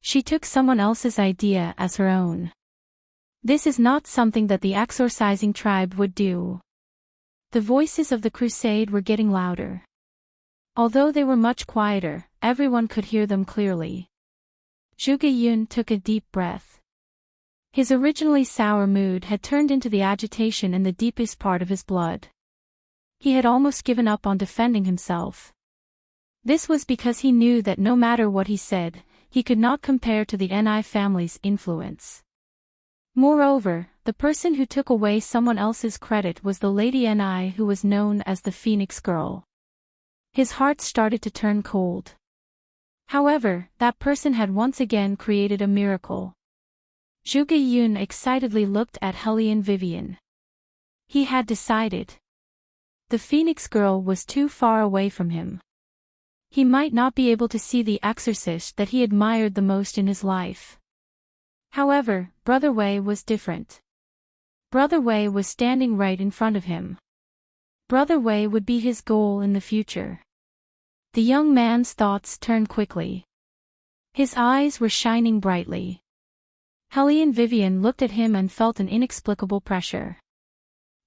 She took someone else's idea as her own. This is not something that the exorcising tribe would do. The voices of the crusade were getting louder. Although they were much quieter, everyone could hear them clearly. Zhuge Yun took a deep breath. His originally sour mood had turned into the agitation in the deepest part of his blood. He had almost given up on defending himself. This was because he knew that no matter what he said, he could not compare to the Ni family's influence. Moreover, the person who took away someone else's credit was the Lady Ni who was known as the Phoenix Girl. His heart started to turn cold. However, that person had once again created a miracle. Zhuge Yun excitedly looked at Hellion Vivian. He had decided. The Phoenix Girl was too far away from him. He might not be able to see the exorcist that he admired the most in his life. However, Brother Wei was different. Brother Wei was standing right in front of him. Brother Wei would be his goal in the future. The young man's thoughts turned quickly. His eyes were shining brightly. Hellion Vivian looked at him and felt an inexplicable pressure.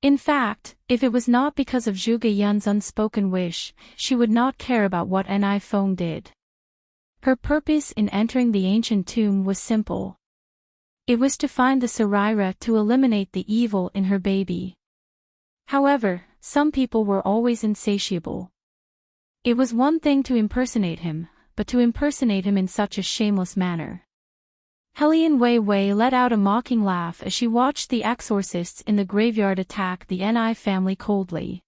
In fact, if it was not because of Zhuge Yun's unspoken wish, she would not care about what Ni Feng did. Her purpose in entering the ancient tomb was simple. It was to find the Sarira to eliminate the evil in her baby. However, some people were always insatiable. It was one thing to impersonate him, but to impersonate him in such a shameless manner. Hellion Wei let out a mocking laugh as she watched the exorcists in the graveyard attack the Ni family coldly.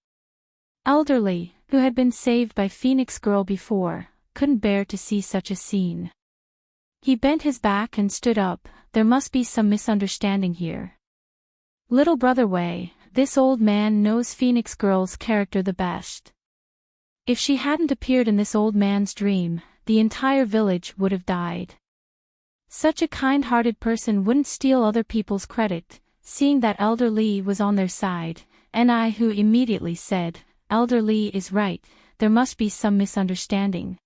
Elderly, who had been saved by Phoenix Girl before, couldn't bear to see such a scene. He bent his back and stood up. There must be some misunderstanding here. Little Brother Wei, this old man knows Phoenix Girl's character the best. If she hadn't appeared in this old man's dream, the entire village would have died. Such a kind-hearted person wouldn't steal other people's credit. Seeing that Elder Li was on their side, Ni who immediately said, "Elder Li is right, there must be some misunderstanding."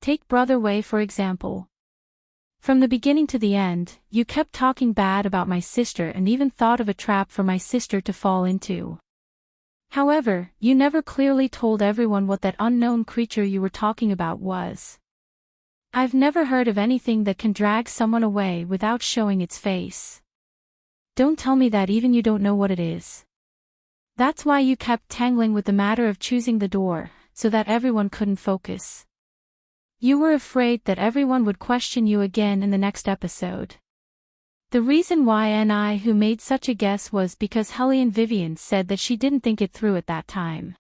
Take Brother Wei for example. From the beginning to the end, you kept talking bad about my sister and even thought of a trap for my sister to fall into. However, you never clearly told everyone what that unknown creature you were talking about was. I've never heard of anything that can drag someone away without showing its face. Don't tell me that even you don't know what it is. That's why you kept tangling with the matter of choosing the door, so that everyone couldn't focus. You were afraid that everyone would question you again in the next episode. The reason why Ni who made such a guess was because Hellion Vivian said that she didn't think it through at that time.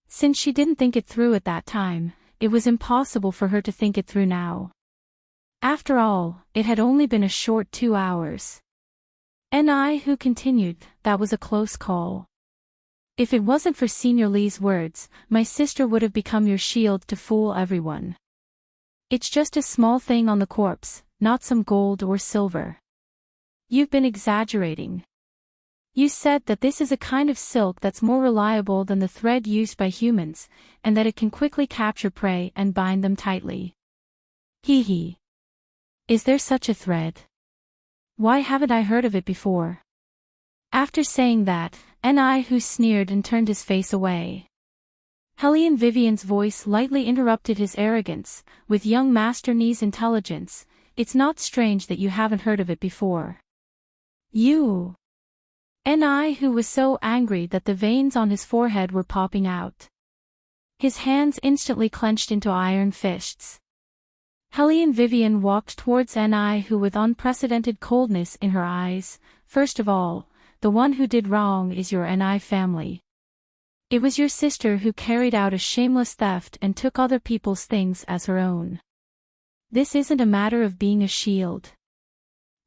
Since she didn't think it through at that time, it was impossible for her to think it through now. After all, it had only been a short 2 hours. Ni who continued, that was a close call. If it wasn't for Senior Li's words, my sister would have become your shield to fool everyone. It's just a small thing on the corpse, not some gold or silver. You've been exaggerating. You said that this is a kind of silk that's more reliable than the thread used by humans, and that it can quickly capture prey and bind them tightly. Hee hee. Is there such a thread? Why haven't I heard of it before? After saying that, Ni who sneered and turned his face away. Hellion Vivian's voice lightly interrupted his arrogance. With young Master Ni's intelligence, it's not strange that you haven't heard of it before. You. Ni who was so angry that the veins on his forehead were popping out. His hands instantly clenched into iron fists. Hellion Vivian walked towards Ni, who with unprecedented coldness in her eyes. First of all, the one who did wrong is your Ni family. It was your sister who carried out a shameless theft and took other people's things as her own. This isn't a matter of being a shield.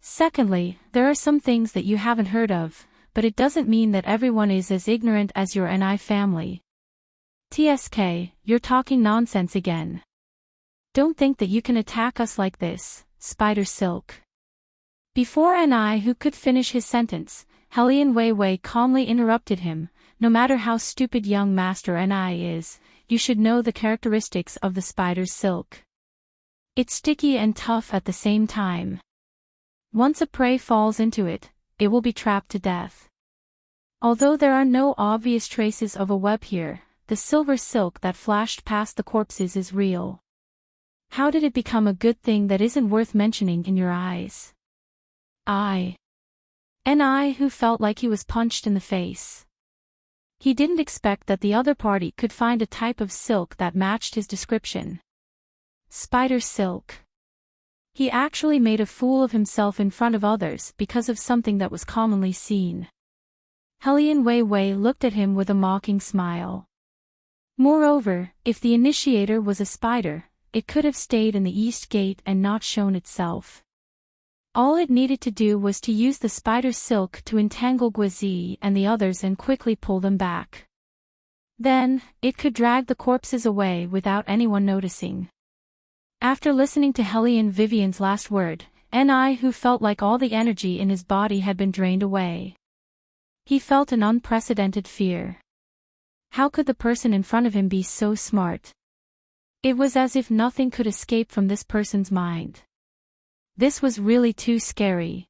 Secondly, there are some things that you haven't heard of, but it doesn't mean that everyone is as ignorant as your Ni family. TSK, you're talking nonsense again. Don't think that you can attack us like this, Spider Silk. Before Ni who could finish his sentence, Hellion Wei calmly interrupted him. No matter how stupid young Master Ni is, you should know the characteristics of the spider's silk. It's sticky and tough at the same time. Once a prey falls into it, it will be trapped to death. Although there are no obvious traces of a web here, the silver silk that flashed past the corpses is real. How did it become a good thing that isn't worth mentioning in your eyes? Ni who felt like he was punched in the face. He didn't expect that the other party could find a type of silk that matched his description. Spider silk. He actually made a fool of himself in front of others because of something that was commonly seen. Hellion Wei looked at him with a mocking smile. Moreover, if the initiator was a spider, it could have stayed in the East Gate and not shown itself. All it needed to do was to use the spider silk to entangle Guizi and the others and quickly pull them back. Then, it could drag the corpses away without anyone noticing. After listening to Hellion Vivian's last word, Ni who felt like all the energy in his body had been drained away. He felt an unprecedented fear. How could the person in front of him be so smart? It was as if nothing could escape from this person's mind. This was really too scary.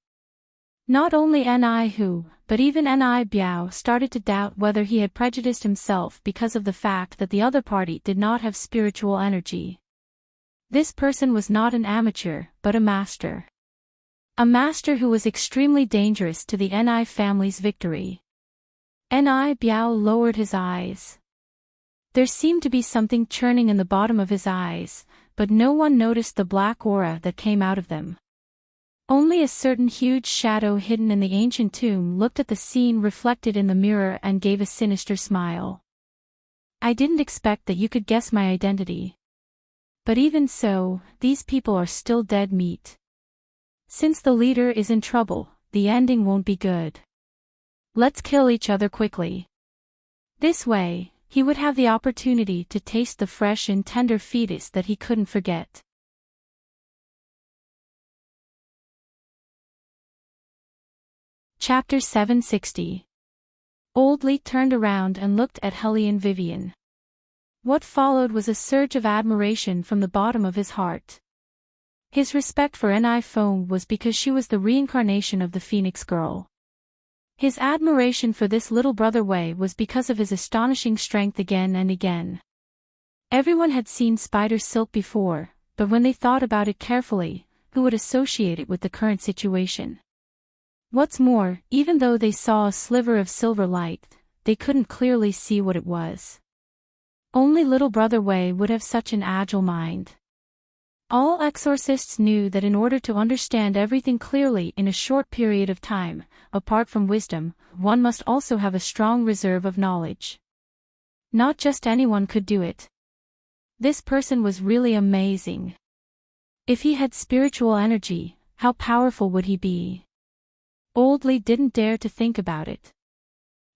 Not only Ni who, but even Ni Biao started to doubt whether he had prejudiced himself because of the fact that the other party did not have spiritual energy. This person was not an amateur, but a master. A master who was extremely dangerous to the Ni family's victory. Ni Biao lowered his eyes. There seemed to be something churning in the bottom of his eyes, but no one noticed the black aura that came out of them. Only a certain huge shadow hidden in the ancient tomb looked at the scene reflected in the mirror and gave a sinister smile. I didn't expect that you could guess my identity. But even so, these people are still dead meat. Since the leader is in trouble, the ending won't be good. Let's kill each other quickly. This way, he would have the opportunity to taste the fresh and tender fetus that he couldn't forget. Chapter 760. Old Li turned around and looked at Hellion Vivian. What followed was a surge of admiration from the bottom of his heart. His respect for Ni Feng was because she was the reincarnation of the Phoenix Girl. His admiration for this little brother Wei was because of his astonishing strength again and again. Everyone had seen spider silk before, but when they thought about it carefully, who would associate it with the current situation? What's more, even though they saw a sliver of silver light, they couldn't clearly see what it was. Only little brother Wei would have such an agile mind. All exorcists knew that in order to understand everything clearly in a short period of time, apart from wisdom, one must also have a strong reserve of knowledge. Not just anyone could do it. This person was really amazing. If he had spiritual energy, how powerful would he be? Old Li didn't dare to think about it.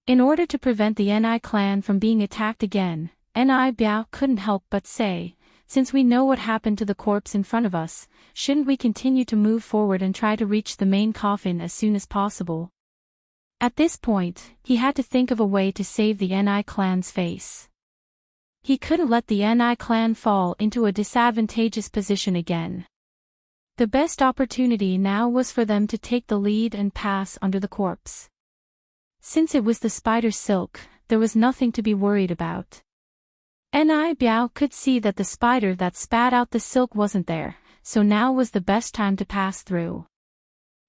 In order to prevent the Ni clan from being attacked again, Ni Biao couldn't help but say, since we know what happened to the corpse in front of us, shouldn't we continue to move forward and try to reach the main coffin as soon as possible? At this point, he had to think of a way to save the Ni clan's face. He couldn't let the Ni clan fall into a disadvantageous position again. The best opportunity now was for them to take the lead and pass under the corpse. Since it was the spider silk, there was nothing to be worried about. Ni Biao could see that the spider that spat out the silk wasn't there, so now was the best time to pass through.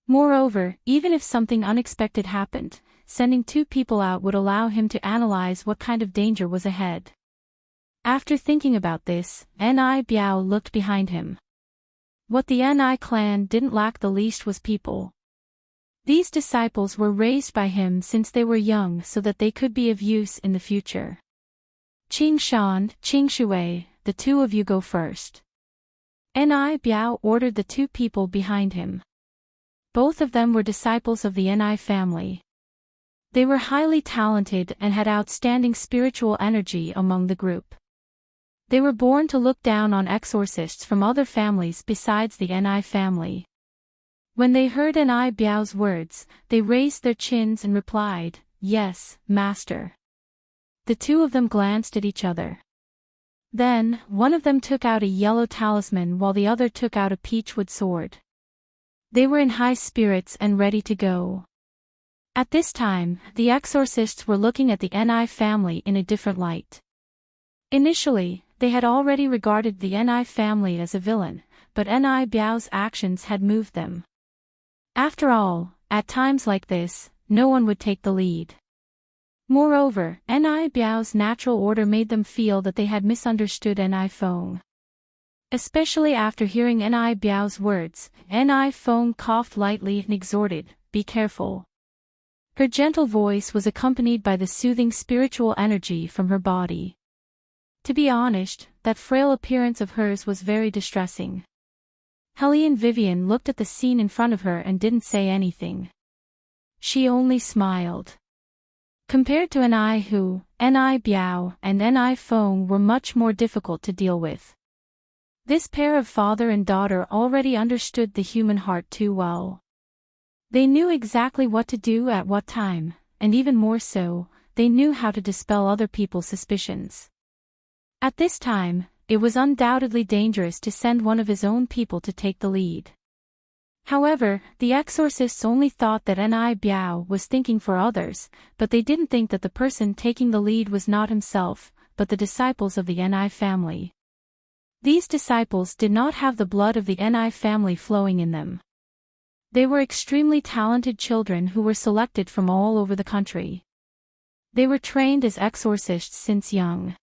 Moreover, even if something unexpected happened, sending two people out would allow him to analyze what kind of danger was ahead. After thinking about this, Ni Biao looked behind him. What the Ni clan didn't lack the least was people. These disciples were raised by him since they were young so that they could be of use in the future. Qing Shan, Qing Shui, the two of you go first. Ni Biao ordered the two people behind him. Both of them were disciples of the Ni family. They were highly talented and had outstanding spiritual energy among the group. They were born to look down on exorcists from other families besides the Ni family. When they heard Ni Biao's words, they raised their chins and replied, "Yes, master." The two of them glanced at each other. Then, one of them took out a yellow talisman while the other took out a peachwood sword. They were in high spirits and ready to go. At this time, the exorcists were looking at the Ni family in a different light. Initially, they had already regarded the Ni family as a villain, but Ni Biao's actions had moved them. After all, at times like this, no one would take the lead. Moreover, Ni Biao's natural order made them feel that they had misunderstood Ni Feng. Especially after hearing Ni Biao's words, Ni Feng coughed lightly and exhorted, "Be careful." Her gentle voice was accompanied by the soothing spiritual energy from her body. To be honest, that frail appearance of hers was very distressing. Hellion Vivian looked at the scene in front of her and didn't say anything. She only smiled. Compared to Ni Hu, Ni Biao and Ni Feng were much more difficult to deal with. This pair of father and daughter already understood the human heart too well. They knew exactly what to do at what time, and even more so, they knew how to dispel other people's suspicions. At this time, it was undoubtedly dangerous to send one of his own people to take the lead. However, the exorcists only thought that Ni Biao was thinking for others, but they didn't think that the person taking the lead was not himself, but the disciples of the Ni family. These disciples did not have the blood of the Ni family flowing in them. They were extremely talented children who were selected from all over the country. They were trained as exorcists since young.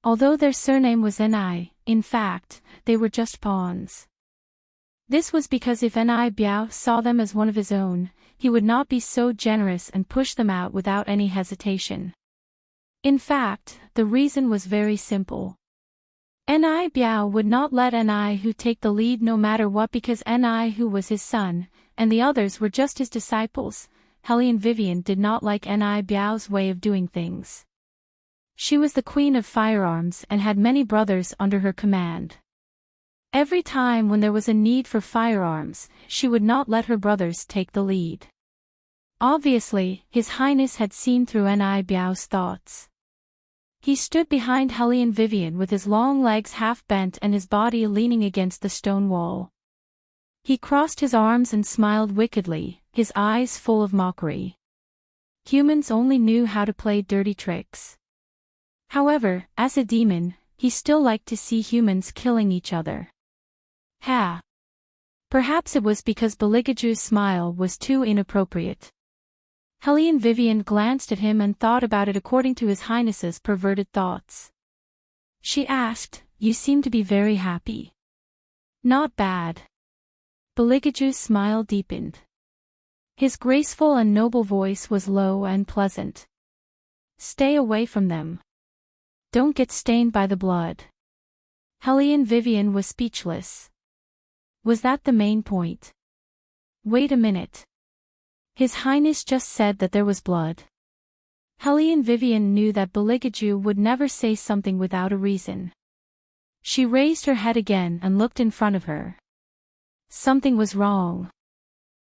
Although their surname was Ni, in fact, they were just pawns. This was because if Ni Biao saw them as one of his own, he would not be so generous and push them out without any hesitation. In fact, the reason was very simple. Ni Biao would not let Ni Hu take the lead no matter what because Ni Hu was his son, and the others were just his disciples. Hellion Vivian did not like Ni Biao's way of doing things. She was the queen of firearms and had many brothers under her command. Every time when there was a need for firearms, she would not let her brothers take the lead. Obviously, His Highness had seen through Ni Biao's thoughts. He stood behind Hellion Vivian with his long legs half bent and his body leaning against the stone wall. He crossed his arms and smiled wickedly, his eyes full of mockery. Humans only knew how to play dirty tricks. However, as a demon, he still liked to see humans killing each other. Perhaps it was because Beligaju's smile was too inappropriate. Hellion Vivian glanced at him and thought about it according to His Highness's perverted thoughts. She asked, "You seem to be very happy." "Not bad." Beligaju's smile deepened. His graceful and noble voice was low and pleasant. "Stay away from them. Don't get stained by the blood." Hellion Vivian was speechless. Was that the main point? Wait a minute. His Highness just said that there was blood. Hellion Vivian knew that Beligaju would never say something without a reason. She raised her head again and looked in front of her. Something was wrong.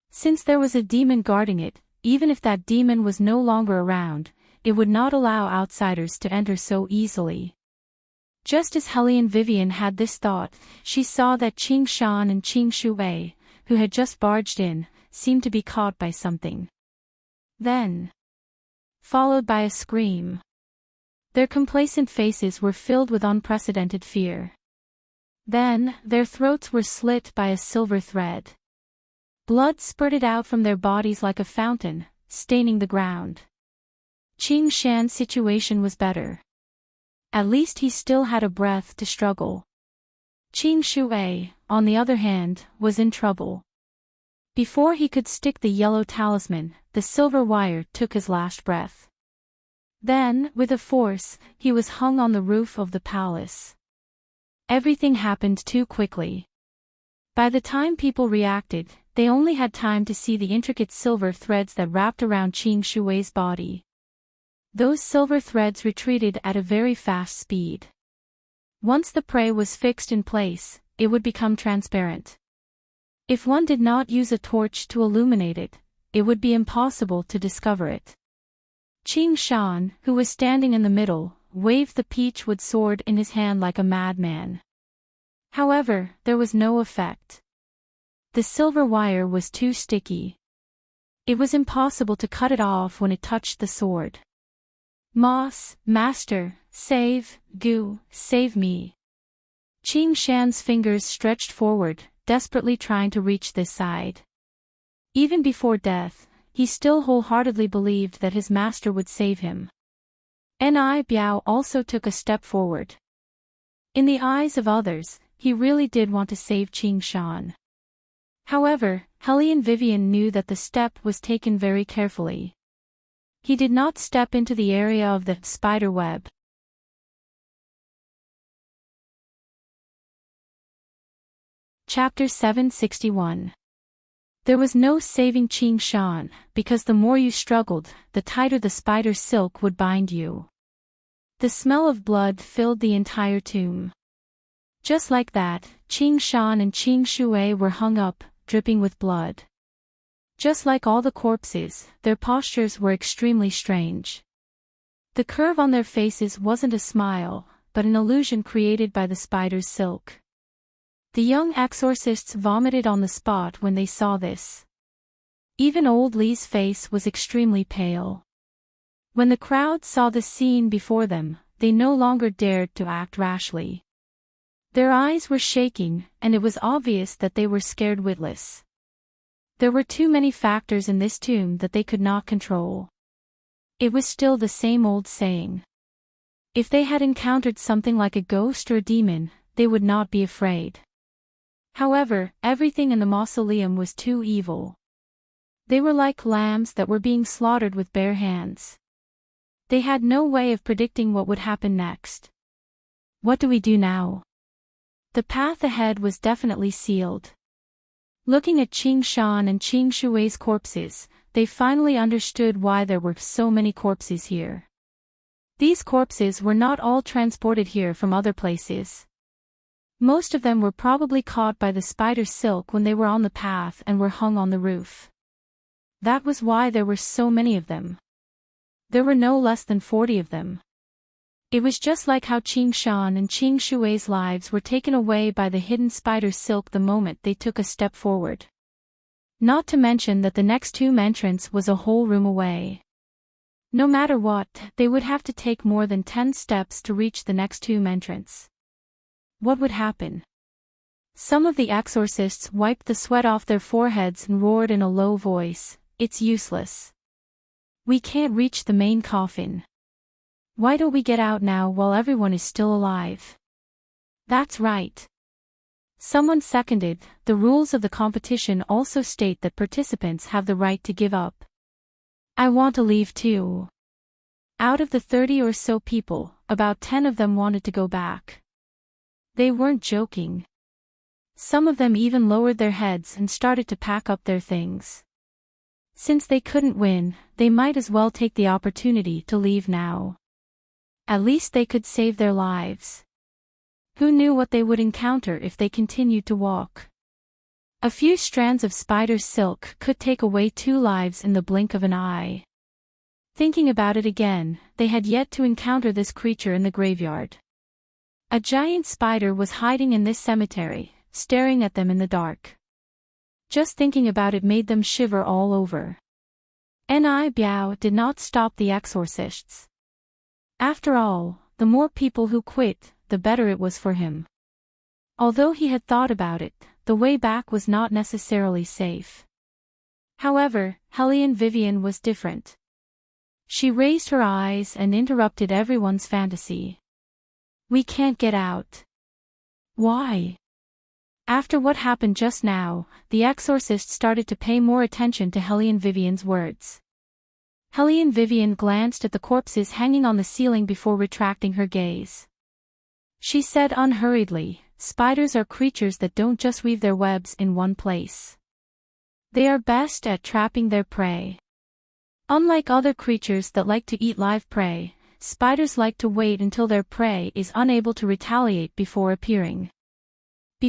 Since there was a demon guarding it, even if that demon was no longer around, it would not allow outsiders to enter so easily. Just as Hellion Vivian had this thought, she saw that Qing Shan and Qing Shui, who had just barged in, seemed to be caught by something. Then, followed by a scream. Their complacent faces were filled with unprecedented fear. Then, their throats were slit by a silver thread. Blood spurted out from their bodies like a fountain, staining the ground. Qing Shan's situation was better. At least he still had a breath to struggle. Qing Shui, on the other hand, was in trouble. Before he could stick the yellow talisman, the silver wire took his last breath. Then, with a force, he was hung on the roof of the palace. Everything happened too quickly. By the time people reacted, they only had time to see the intricate silver threads that wrapped around Qing Shui's body. Those silver threads retreated at a very fast speed. Once the prey was fixed in place, it would become transparent. If one did not use a torch to illuminate it, it would be impossible to discover it. Qing Shan, who was standing in the middle, waved the peach-wood sword in his hand like a madman. However, there was no effect. The silver wire was too sticky. It was impossible to cut it off when it touched the sword. Moss, Master, save me. Qing Shan's fingers stretched forward, desperately trying to reach this side. Even before death, he still wholeheartedly believed that his master would save him. Ni Biao also took a step forward. In the eyes of others, he really did want to save Qing Shan. However, Hellion Vivian knew that the step was taken very carefully. He did not step into the area of the spider web. Chapter 761. There was no saving Qing Shan, because the more you struggled, the tighter the spider silk would bind you. The smell of blood filled the entire tomb. Just like that, Qing Shan and Qing Shui were hung up, dripping with blood. Just like all the corpses, their postures were extremely strange. The curve on their faces wasn't a smile, but an illusion created by the spider's silk. The young exorcists vomited on the spot when they saw this. Even old Li's face was extremely pale. When the crowd saw the scene before them, they no longer dared to act rashly. Their eyes were shaking, and it was obvious that they were scared witless. There were too many factors in this tomb that they could not control. It was still the same old saying. If they had encountered something like a ghost or a demon, they would not be afraid. However, everything in the mausoleum was too evil. They were like lambs that were being slaughtered with bare hands. They had no way of predicting what would happen next. What do we do now? The path ahead was definitely sealed. Looking at Qing Shan and Qing Shui's corpses, they finally understood why there were so many corpses here. These corpses were not all transported here from other places. Most of them were probably caught by the spider silk when they were on the path and were hung on the roof. That was why there were so many of them. There were no less than 40 of them. It was just like how Qing Shan and Qing Shui's lives were taken away by the hidden spider silk the moment they took a step forward. Not to mention that the next tomb entrance was a whole room away. No matter what, they would have to take more than 10 steps to reach the next tomb entrance. What would happen? Some of the exorcists wiped the sweat off their foreheads and roared in a low voice, "It's useless. We can't reach the main coffin. Why don't we get out now while everyone is still alive?" That's right. Someone seconded, the rules of the competition also state that participants have the right to give up. I want to leave too. Out of the 30 or so people, about 10 of them wanted to go back. They weren't joking. Some of them even lowered their heads and started to pack up their things. Since they couldn't win, they might as well take the opportunity to leave now. At least they could save their lives. Who knew what they would encounter if they continued to walk? A few strands of spider silk could take away 2 lives in the blink of an eye. Thinking about it again, they had yet to encounter this creature in the graveyard. A giant spider was hiding in this cemetery, staring at them in the dark. Just thinking about it made them shiver all over. Ni Biao did not stop the exorcists. After all, the more people who quit, the better it was for him. Although he had thought about it, the way back was not necessarily safe. However, Hellion Vivian was different. She raised her eyes and interrupted everyone's fantasy. We can't get out. Why? After what happened just now, the exorcist started to pay more attention to Helene Vivian's words. Helene Vivian glanced at the corpses hanging on the ceiling before retracting her gaze. She said unhurriedly, "Spiders are creatures that don't just weave their webs in one place. They are best at trapping their prey. Unlike other creatures that like to eat live prey, spiders like to wait until their prey is unable to retaliate before appearing.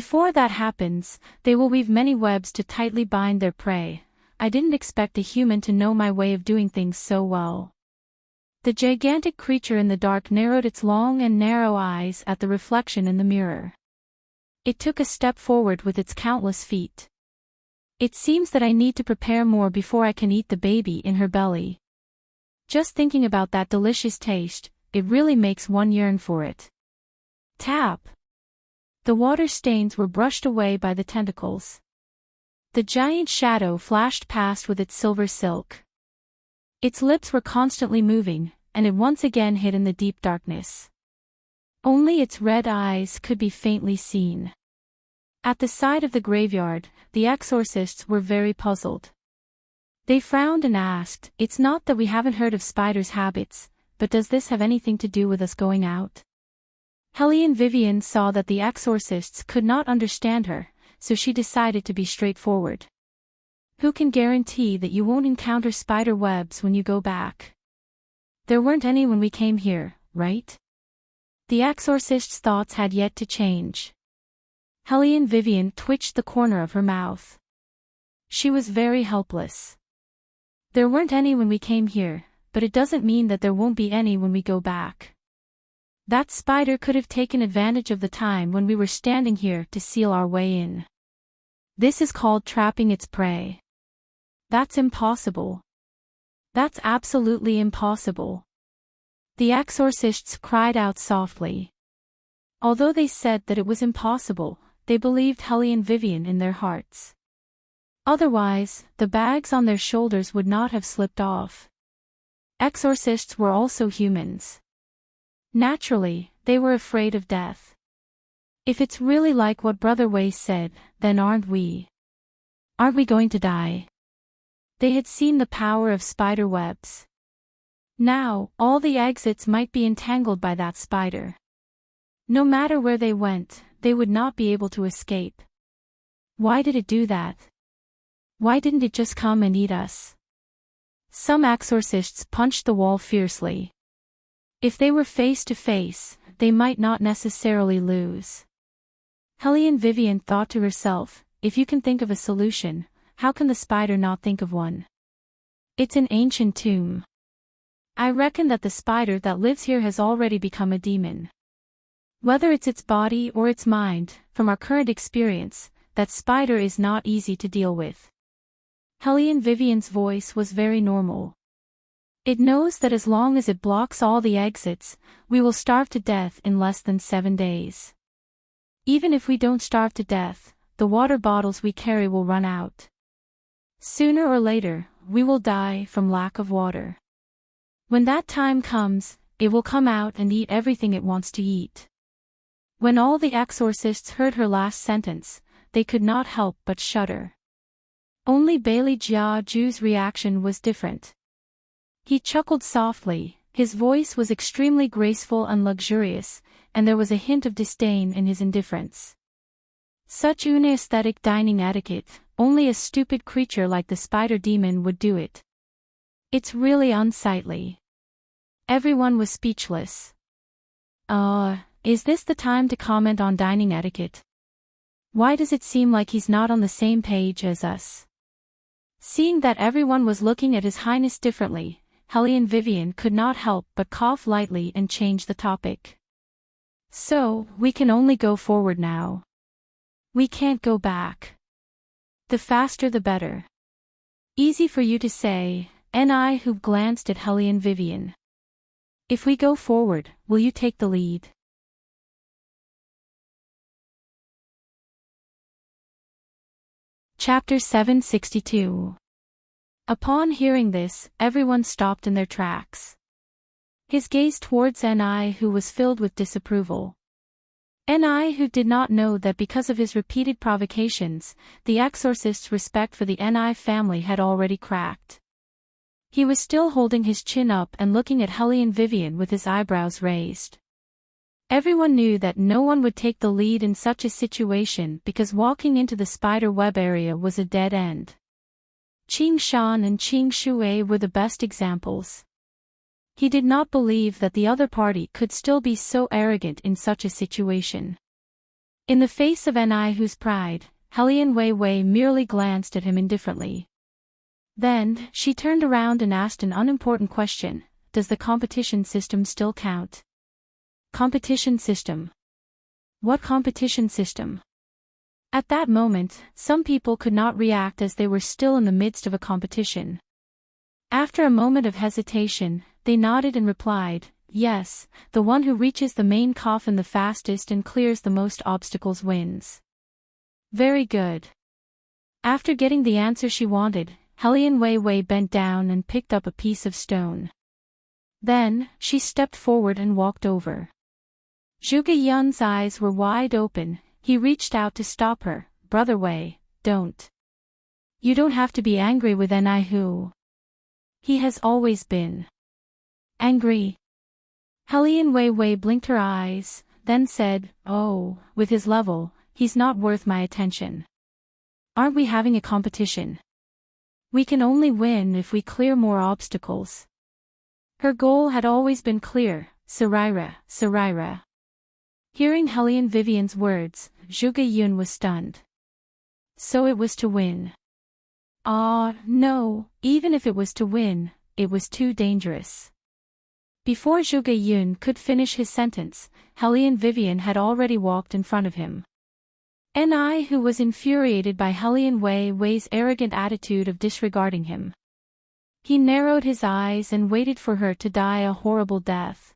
Before that happens, they will weave many webs to tightly bind their prey. I didn't expect a human to know my way of doing things so well." The gigantic creature in the dark narrowed its long and narrow eyes at the reflection in the mirror. It took a step forward with its countless feet. "It seems that I need to prepare more before I can eat the baby in her belly. Just thinking about that delicious taste, it really makes one yearn for it." Tap! The water stains were brushed away by the tentacles. The giant shadow flashed past with its silver silk. Its lips were constantly moving, and it once again hid in the deep darkness. Only its red eyes could be faintly seen. At the side of the graveyard, the exorcists were very puzzled. They frowned and asked, "It's not that we haven't heard of spiders' habits, but does this have anything to do with us going out?" Helene Vivian saw that the exorcists could not understand her, so she decided to be straightforward. "Who can guarantee that you won't encounter spider webs when you go back? There weren't any when we came here, right?" The exorcist's thoughts had yet to change. Helene Vivian twitched the corner of her mouth. She was very helpless. "There weren't any when we came here, but it doesn't mean that there won't be any when we go back. That spider could have taken advantage of the time when we were standing here to seal our way in. This is called trapping its prey." "That's impossible. That's absolutely impossible." The exorcists cried out softly. Although they said that it was impossible, they believed Helene Vivian in their hearts. Otherwise, the bags on their shoulders would not have slipped off. Exorcists were also humans. Naturally, they were afraid of death. If it's really like what Brother Wei said, then aren't we? Aren't we going to die? They had seen the power of spider webs. Now, all the exits might be entangled by that spider. No matter where they went, they would not be able to escape. Why did it do that? Why didn't it just come and eat us? Some exorcists punched the wall fiercely. If they were face to face, they might not necessarily lose. Helene Vivian thought to herself, "If you can think of a solution, how can the spider not think of one? It's an ancient tomb. I reckon that the spider that lives here has already become a demon. Whether it's its body or its mind, from our current experience, that spider is not easy to deal with." Helene Vivian's voice was very normal. "It knows that as long as it blocks all the exits, we will starve to death in less than 7 days. Even if we don't starve to death, the water bottles we carry will run out. Sooner or later, we will die from lack of water. When that time comes, it will come out and eat everything it wants to eat." When all the exorcists heard her last sentence, they could not help but shudder. Only Bailey Jia Ju's reaction was different. He chuckled softly, his voice was extremely graceful and luxurious, and there was a hint of disdain in his indifference. "Such unaesthetic dining etiquette, only a stupid creature like the spider demon would do it. It's really unsightly." Everyone was speechless. Is this the time to comment on dining etiquette? Why does it seem like he's not on the same page as us?" Seeing that everyone was looking at His Highness differently, Helene Vivian could not help but cough lightly and change the topic. "So, we can only go forward now. We can't go back. The faster the better." "Easy for you to say," N.I. who glanced at Helene Vivian. "If we go forward, will you take the lead?" Chapter 762. Upon hearing this, everyone stopped in their tracks. His gaze towards N.I. who was filled with disapproval. Ni did not know that because of his repeated provocations, the exorcist's respect for the Ni family had already cracked. He was still holding his chin up and looking at Helly and Vivian with his eyebrows raised. Everyone knew that no one would take the lead in such a situation because walking into the spider web area was a dead end. Qing Shan and Qing Shui were the best examples. He did not believe that the other party could still be so arrogant in such a situation. In the face of Ni's pride, Hellion Wei Wei merely glanced at him indifferently. Then, she turned around and asked an unimportant question: does the competition system still count? Competition system? What competition system? At that moment, some people could not react as they were still in the midst of a competition. After a moment of hesitation, they nodded and replied, yes, the one who reaches the main coffin the fastest and clears the most obstacles wins. Very good. After getting the answer she wanted, Hellion Wei Wei bent down and picked up a piece of stone. Then, she stepped forward and walked over. Zhuge Yun's eyes were wide open. He reached out to stop her. Brother Wei, don't. You don't have to be angry with Ni. He has always been angry. Hellion Wei Wei blinked her eyes, then said, oh, with his level, he's not worth my attention. Aren't we having a competition? We can only win if we clear more obstacles. Her goal had always been clear, Sarira, Sarira. Hearing Hellion Vivian's words, Zhuge Yun was stunned. So it was to win. No, even if it was to win, it was too dangerous. Before Zhuge Yun could finish his sentence, Hellion Vivian had already walked in front of him. Ni was infuriated by Hellion Wei Wei's arrogant attitude of disregarding him. He narrowed his eyes and waited for her to die a horrible death.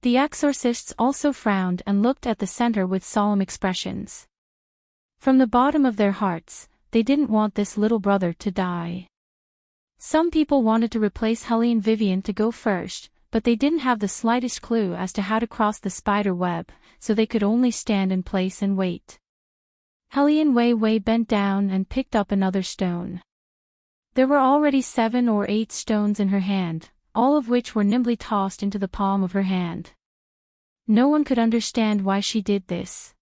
The exorcists also frowned and looked at the center with solemn expressions. From the bottom of their hearts, they didn't want this little brother to die. Some people wanted to replace Hellion Vivian to go first, but they didn't have the slightest clue as to how to cross the spider web, so they could only stand in place and wait. Hellion Wei Wei bent down and picked up another stone. There were already 7 or 8 stones in her hand, all of which were nimbly tossed into the palm of her hand. No one could understand why she did this.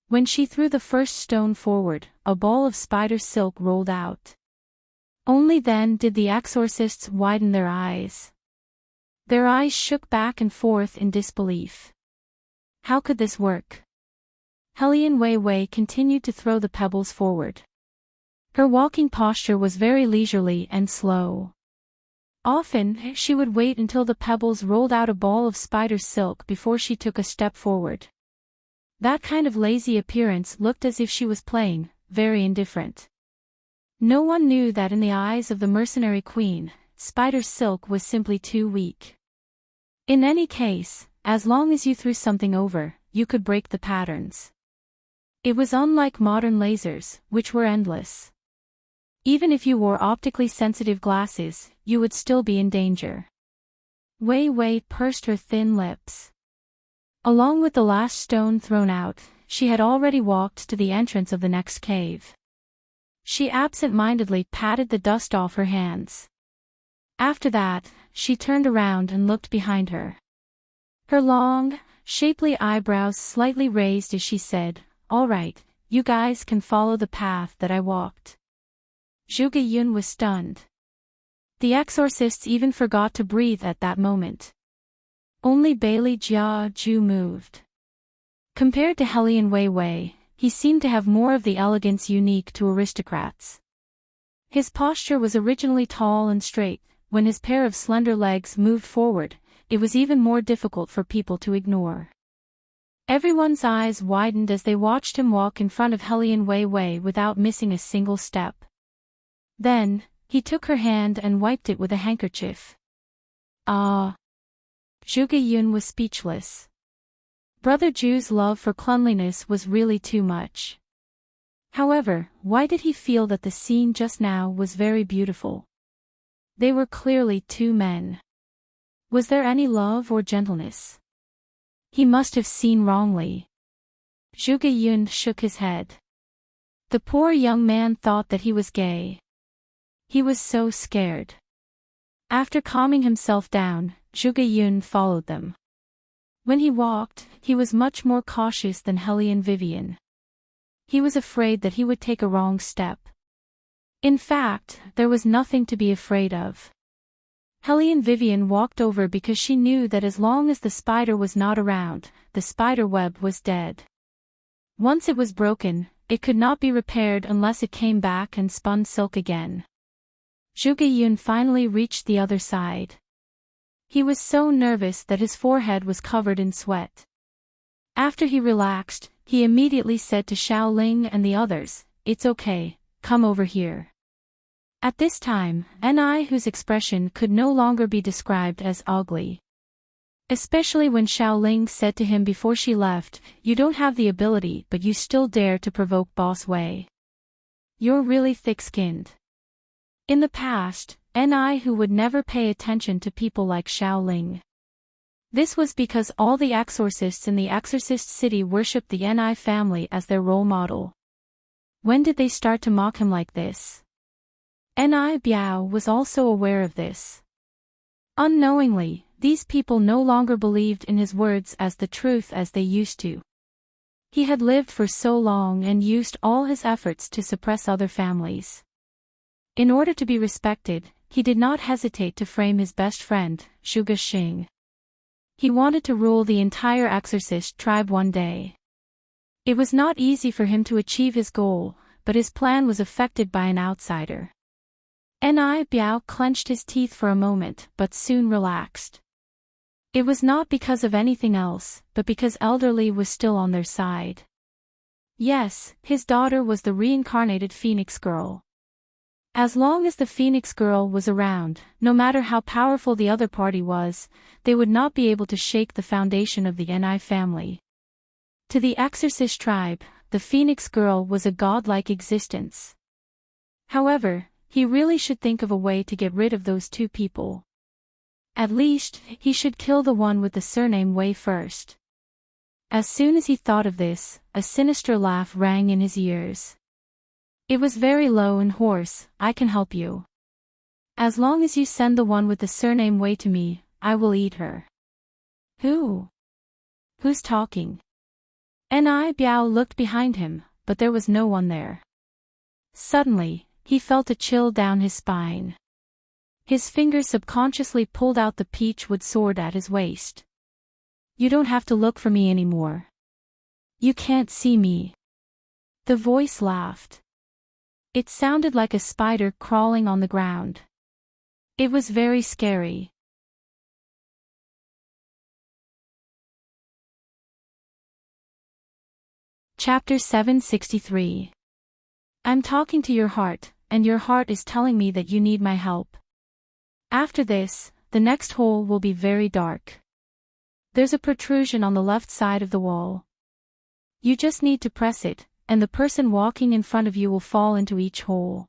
When she threw the first stone forward, a ball of spider silk rolled out. Only then did the exorcists widen their eyes. Their eyes shook back and forth in disbelief. How could this work? Hellion Wei Wei continued to throw the pebbles forward. Her walking posture was very leisurely and slow. Often, she would wait until the pebbles rolled out a ball of spider silk before she took a step forward. That kind of lazy appearance looked as if she was playing, very indifferent. No one knew that in the eyes of the mercenary queen, spider silk was simply too weak. In any case, as long as you threw something over, you could break the patterns. It was unlike modern lasers, which were endless. Even if you wore optically sensitive glasses, you would still be in danger. Wei Wei pursed her thin lips. Along with the last stone thrown out, she had already walked to the entrance of the next cave. She absent-mindedly patted the dust off her hands. After that, she turned around and looked behind her. Her long, shapely eyebrows slightly raised as she said, "All right, you guys can follow the path that I walked." Zhuge Yun was stunned. The exorcists even forgot to breathe at that moment. Only Bailey Jia Ju moved. Compared to Hellion Wei Wei, he seemed to have more of the elegance unique to aristocrats. His posture was originally tall and straight. When his pair of slender legs moved forward, it was even more difficult for people to ignore. Everyone's eyes widened as they watched him walk in front of Hellion Wei Wei without missing a single step. Then, he took her hand and wiped it with a handkerchief. Ah! Zhuge Yun was speechless. Brother Ju's love for cleanliness was really too much. However, why did he feel that the scene just now was very beautiful? They were clearly two men. Was there any love or gentleness? He must have seen wrongly. Zhuge Yun shook his head. The poor young man thought that he was gay. He was so scared. After calming himself down, Zhuge Yun followed them. When he walked, he was much more cautious than Hellion Vivian. He was afraid that he would take a wrong step. In fact, there was nothing to be afraid of. Hellion Vivian walked over because she knew that as long as the spider was not around, the spider web was dead. Once it was broken, it could not be repaired unless it came back and spun silk again. Zhuge Yun finally reached the other side. He was so nervous that his forehead was covered in sweat. After he relaxed, he immediately said to Xiaoling and the others, "It's okay, come over here." At this time, Ni whose expression could no longer be described as ugly. Especially when Xiaoling said to him before she left, "You don't have the ability but you still dare to provoke Boss Wei. You're really thick-skinned." In the past, Ni who would never pay attention to people like Xiaoling. This was because all the exorcists in the exorcist city worshipped the Ni family as their role model. When did they start to mock him like this? Ni Biao was also aware of this. Unknowingly, these people no longer believed in his words as the truth as they used to. He had lived for so long and used all his efforts to suppress other families. In order to be respected, he did not hesitate to frame his best friend, Zhuge Xing. He wanted to rule the entire exorcist tribe one day. It was not easy for him to achieve his goal, but his plan was affected by an outsider. Ni Biao clenched his teeth for a moment but soon relaxed. It was not because of anything else, but because Elderly was still on their side. Yes, his daughter was the reincarnated Phoenix Girl. As long as the Phoenix Girl was around, no matter how powerful the other party was, they would not be able to shake the foundation of the Ni family. To the exorcist tribe, the Phoenix Girl was a godlike existence. However, he really should think of a way to get rid of those two people. At least, he should kill the one with the surname Wei first. As soon as he thought of this, a sinister laugh rang in his ears. It was very low and hoarse. "I can help you. As long as you send the one with the surname Wei to me, I will eat her." Who? Who's talking? Ni Biao looked behind him, but there was no one there. Suddenly, he felt a chill down his spine. His fingers subconsciously pulled out the peachwood sword at his waist. "You don't have to look for me anymore. You can't see me." The voice laughed. It sounded like a spider crawling on the ground. It was very scary. Chapter 763. I'm talking to your heart, and your heart is telling me that you need my help. After this, the next hole will be very dark. There's a protrusion on the left side of the wall. You just need to press it, and the person walking in front of you will fall into each hole.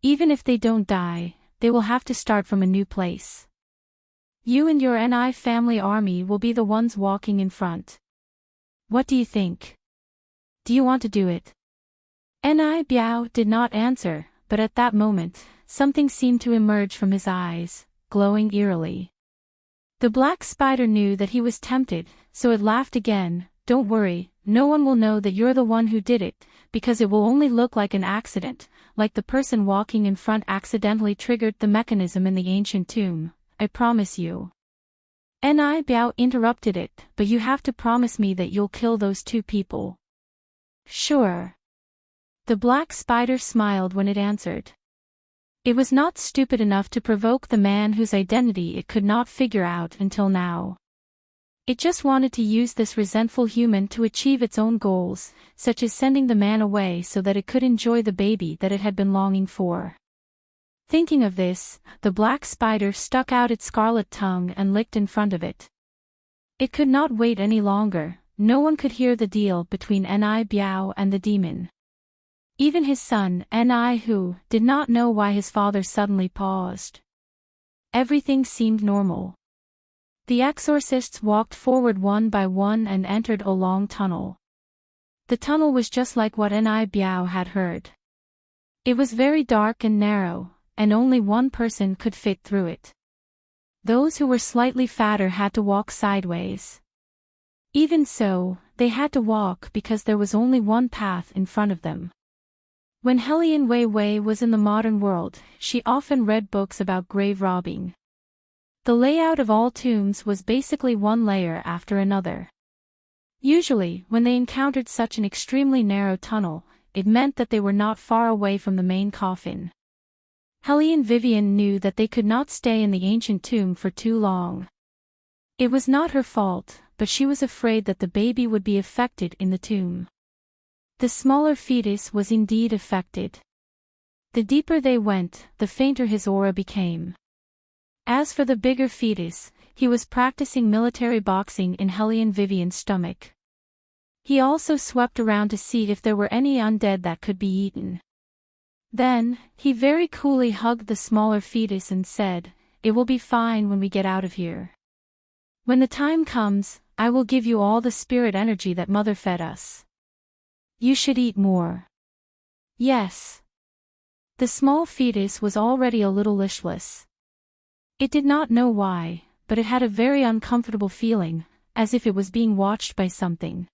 Even if they don't die, they will have to start from a new place. You and your Ni family army will be the ones walking in front. What do you think? Do you want to do it? Ni Biao did not answer, but at that moment, something seemed to emerge from his eyes, glowing eerily. The black spider knew that he was tempted, so it laughed again. "Don't worry, no one will know that you're the one who did it, because it will only look like an accident, like the person walking in front accidentally triggered the mechanism in the ancient tomb. I promise you." Ni Biao interrupted it, "But you have to promise me that you'll kill those two people." "Sure." The black spider smiled when it answered. It was not stupid enough to provoke the man whose identity it could not figure out until now. It just wanted to use this resentful human to achieve its own goals, such as sending the man away so that it could enjoy the baby that it had been longing for. Thinking of this, the black spider stuck out its scarlet tongue and licked in front of it. It could not wait any longer. No one could hear the deal between Ni Biao and the demon. Even his son, Ni Hu, did not know why his father suddenly paused. Everything seemed normal. The exorcists walked forward one by one and entered a long tunnel. The tunnel was just like what Ni Biao had heard. It was very dark and narrow, and only one person could fit through it. Those who were slightly fatter had to walk sideways. Even so, they had to walk because there was only one path in front of them. When Helian Wei Wei was in the modern world, she often read books about grave robbing. The layout of all tombs was basically one layer after another. Usually, when they encountered such an extremely narrow tunnel, it meant that they were not far away from the main coffin. Helian Vivian knew that they could not stay in the ancient tomb for too long. It was not her fault, but she was afraid that the baby would be affected in the tomb. The smaller fetus was indeed affected. The deeper they went, the fainter his aura became. As for the bigger fetus, he was practicing military boxing in Helian Vivian's stomach. He also swept around to see if there were any undead that could be eaten. Then, he very coolly hugged the smaller fetus and said, "It will be fine when we get out of here. When the time comes, I will give you all the spirit energy that Mother fed us. You should eat more." Yes. The small fetus was already a little listless. It did not know why, but it had a very uncomfortable feeling, as if it was being watched by something.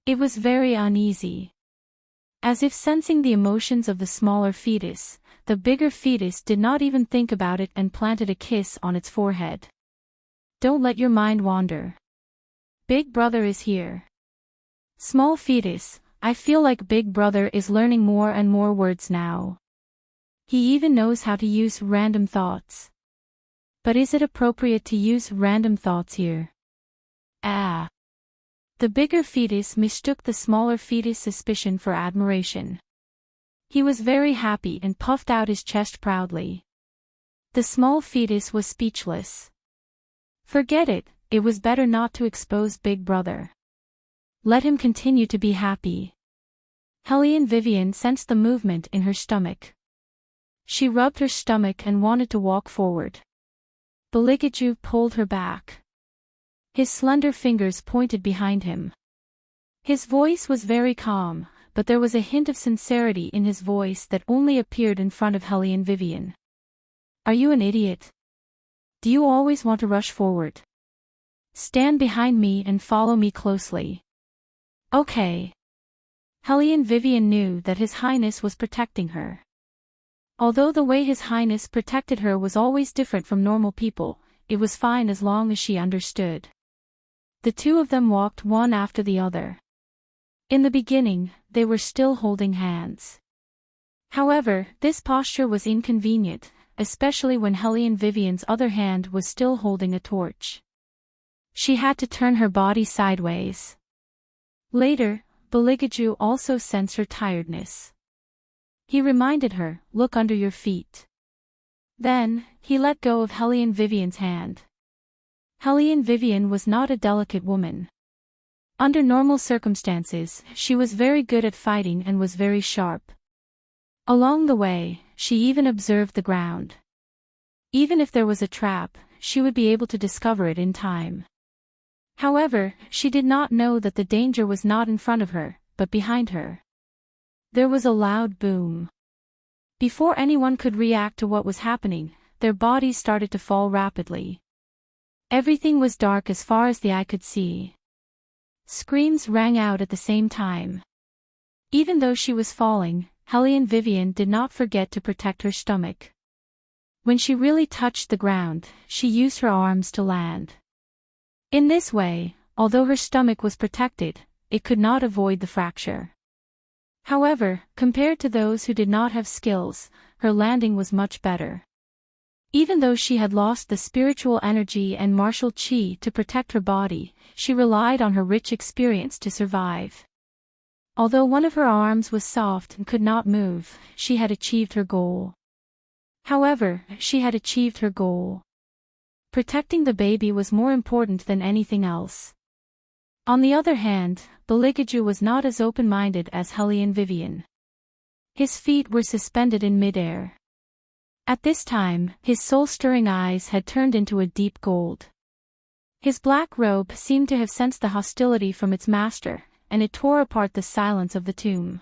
It was very uneasy. As if sensing the emotions of the smaller fetus, the bigger fetus did not even think about it and planted a kiss on its forehead. "Don't let your mind wander. Big Brother is here." Small fetus, I feel like Big Brother is learning more and more words now. He even knows how to use random thoughts. But is it appropriate to use random thoughts here? The bigger fetus mistook the smaller fetus' suspicion for admiration. He was very happy and puffed out his chest proudly. The small fetus was speechless. Forget it, it was better not to expose Big Brother. Let him continue to be happy. Helian Vivian sensed the movement in her stomach. She rubbed her stomach and wanted to walk forward. Beligaju pulled her back. His slender fingers pointed behind him. His voice was very calm, but there was a hint of sincerity in his voice that only appeared in front of Helian Vivian. "Are you an idiot? Do you always want to rush forward? Stand behind me and follow me closely." "Okay." Helian Vivian knew that His Highness was protecting her. Although the way His Highness protected her was always different from normal people, it was fine as long as she understood. The two of them walked one after the other. In the beginning, they were still holding hands. However, this posture was inconvenient, especially when Helian Vivian's other hand was still holding a torch. She had to turn her body sideways. Later, Beligaju also sensed her tiredness. He reminded her, "Look under your feet." Then, he let go of Helian Vivian's hand. Helian Vivian was not a delicate woman. Under normal circumstances, she was very good at fighting and was very sharp. Along the way, she even observed the ground. Even if there was a trap, she would be able to discover it in time. However, she did not know that the danger was not in front of her, but behind her. There was a loud boom. Before anyone could react to what was happening, their bodies started to fall rapidly. Everything was dark as far as the eye could see. Screams rang out at the same time. Even though she was falling, Helian Vivian did not forget to protect her stomach. When she really touched the ground, she used her arms to land. In this way, although her stomach was protected, it could not avoid the fracture. However, compared to those who did not have skills, her landing was much better. Even though she had lost the spiritual energy and martial chi to protect her body, she relied on her rich experience to survive. Although one of her arms was soft and could not move, she had achieved her goal. However, she had achieved her goal. Protecting the baby was more important than anything else. On the other hand, Beligaju was not as open-minded as Helian Vivian. His feet were suspended in midair. At this time, his soul-stirring eyes had turned into a deep gold. His black robe seemed to have sensed the hostility from its master, and it tore apart the silence of the tomb.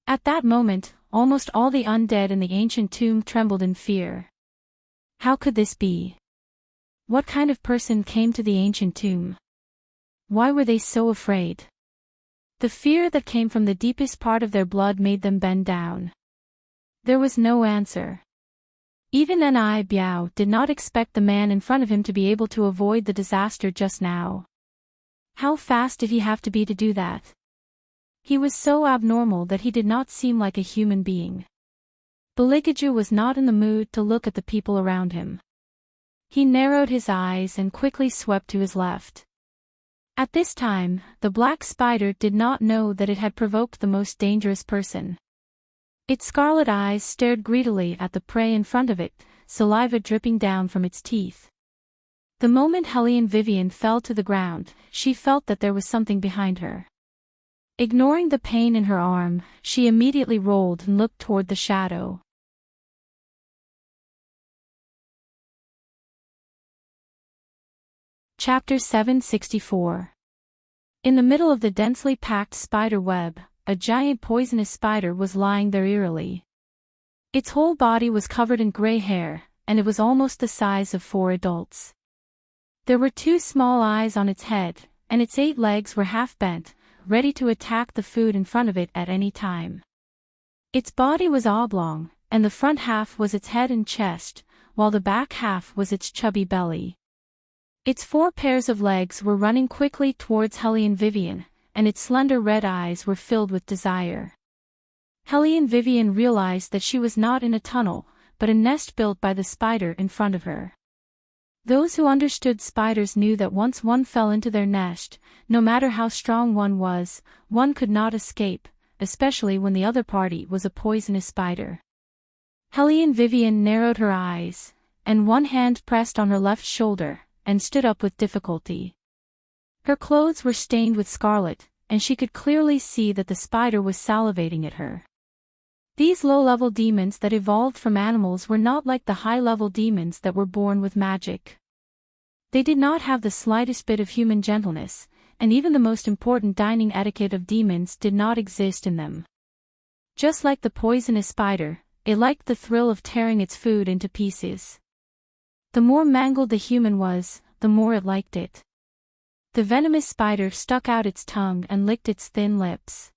At that moment, almost all the undead in the ancient tomb trembled in fear. How could this be? What kind of person came to the ancient tomb? Why were they so afraid? The fear that came from the deepest part of their blood made them bend down. There was no answer. Even Ni Biao did not expect the man in front of him to be able to avoid the disaster just now. How fast did he have to be to do that? He was so abnormal that he did not seem like a human being. Beligaju was not in the mood to look at the people around him. He narrowed his eyes and quickly swept to his left. At this time, the black spider did not know that it had provoked the most dangerous person. Its scarlet eyes stared greedily at the prey in front of it, saliva dripping down from its teeth. The moment Hellion Vivian fell to the ground, she felt that there was something behind her. Ignoring the pain in her arm, she immediately rolled and looked toward the shadow. Chapter 764. In the middle of the densely packed spider web, a giant poisonous spider was lying there eerily. Its whole body was covered in gray hair, and it was almost the size of 4 adults. There were 2 small eyes on its head, and its 8 legs were half bent, ready to attack the food in front of it at any time. Its body was oblong, and the front half was its head and chest, while the back half was its chubby belly. Its 4 pairs of legs were running quickly towards Hellion Vivian, and its slender red eyes were filled with desire. Hellion Vivian realized that she was not in a tunnel, but a nest built by the spider in front of her. Those who understood spiders knew that once one fell into their nest, no matter how strong one was, one could not escape, especially when the other party was a poisonous spider. Hellion Vivian narrowed her eyes, and one hand pressed on her left shoulder, and stood up with difficulty. Her clothes were stained with scarlet, and she could clearly see that the spider was salivating at her. These low-level demons that evolved from animals were not like the high-level demons that were born with magic. They did not have the slightest bit of human gentleness, and even the most important dining etiquette of demons did not exist in them. Just like the poisonous spider, it liked the thrill of tearing its food into pieces. The more mangled the human was, the more it liked it. The venomous spider stuck out its tongue and licked its thin lips.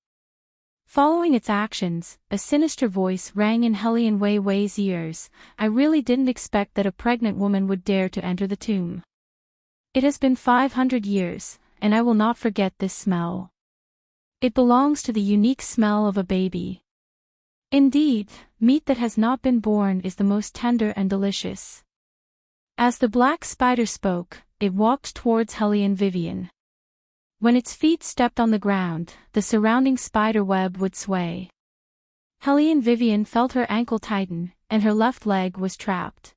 Following its actions, a sinister voice rang in Hellion Wei Wei's ears. I really didn't expect that a pregnant woman would dare to enter the tomb. It has been 500 years, and I will not forget this smell. It belongs to the unique smell of a baby. Indeed, meat that has not been born is the most tender and delicious. As the black spider spoke, it walked towards Hellion Vivian. When its feet stepped on the ground, the surrounding spider web would sway. Hellion Vivian felt her ankle tighten, and her left leg was trapped.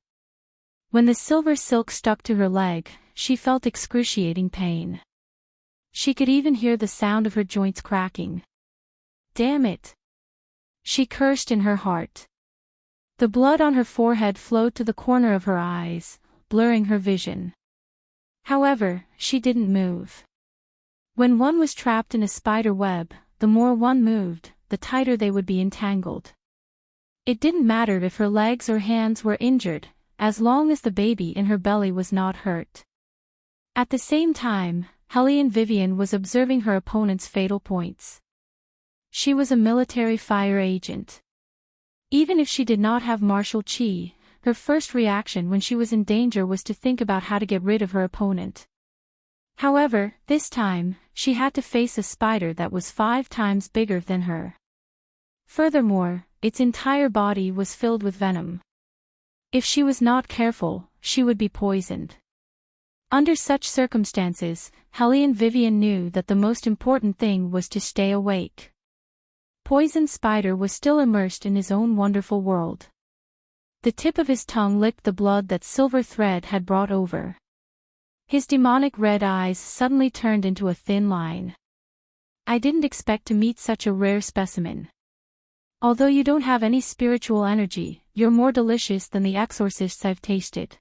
When the silver silk stuck to her leg, she felt excruciating pain. She could even hear the sound of her joints cracking. Damn it! She cursed in her heart. The blood on her forehead flowed to the corner of her eyes, blurring her vision. However, she didn't move. When one was trapped in a spider web, the more one moved, the tighter they would be entangled. It didn't matter if her legs or hands were injured, as long as the baby in her belly was not hurt. At the same time, Hellion Vivian was observing her opponent's fatal points. She was a military fire agent. Even if she did not have martial chi, her first reaction when she was in danger was to think about how to get rid of her opponent. However, this time, she had to face a spider that was 5 times bigger than her. Furthermore, its entire body was filled with venom. If she was not careful, she would be poisoned. Under such circumstances, Hellion Vivian knew that the most important thing was to stay awake. Poison Spider was still immersed in his own wonderful world. The tip of his tongue licked the blood that Silver Thread had brought over. His demonic red eyes suddenly turned into a thin line. I didn't expect to meet such a rare specimen. Although you don't have any spiritual energy, you're more delicious than the exorcists I've tasted.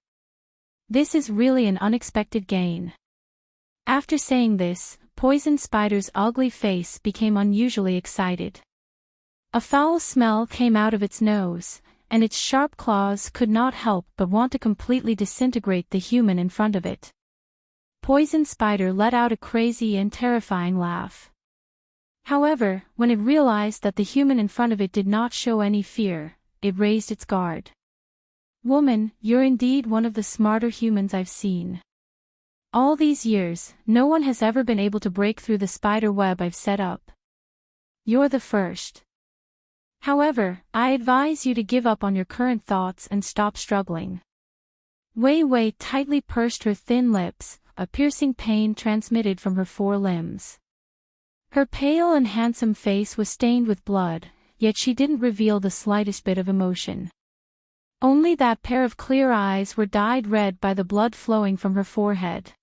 This is really an unexpected gain. After saying this, Poison Spider's ugly face became unusually excited. A foul smell came out of its nose, and its sharp claws could not help but want to completely disintegrate the human in front of it. Poison Spider let out a crazy and terrifying laugh. However, when it realized that the human in front of it did not show any fear, it raised its guard. "Woman, you're indeed one of the smarter humans I've seen. All these years, no one has ever been able to break through the spider web I've set up. You're the first. However, I advise you to give up on your current thoughts and stop struggling." Wei Wei tightly pursed her thin lips, a piercing pain transmitted from her four limbs. Her pale and handsome face was stained with blood, yet she didn't reveal the slightest bit of emotion. Only that pair of clear eyes were dyed red by the blood flowing from her forehead.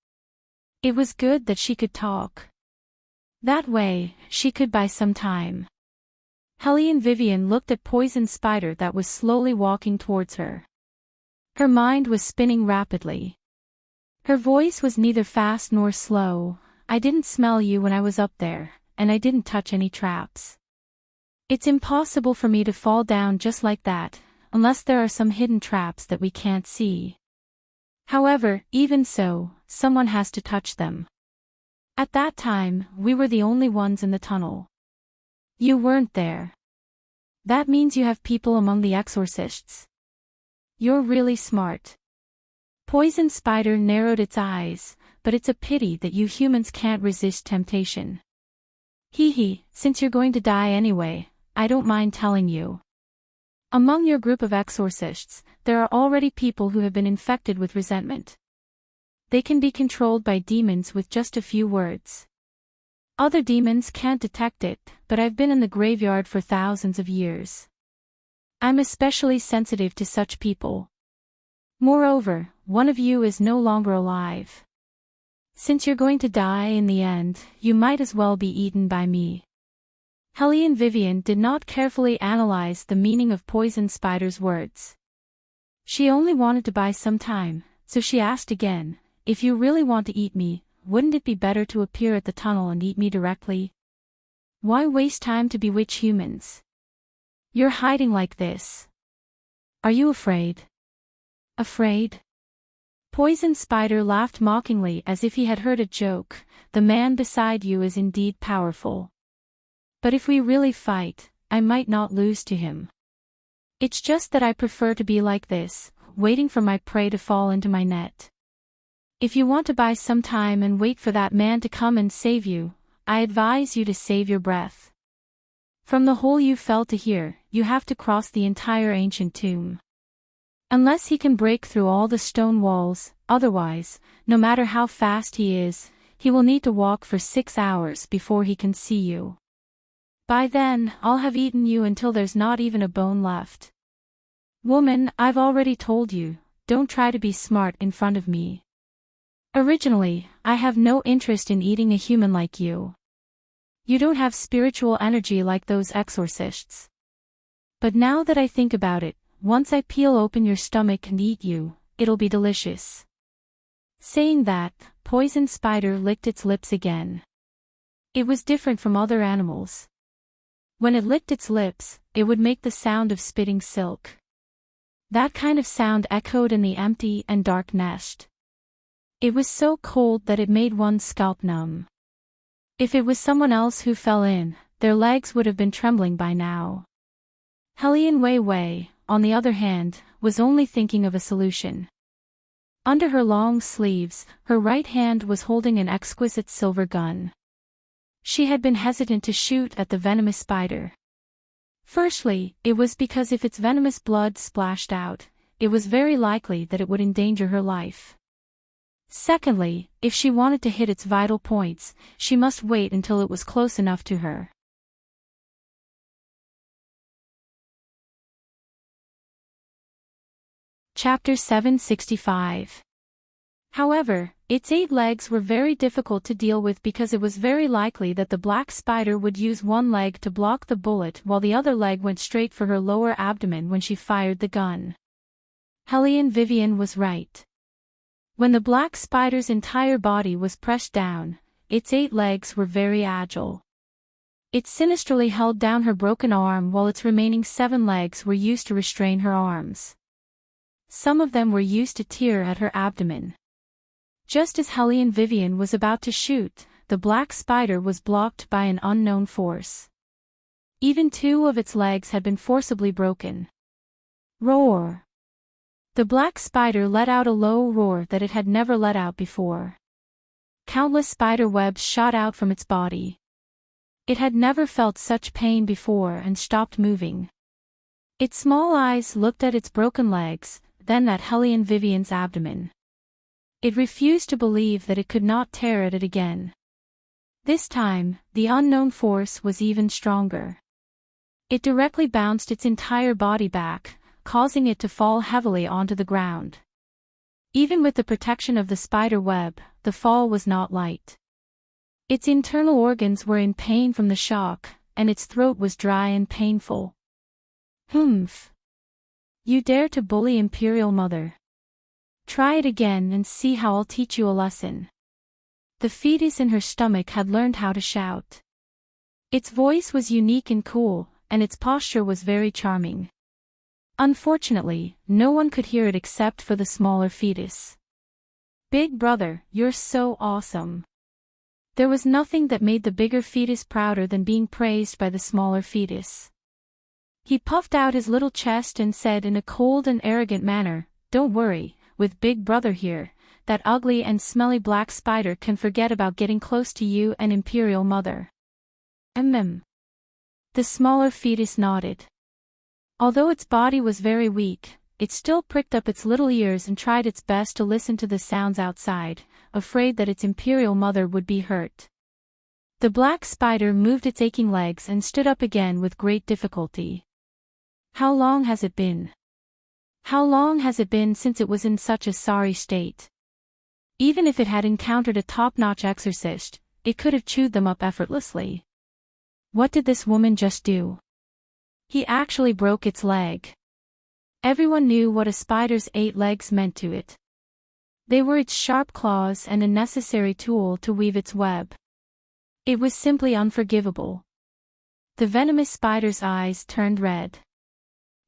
It was good that she could talk. That way, she could buy some time. Hellion Vivian looked at Poison Spider that was slowly walking towards her. Her mind was spinning rapidly. Her voice was neither fast nor slow. "I didn't smell you when I was up there, and I didn't touch any traps. It's impossible for me to fall down just like that, unless there are some hidden traps that we can't see. However, even so, someone has to touch them. At that time, we were the only ones in the tunnel. You weren't there. That means you have people among the exorcists. You're really smart." Poison Spider narrowed its eyes, "But it's a pity that you humans can't resist temptation. Hee, since you're going to die anyway, I don't mind telling you. Among your group of exorcists, there are already people who have been infected with resentment. They can be controlled by demons with just a few words. Other demons can't detect it, but I've been in the graveyard for thousands of years. I'm especially sensitive to such people. Moreover, one of you is no longer alive. Since you're going to die in the end, you might as well be eaten by me." Hellion Vivian did not carefully analyze the meaning of Poison Spider's words. She only wanted to buy some time, so she asked again, "If you really want to eat me, wouldn't it be better to appear at the tunnel and eat me directly? Why waste time to bewitch humans? You're hiding like this. Are you afraid?" "Afraid?" Poison Spider laughed mockingly as if he had heard a joke. "The man beside you is indeed powerful. But if we really fight, I might not lose to him. It's just that I prefer to be like this, waiting for my prey to fall into my net. If you want to buy some time and wait for that man to come and save you, I advise you to save your breath. From the hole you fell to here, you have to cross the entire ancient tomb. Unless he can break through all the stone walls, otherwise, no matter how fast he is, he will need to walk for 6 hours before he can see you. By then, I'll have eaten you until there's not even a bone left. Woman, I've already told you, don't try to be smart in front of me. Originally, I have no interest in eating a human like you. You don't have spiritual energy like those exorcists. But now that I think about it, once I peel open your stomach and eat you, it'll be delicious." Saying that, Poison Spider licked its lips again. It was different from other animals. When it licked its lips, it would make the sound of spitting silk. That kind of sound echoed in the empty and dark nest. It was so cold that it made one's scalp numb. If it was someone else who fell in, their legs would have been trembling by now. Hellion Wei Wei, on the other hand, was only thinking of a solution. Under her long sleeves, her right hand was holding an exquisite silver gun. She had been hesitant to shoot at the venomous spider. Firstly, it was because if its venomous blood splashed out, it was very likely that it would endanger her life. Secondly, if she wanted to hit its vital points, she must wait until it was close enough to her. Chapter 765. However, its 8 legs were very difficult to deal with because it was very likely that the black spider would use one leg to block the bullet while the other leg went straight for her lower abdomen when she fired the gun. Hellion Vivian was right. When the black spider's entire body was pressed down, its 8 legs were very agile. It sinisterly held down her broken arm while its remaining 7 legs were used to restrain her arms. Some of them were used to tear at her abdomen. Just as Hellion Vivian was about to shoot, the black spider was blocked by an unknown force. Even 2 of its legs had been forcibly broken. Roar! The black spider let out a low roar that it had never let out before. Countless spider webs shot out from its body. It had never felt such pain before and stopped moving. Its small eyes looked at its broken legs, then at Hellion Vivian's abdomen. It refused to believe that it could not tear at it again. This time, the unknown force was even stronger. It directly bounced its entire body back, causing it to fall heavily onto the ground. Even with the protection of the spider web, the fall was not light. Its internal organs were in pain from the shock, and its throat was dry and painful. Humph! You dare to bully Imperial Mother? Try it again and see how I'll teach you a lesson. The fetus in her stomach had learned how to shout. Its voice was unique and cool, and its posture was very charming. Unfortunately, no one could hear it except for the smaller fetus. Big brother, you're so awesome. There was nothing that made the bigger fetus prouder than being praised by the smaller fetus. He puffed out his little chest and said in a cold and arrogant manner, "Don't worry, with Big Brother here, that ugly and smelly black spider can forget about getting close to you and Imperial Mother." The smaller fetus nodded. Although its body was very weak, it still pricked up its little ears and tried its best to listen to the sounds outside, afraid that its Imperial Mother would be hurt. The black spider moved its aching legs and stood up again with great difficulty. How long has it been? How long has it been since it was in such a sorry state? Even if it had encountered a top-notch exorcist, it could have chewed them up effortlessly. What did this woman just do? He actually broke its leg. Everyone knew what a spider's 8 legs meant to it. They were its sharp claws and a necessary tool to weave its web. It was simply unforgivable. The venomous spider's eyes turned red.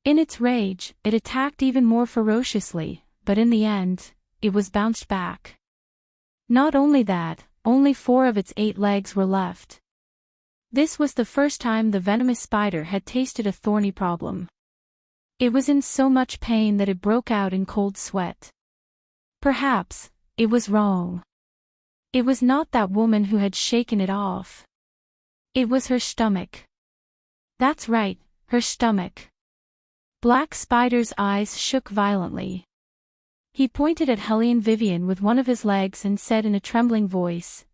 In its rage, it attacked even more ferociously, but in the end, it was bounced back. Not only that, only 4 of its 8 legs were left. This was the first time the venomous spider had tasted a thorny problem. It was in so much pain that it broke out in cold sweat. Perhaps, it was wrong. It was not that woman who had shaken it off. It was her stomach. That's right, her stomach. Black Spider's eyes shook violently. He pointed at Hellion Vivian with one of his legs and said in a trembling voice,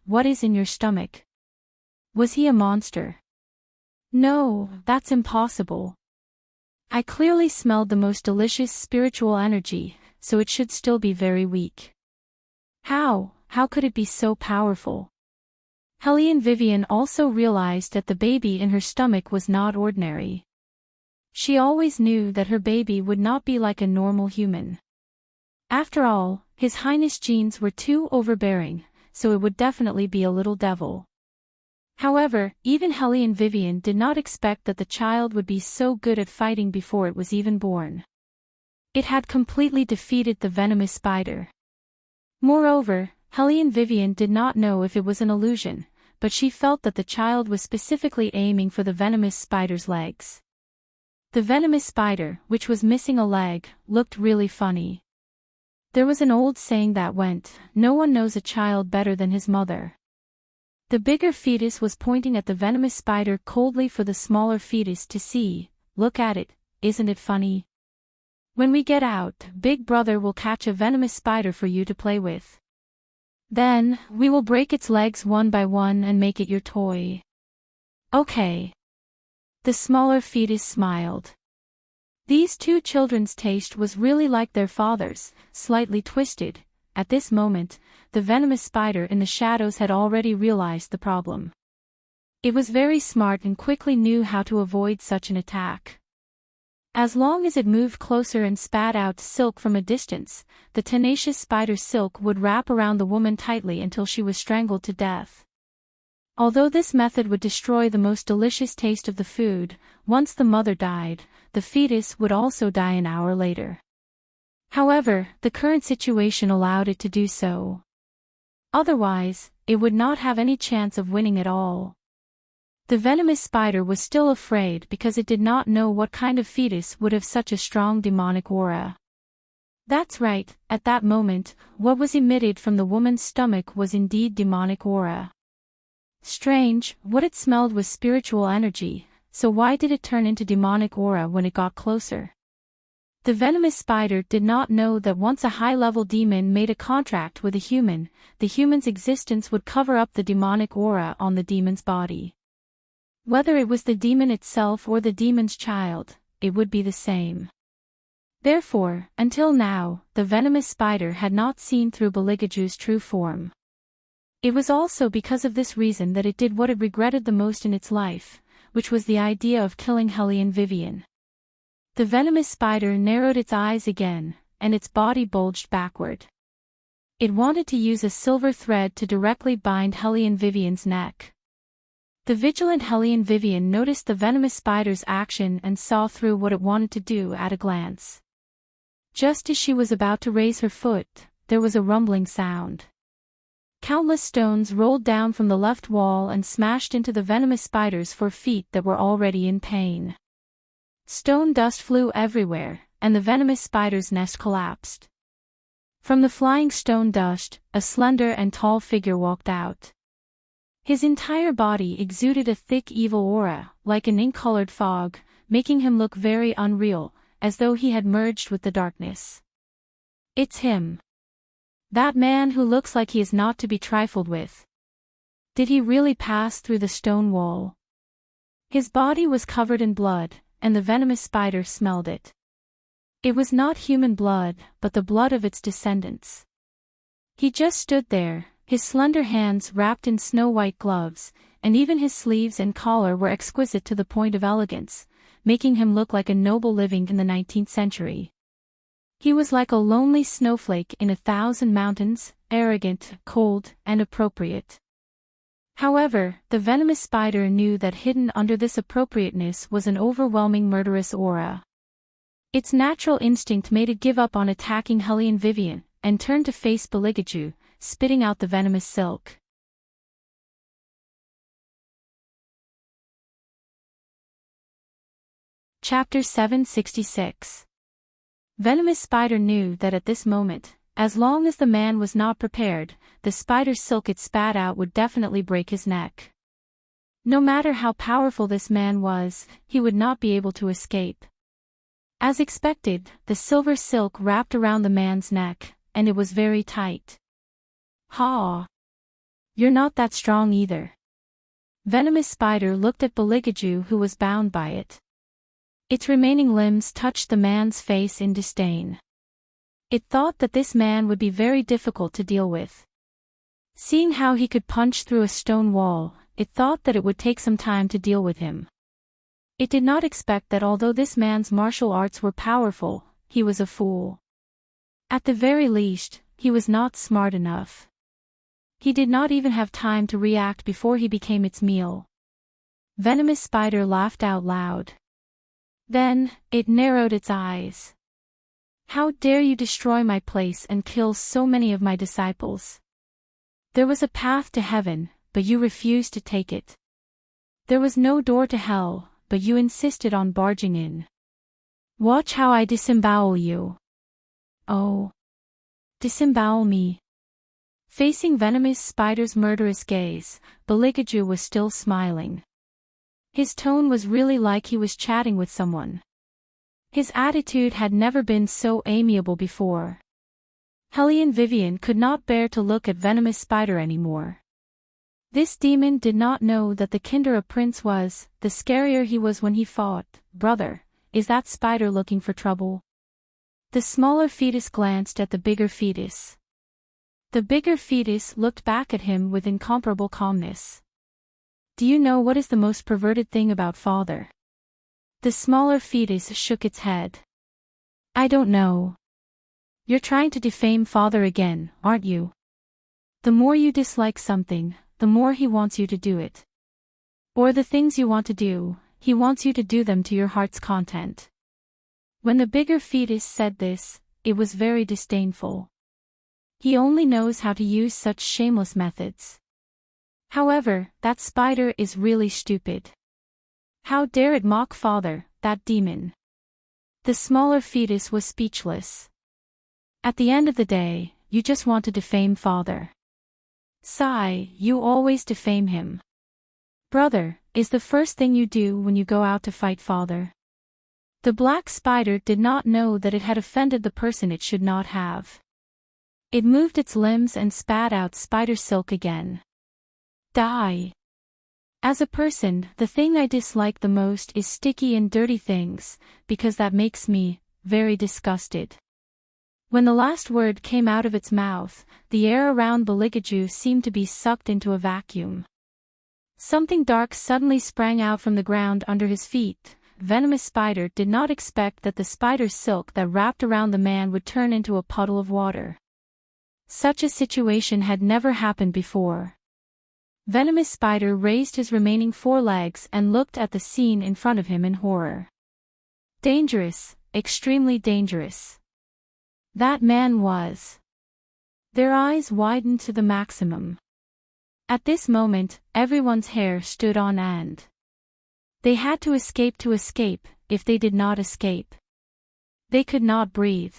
What is in your stomach? Was he a monster? No, that's impossible. I clearly smelled the most delicious spiritual energy, so it should still be very weak. How could it be so powerful? Hellion Vivian also realized that the baby in her stomach was not ordinary. She always knew that her baby would not be like a normal human. After all, His Highness genes were too overbearing, so it would definitely be a little devil. However, even Hellion Vivian did not expect that the child would be so good at fighting before it was even born. It had completely defeated the venomous spider. Moreover, Hellion Vivian did not know if it was an illusion, but she felt that the child was specifically aiming for the venomous spider's legs. The venomous spider, which was missing a leg, looked really funny. There was an old saying that went, "No one knows a child better than his mother." The bigger fetus was pointing at the venomous spider coldly for the smaller fetus to see. Look at it, isn't it funny? When we get out, Big Brother will catch a venomous spider for you to play with. Then, we will break its legs one by one and make it your toy. Okay. The smaller fetus smiled. These 2 children's taste was really like their father's, slightly twisted. At this moment, the venomous spider in the shadows had already realized the problem. It was very smart and quickly knew how to avoid such an attack. As long as it moved closer and spat out silk from a distance, the tenacious spider silk would wrap around the woman tightly until she was strangled to death. Although this method would destroy the most delicious taste of the food, once the mother died, the fetus would also die an hour later. However, the current situation allowed it to do so. Otherwise, it would not have any chance of winning at all. The venomous spider was still afraid because it did not know what kind of fetus would have such a strong demonic aura. That's right, at that moment, what was emitted from the woman's stomach was indeed demonic aura. Strange, what it smelled was spiritual energy, so why did it turn into demonic aura when it got closer? The venomous spider did not know that once a high-level demon made a contract with a human, the human's existence would cover up the demonic aura on the demon's body. Whether it was the demon itself or the demon's child, it would be the same. Therefore, until now, the venomous spider had not seen through Beligaju's true form. It was also because of this reason that it did what it regretted the most in its life, which was the idea of killing Hellion Vivian. The venomous spider narrowed its eyes again, and its body bulged backward. It wanted to use a silver thread to directly bind Hellion Vivian's neck. The vigilant Hellion Vivian noticed the venomous spider's action and saw through what it wanted to do at a glance. Just as she was about to raise her foot, there was a rumbling sound. Countless stones rolled down from the left wall and smashed into the venomous spider's 4 feet that were already in pain. Stone dust flew everywhere, and the venomous spider's nest collapsed. From the flying stone dust, a slender and tall figure walked out. His entire body exuded a thick evil aura, like an ink-colored fog, making him look very unreal, as though he had merged with the darkness. It's him. That man who looks like he is not to be trifled with. Did he really pass through the stone wall? His body was covered in blood, and the venomous spider smelled it. It was not human blood, but the blood of its descendants. He just stood there, his slender hands wrapped in snow-white gloves, and even his sleeves and collar were exquisite to the point of elegance, making him look like a noble living in the 19th century. He was like a lonely snowflake in 1,000 mountains, arrogant, cold, and appropriate. However, the venomous spider knew that hidden under this appropriateness was an overwhelming murderous aura. Its natural instinct made it give up on attacking Hellion Vivian, and turn to face Beligaju, spitting out the venomous silk. Chapter 766. Venomous Spider knew that at this moment, as long as the man was not prepared, the spider's silk it spat out would definitely break his neck. No matter how powerful this man was, he would not be able to escape. As expected, the silver silk wrapped around the man's neck, and it was very tight. Ha! You're not that strong either. Venomous Spider looked at Beligaju, who was bound by it. Its remaining limbs touched the man's face in disdain. It thought that this man would be very difficult to deal with. Seeing how he could punch through a stone wall, it thought that it would take some time to deal with him. It did not expect that although this man's martial arts were powerful, he was a fool. At the very least, he was not smart enough. He did not even have time to react before he became its meal. Venomous Spider laughed out loud. Then, it narrowed its eyes. How dare you destroy my place and kill so many of my disciples? There was a path to heaven, but you refused to take it. There was no door to hell, but you insisted on barging in. Watch how I disembowel you. Oh. Disembowel me. Facing Venomous Spider's murderous gaze, Beligaju was still smiling. His tone was really like he was chatting with someone. His attitude had never been so amiable before. Hellion Vivian could not bear to look at Venomous Spider anymore. This demon did not know that the kinder a prince was, the scarier he was when he fought. Brother, is that spider looking for trouble? The smaller fetus glanced at the bigger fetus. The bigger fetus looked back at him with incomparable calmness. Do you know what is the most perverted thing about father? The smaller fetus shook its head. I don't know. You're trying to defame father again, aren't you? The more you dislike something, the more he wants you to do it. Or the things you want to do, he wants you to do them to your heart's content. When the bigger fetus said this, it was very disdainful. He only knows how to use such shameless methods. However, that spider is really stupid. How dare it mock father, that demon? The smaller fetus was speechless. At the end of the day, you just want to defame father. Sigh, you always defame him. Brother, is the first thing you do when you go out to fight father. The black spider did not know that it had offended the person it should not have. It moved its limbs and spat out spider silk again. Die. As a person, the thing I dislike the most is sticky and dirty things, because that makes me very disgusted. When the last word came out of its mouth, the air around Beligaju seemed to be sucked into a vacuum. Something dark suddenly sprang out from the ground under his feet. Venomous Spider did not expect that the spider silk that wrapped around the man would turn into a puddle of water. Such a situation had never happened before. Venomous Spider raised his remaining 4 legs and looked at the scene in front of him in horror. Dangerous, extremely dangerous. That man was. Their eyes widened to the maximum. At this moment, everyone's hair stood on end. They had to escape, if they did not escape. They could not breathe.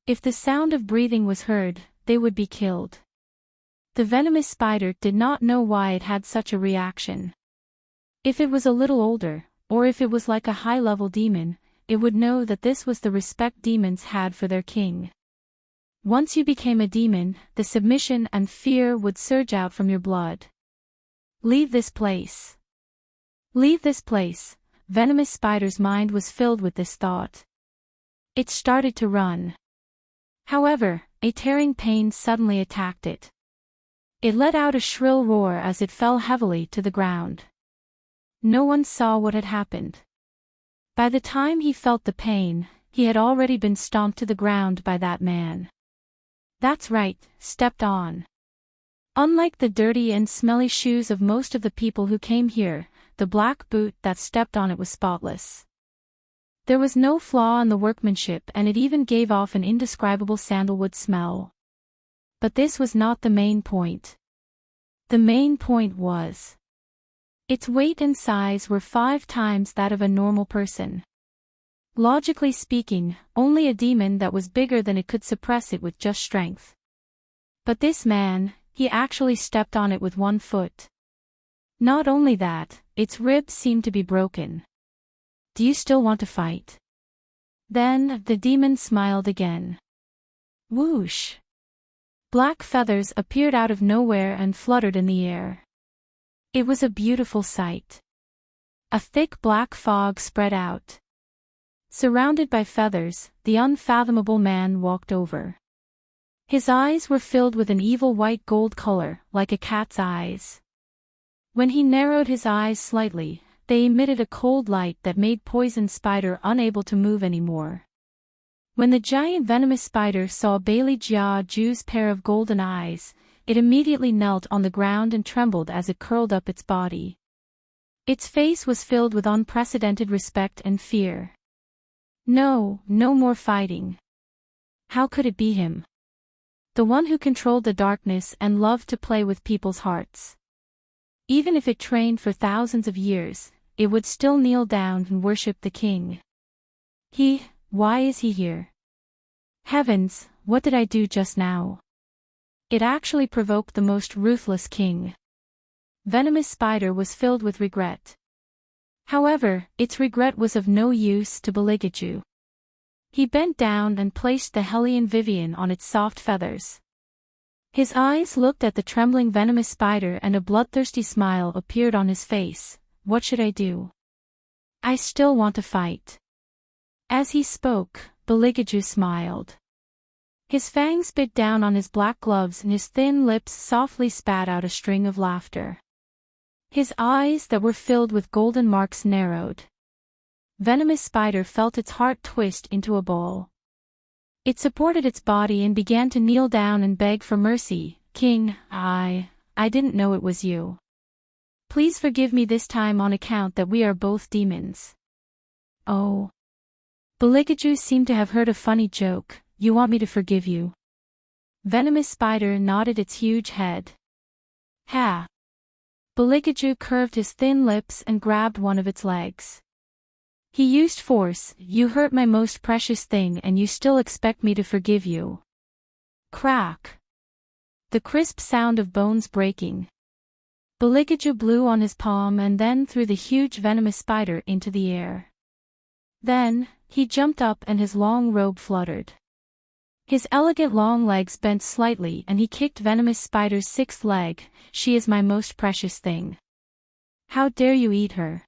If the sound of breathing was heard, they would be killed. The venomous spider did not know why it had such a reaction. If it was a little older, or if it was like a high-level demon, it would know that this was the respect demons had for their king. Once you became a demon, the submission and fear would surge out from your blood. Leave this place. Leave this place. Venomous Spider's mind was filled with this thought. It started to run. However, a tearing pain suddenly attacked it. It let out a shrill roar as it fell heavily to the ground. No one saw what had happened. By the time he felt the pain, he had already been stomped to the ground by that man. That's right, stepped on. Unlike the dirty and smelly shoes of most of the people who came here, the black boot that stepped on it was spotless. There was no flaw in the workmanship, and it even gave off an indescribable sandalwood smell. But this was not the main point. The main point was, its weight and size were 5 times that of a normal person. Logically speaking, only a demon that was bigger than it could suppress it with just strength. But this man, he actually stepped on it with 1 foot. Not only that, its ribs seemed to be broken. Do you still want to fight? Then, the demon smiled again. Whoosh! Black feathers appeared out of nowhere and fluttered in the air. It was a beautiful sight. A thick black fog spread out. Surrounded by feathers, the unfathomable man walked over. His eyes were filled with an evil white gold color, like a cat's eyes. When he narrowed his eyes slightly, they emitted a cold light that made Poison Spider unable to move anymore. When the giant venomous spider saw Bailey Jia Ju's pair of golden eyes, it immediately knelt on the ground and trembled as it curled up its body. Its face was filled with unprecedented respect and fear. No, no more fighting. How could it be him? The one who controlled the darkness and loved to play with people's hearts. Even if it trained for thousands of years, it would still kneel down and worship the king. Why is he here? Heavens, what did I do just now? It actually provoked the most ruthless king. Venomous Spider was filled with regret. However, its regret was of no use to Beligaju. He bent down and placed the Hellion Vivian on its soft feathers. His eyes looked at the trembling venomous spider and a bloodthirsty smile appeared on his face. What should I do? I still want to fight. As he spoke, Beligaju smiled. His fangs bit down on his black gloves and his thin lips softly spat out a string of laughter. His eyes that were filled with golden marks narrowed. Venomous spider felt its heart twist into a ball. It supported its body and began to kneel down and beg for mercy. King, I didn't know it was you. Please forgive me this time on account that we are both demons. Oh. Beligaju seemed to have heard a funny joke. You want me to forgive you? Venomous spider nodded its huge head. Ha! Beligaju curved his thin lips and grabbed one of its legs. He used force. You hurt my most precious thing and you still expect me to forgive you. Crack! The crisp sound of bones breaking. Beligaju blew on his palm and then threw the huge venomous spider into the air. Then, he jumped up and his long robe fluttered. His elegant long legs bent slightly and he kicked venomous spider's sixth leg. She is my most precious thing. How dare you eat her?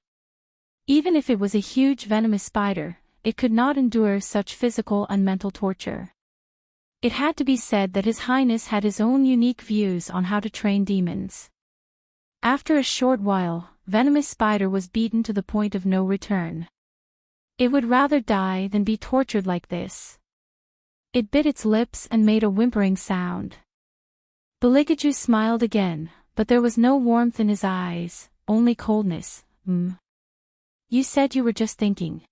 Even if it was a huge venomous spider, it could not endure such physical and mental torture. It had to be said that His Highness had his own unique views on how to train demons. After a short while, venomous spider was beaten to the point of no return. It would rather die than be tortured like this. It bit its lips and made a whimpering sound. Beligaju smiled again, but there was no warmth in his eyes, only coldness. You said you were just thinking.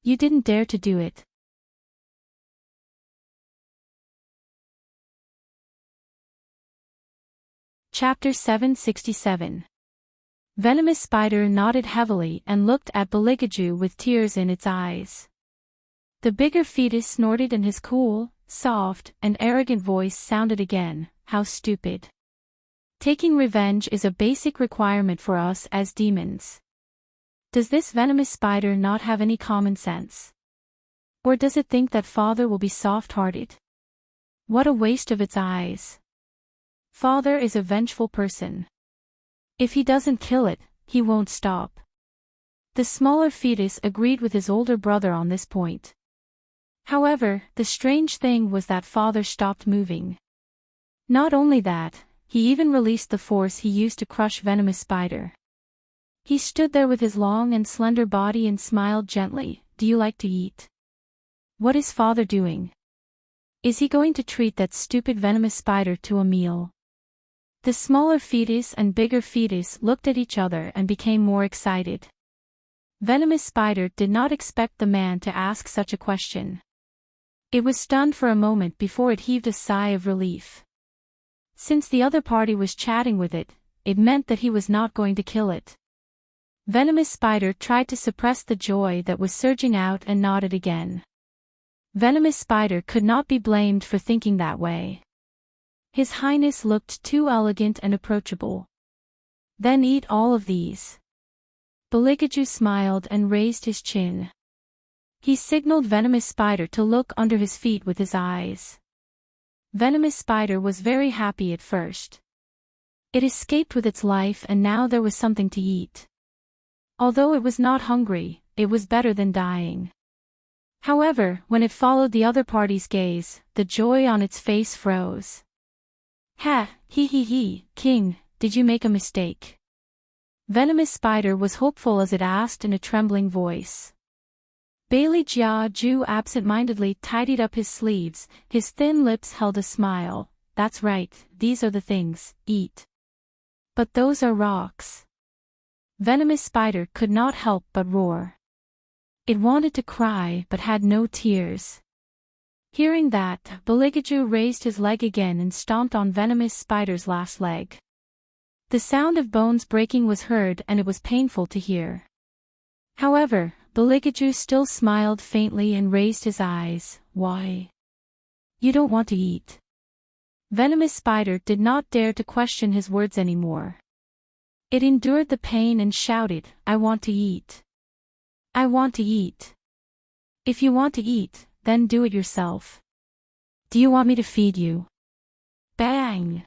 You didn't dare to do it. Chapter 767. Venomous spider nodded heavily and looked at Beligaju with tears in its eyes. The bigger fetus snorted and his cool, soft, and arrogant voice sounded again. How stupid. Taking revenge is a basic requirement for us as demons. Does this venomous spider not have any common sense? Or does it think that Father will be soft-hearted? What a waste of its eyes. Father is a vengeful person. If he doesn't kill it, he won't stop. The smaller fetus agreed with his older brother on this point. However, the strange thing was that Father stopped moving. Not only that, he even released the force he used to crush venomous spider. He stood there with his long and slender body and smiled gently. Do you like to eat? What is Father doing? Is he going to treat that stupid venomous spider to a meal? The smaller fetus and bigger fetus looked at each other and became more excited. Venomous spider did not expect the man to ask such a question. It was stunned for a moment before it heaved a sigh of relief. Since the other party was chatting with it, it meant that he was not going to kill it. Venomous spider tried to suppress the joy that was surging out and nodded again. Venomous spider could not be blamed for thinking that way. His Highness looked too elegant and approachable. Then eat all of these. Beligaju smiled and raised his chin. He signaled venomous spider to look under his feet with his eyes. Venomous spider was very happy at first. It escaped with its life and now there was something to eat. Although it was not hungry, it was better than dying. However, when it followed the other party's gaze, the joy on its face froze. Ha, he, King, did you make a mistake? Venomous spider was hopeful as it asked in a trembling voice. Bailey Jia Ju absent-mindedly tidied up his sleeves, his thin lips held a smile. That's right, these are the things, eat. But those are rocks. Venomous spider could not help but roar. It wanted to cry but had no tears. Hearing that, Beligaju raised his leg again and stomped on venomous spider's last leg. The sound of bones breaking was heard and it was painful to hear. However, Beligaju still smiled faintly and raised his eyes. Why? You don't want to eat. Venomous spider did not dare to question his words anymore. It endured the pain and shouted, I want to eat. I want to eat. If you want to eat, then do it yourself. Do you want me to feed you? Bang!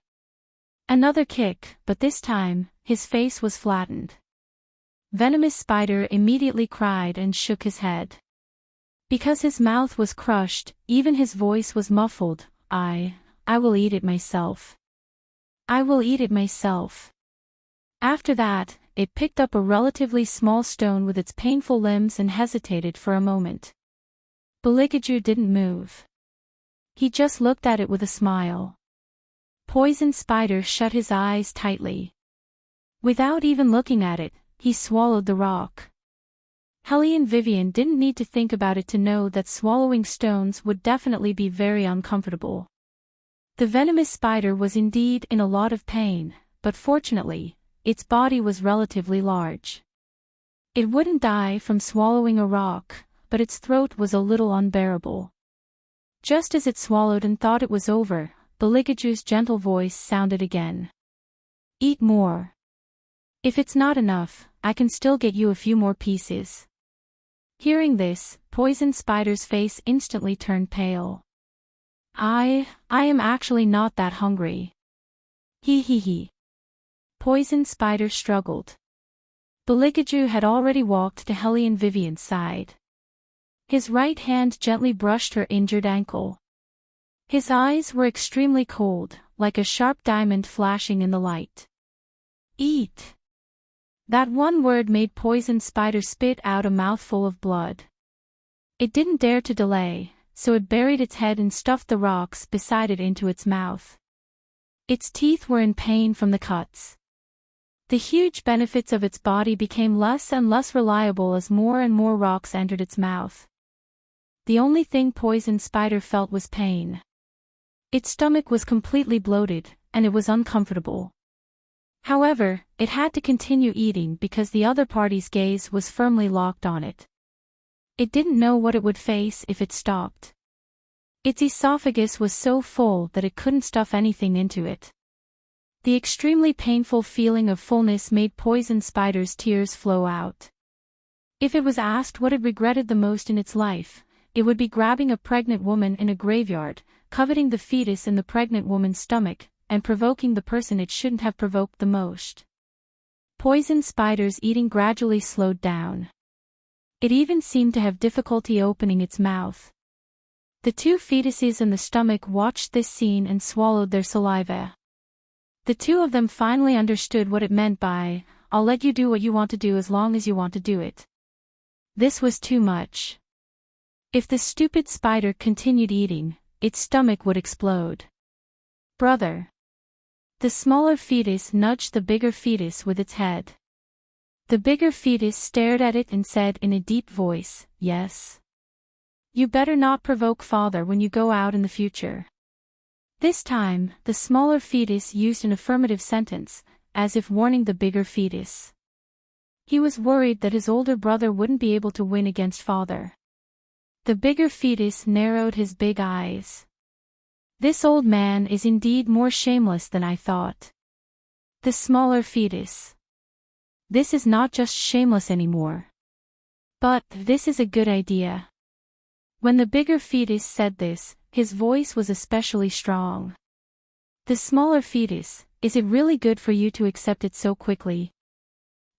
Another kick, but this time, his face was flattened. Venomous spider immediately cried and shook his head. Because his mouth was crushed, even his voice was muffled. I will eat it myself. I will eat it myself. After that, it picked up a relatively small stone with its painful limbs and hesitated for a moment. Beligaju didn't move. He just looked at it with a smile. Poison Spider shut his eyes tightly. Without even looking at it, he swallowed the rock. Hellion Vivian didn't need to think about it to know that swallowing stones would definitely be very uncomfortable. The venomous spider was indeed in a lot of pain, but fortunately, its body was relatively large. It wouldn't die from swallowing a rock, but its throat was a little unbearable. Just as it swallowed and thought it was over, Beligaju's gentle voice sounded again. "Eat more. If it's not enough, I can still get you a few more pieces." Hearing this, Poison Spider's face instantly turned pale. I am actually not that hungry. He. Poison Spider struggled. Beligaju had already walked to Hellion Vivian's side. His right hand gently brushed her injured ankle. His eyes were extremely cold, like a sharp diamond flashing in the light. "Eat." That one word made Poison Spider spit out a mouthful of blood. It didn't dare to delay, so it buried its head and stuffed the rocks beside it into its mouth. Its teeth were in pain from the cuts. The huge benefits of its body became less and less reliable as more and more rocks entered its mouth. The only thing Poison Spider felt was pain. Its stomach was completely bloated, and it was uncomfortable. However, it had to continue eating because the other party's gaze was firmly locked on it. It didn't know what it would face if it stopped. Its esophagus was so full that it couldn't stuff anything into it. The extremely painful feeling of fullness made Poison Spider's tears flow out. If it was asked what it regretted the most in its life, it would be grabbing a pregnant woman in a graveyard, coveting the fetus in the pregnant woman's stomach, and provoking the person it shouldn't have provoked the most. Poison Spider's eating gradually slowed down. It even seemed to have difficulty opening its mouth. The two fetuses in the stomach watched this scene and swallowed their saliva. The two of them finally understood what it meant by, "I'll let you do what you want to do as long as you want to do it." This was too much. If the stupid spider continued eating, its stomach would explode. "Brother." The smaller fetus nudged the bigger fetus with its head. The bigger fetus stared at it and said in a deep voice, "Yes. You better not provoke father when you go out in the future." This time, the smaller fetus used an affirmative sentence, as if warning the bigger fetus. He was worried that his older brother wouldn't be able to win against father. The bigger fetus narrowed his big eyes. "This old man is indeed more shameless than I thought." The smaller fetus. "This is not just shameless anymore. But this is a good idea." When the bigger fetus said this, his voice was especially strong. The smaller fetus, "Is it really good for you to accept it so quickly?"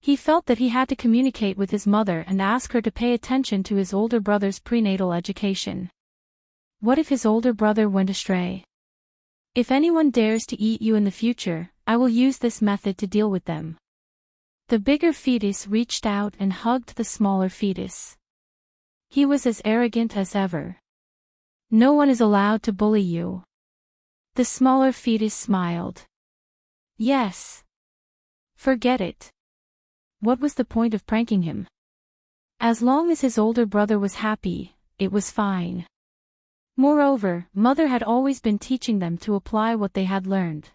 He felt that he had to communicate with his mother and ask her to pay attention to his older brother's prenatal education. What if his older brother went astray? "If anyone dares to eat you in the future, I will use this method to deal with them." The bigger fetus reached out and hugged the smaller fetus. He was as arrogant as ever. "No one is allowed to bully you." The smaller fetus smiled. "Yes. Forget it." What was the point of pranking him? As long as his older brother was happy, it was fine. Moreover, Mother had always been teaching them to apply what they had learned.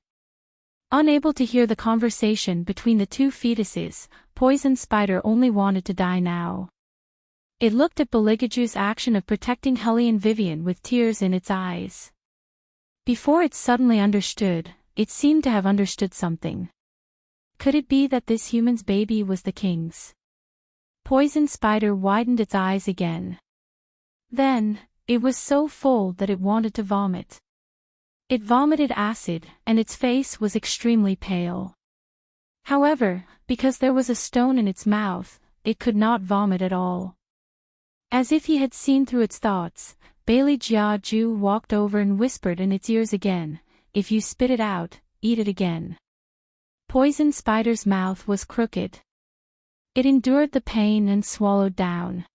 Unable to hear the conversation between the two fetuses, Poison Spider only wanted to die now. It looked at Beligaju's action of protecting Hellion Vivian with tears in its eyes. Before it suddenly understood, it seemed to have understood something. Could it be that this human's baby was the king's? Poison Spider widened its eyes again. Then, it was so full that it wanted to vomit. It vomited acid, and its face was extremely pale. However, because there was a stone in its mouth, it could not vomit at all. As if he had seen through its thoughts, Bailey Jiaju walked over and whispered in its ears again, "If you spit it out, eat it again." Poison Spider's mouth was crooked. It endured the pain and swallowed down.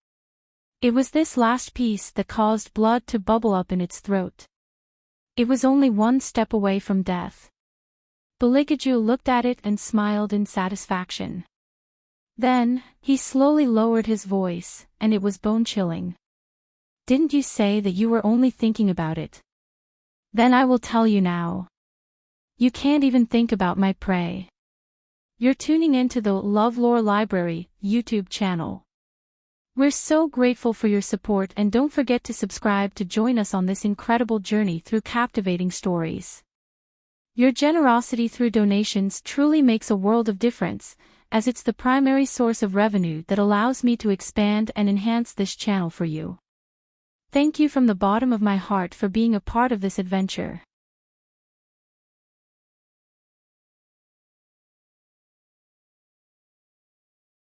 It was this last piece that caused blood to bubble up in its throat. It was only one step away from death. Beligaju looked at it and smiled in satisfaction. Then, he slowly lowered his voice, and it was bone-chilling. Didn't you say that you were only thinking about it? Then I will tell you now. You can't even think about my prey. You're tuning into the LoveLore Library YouTube channel. We're so grateful for your support, and don't forget to subscribe to join us on this incredible journey through captivating stories. Your generosity through donations truly makes a world of difference, as it's the primary source of revenue that allows me to expand and enhance this channel for you. Thank you from the bottom of my heart for being a part of this adventure.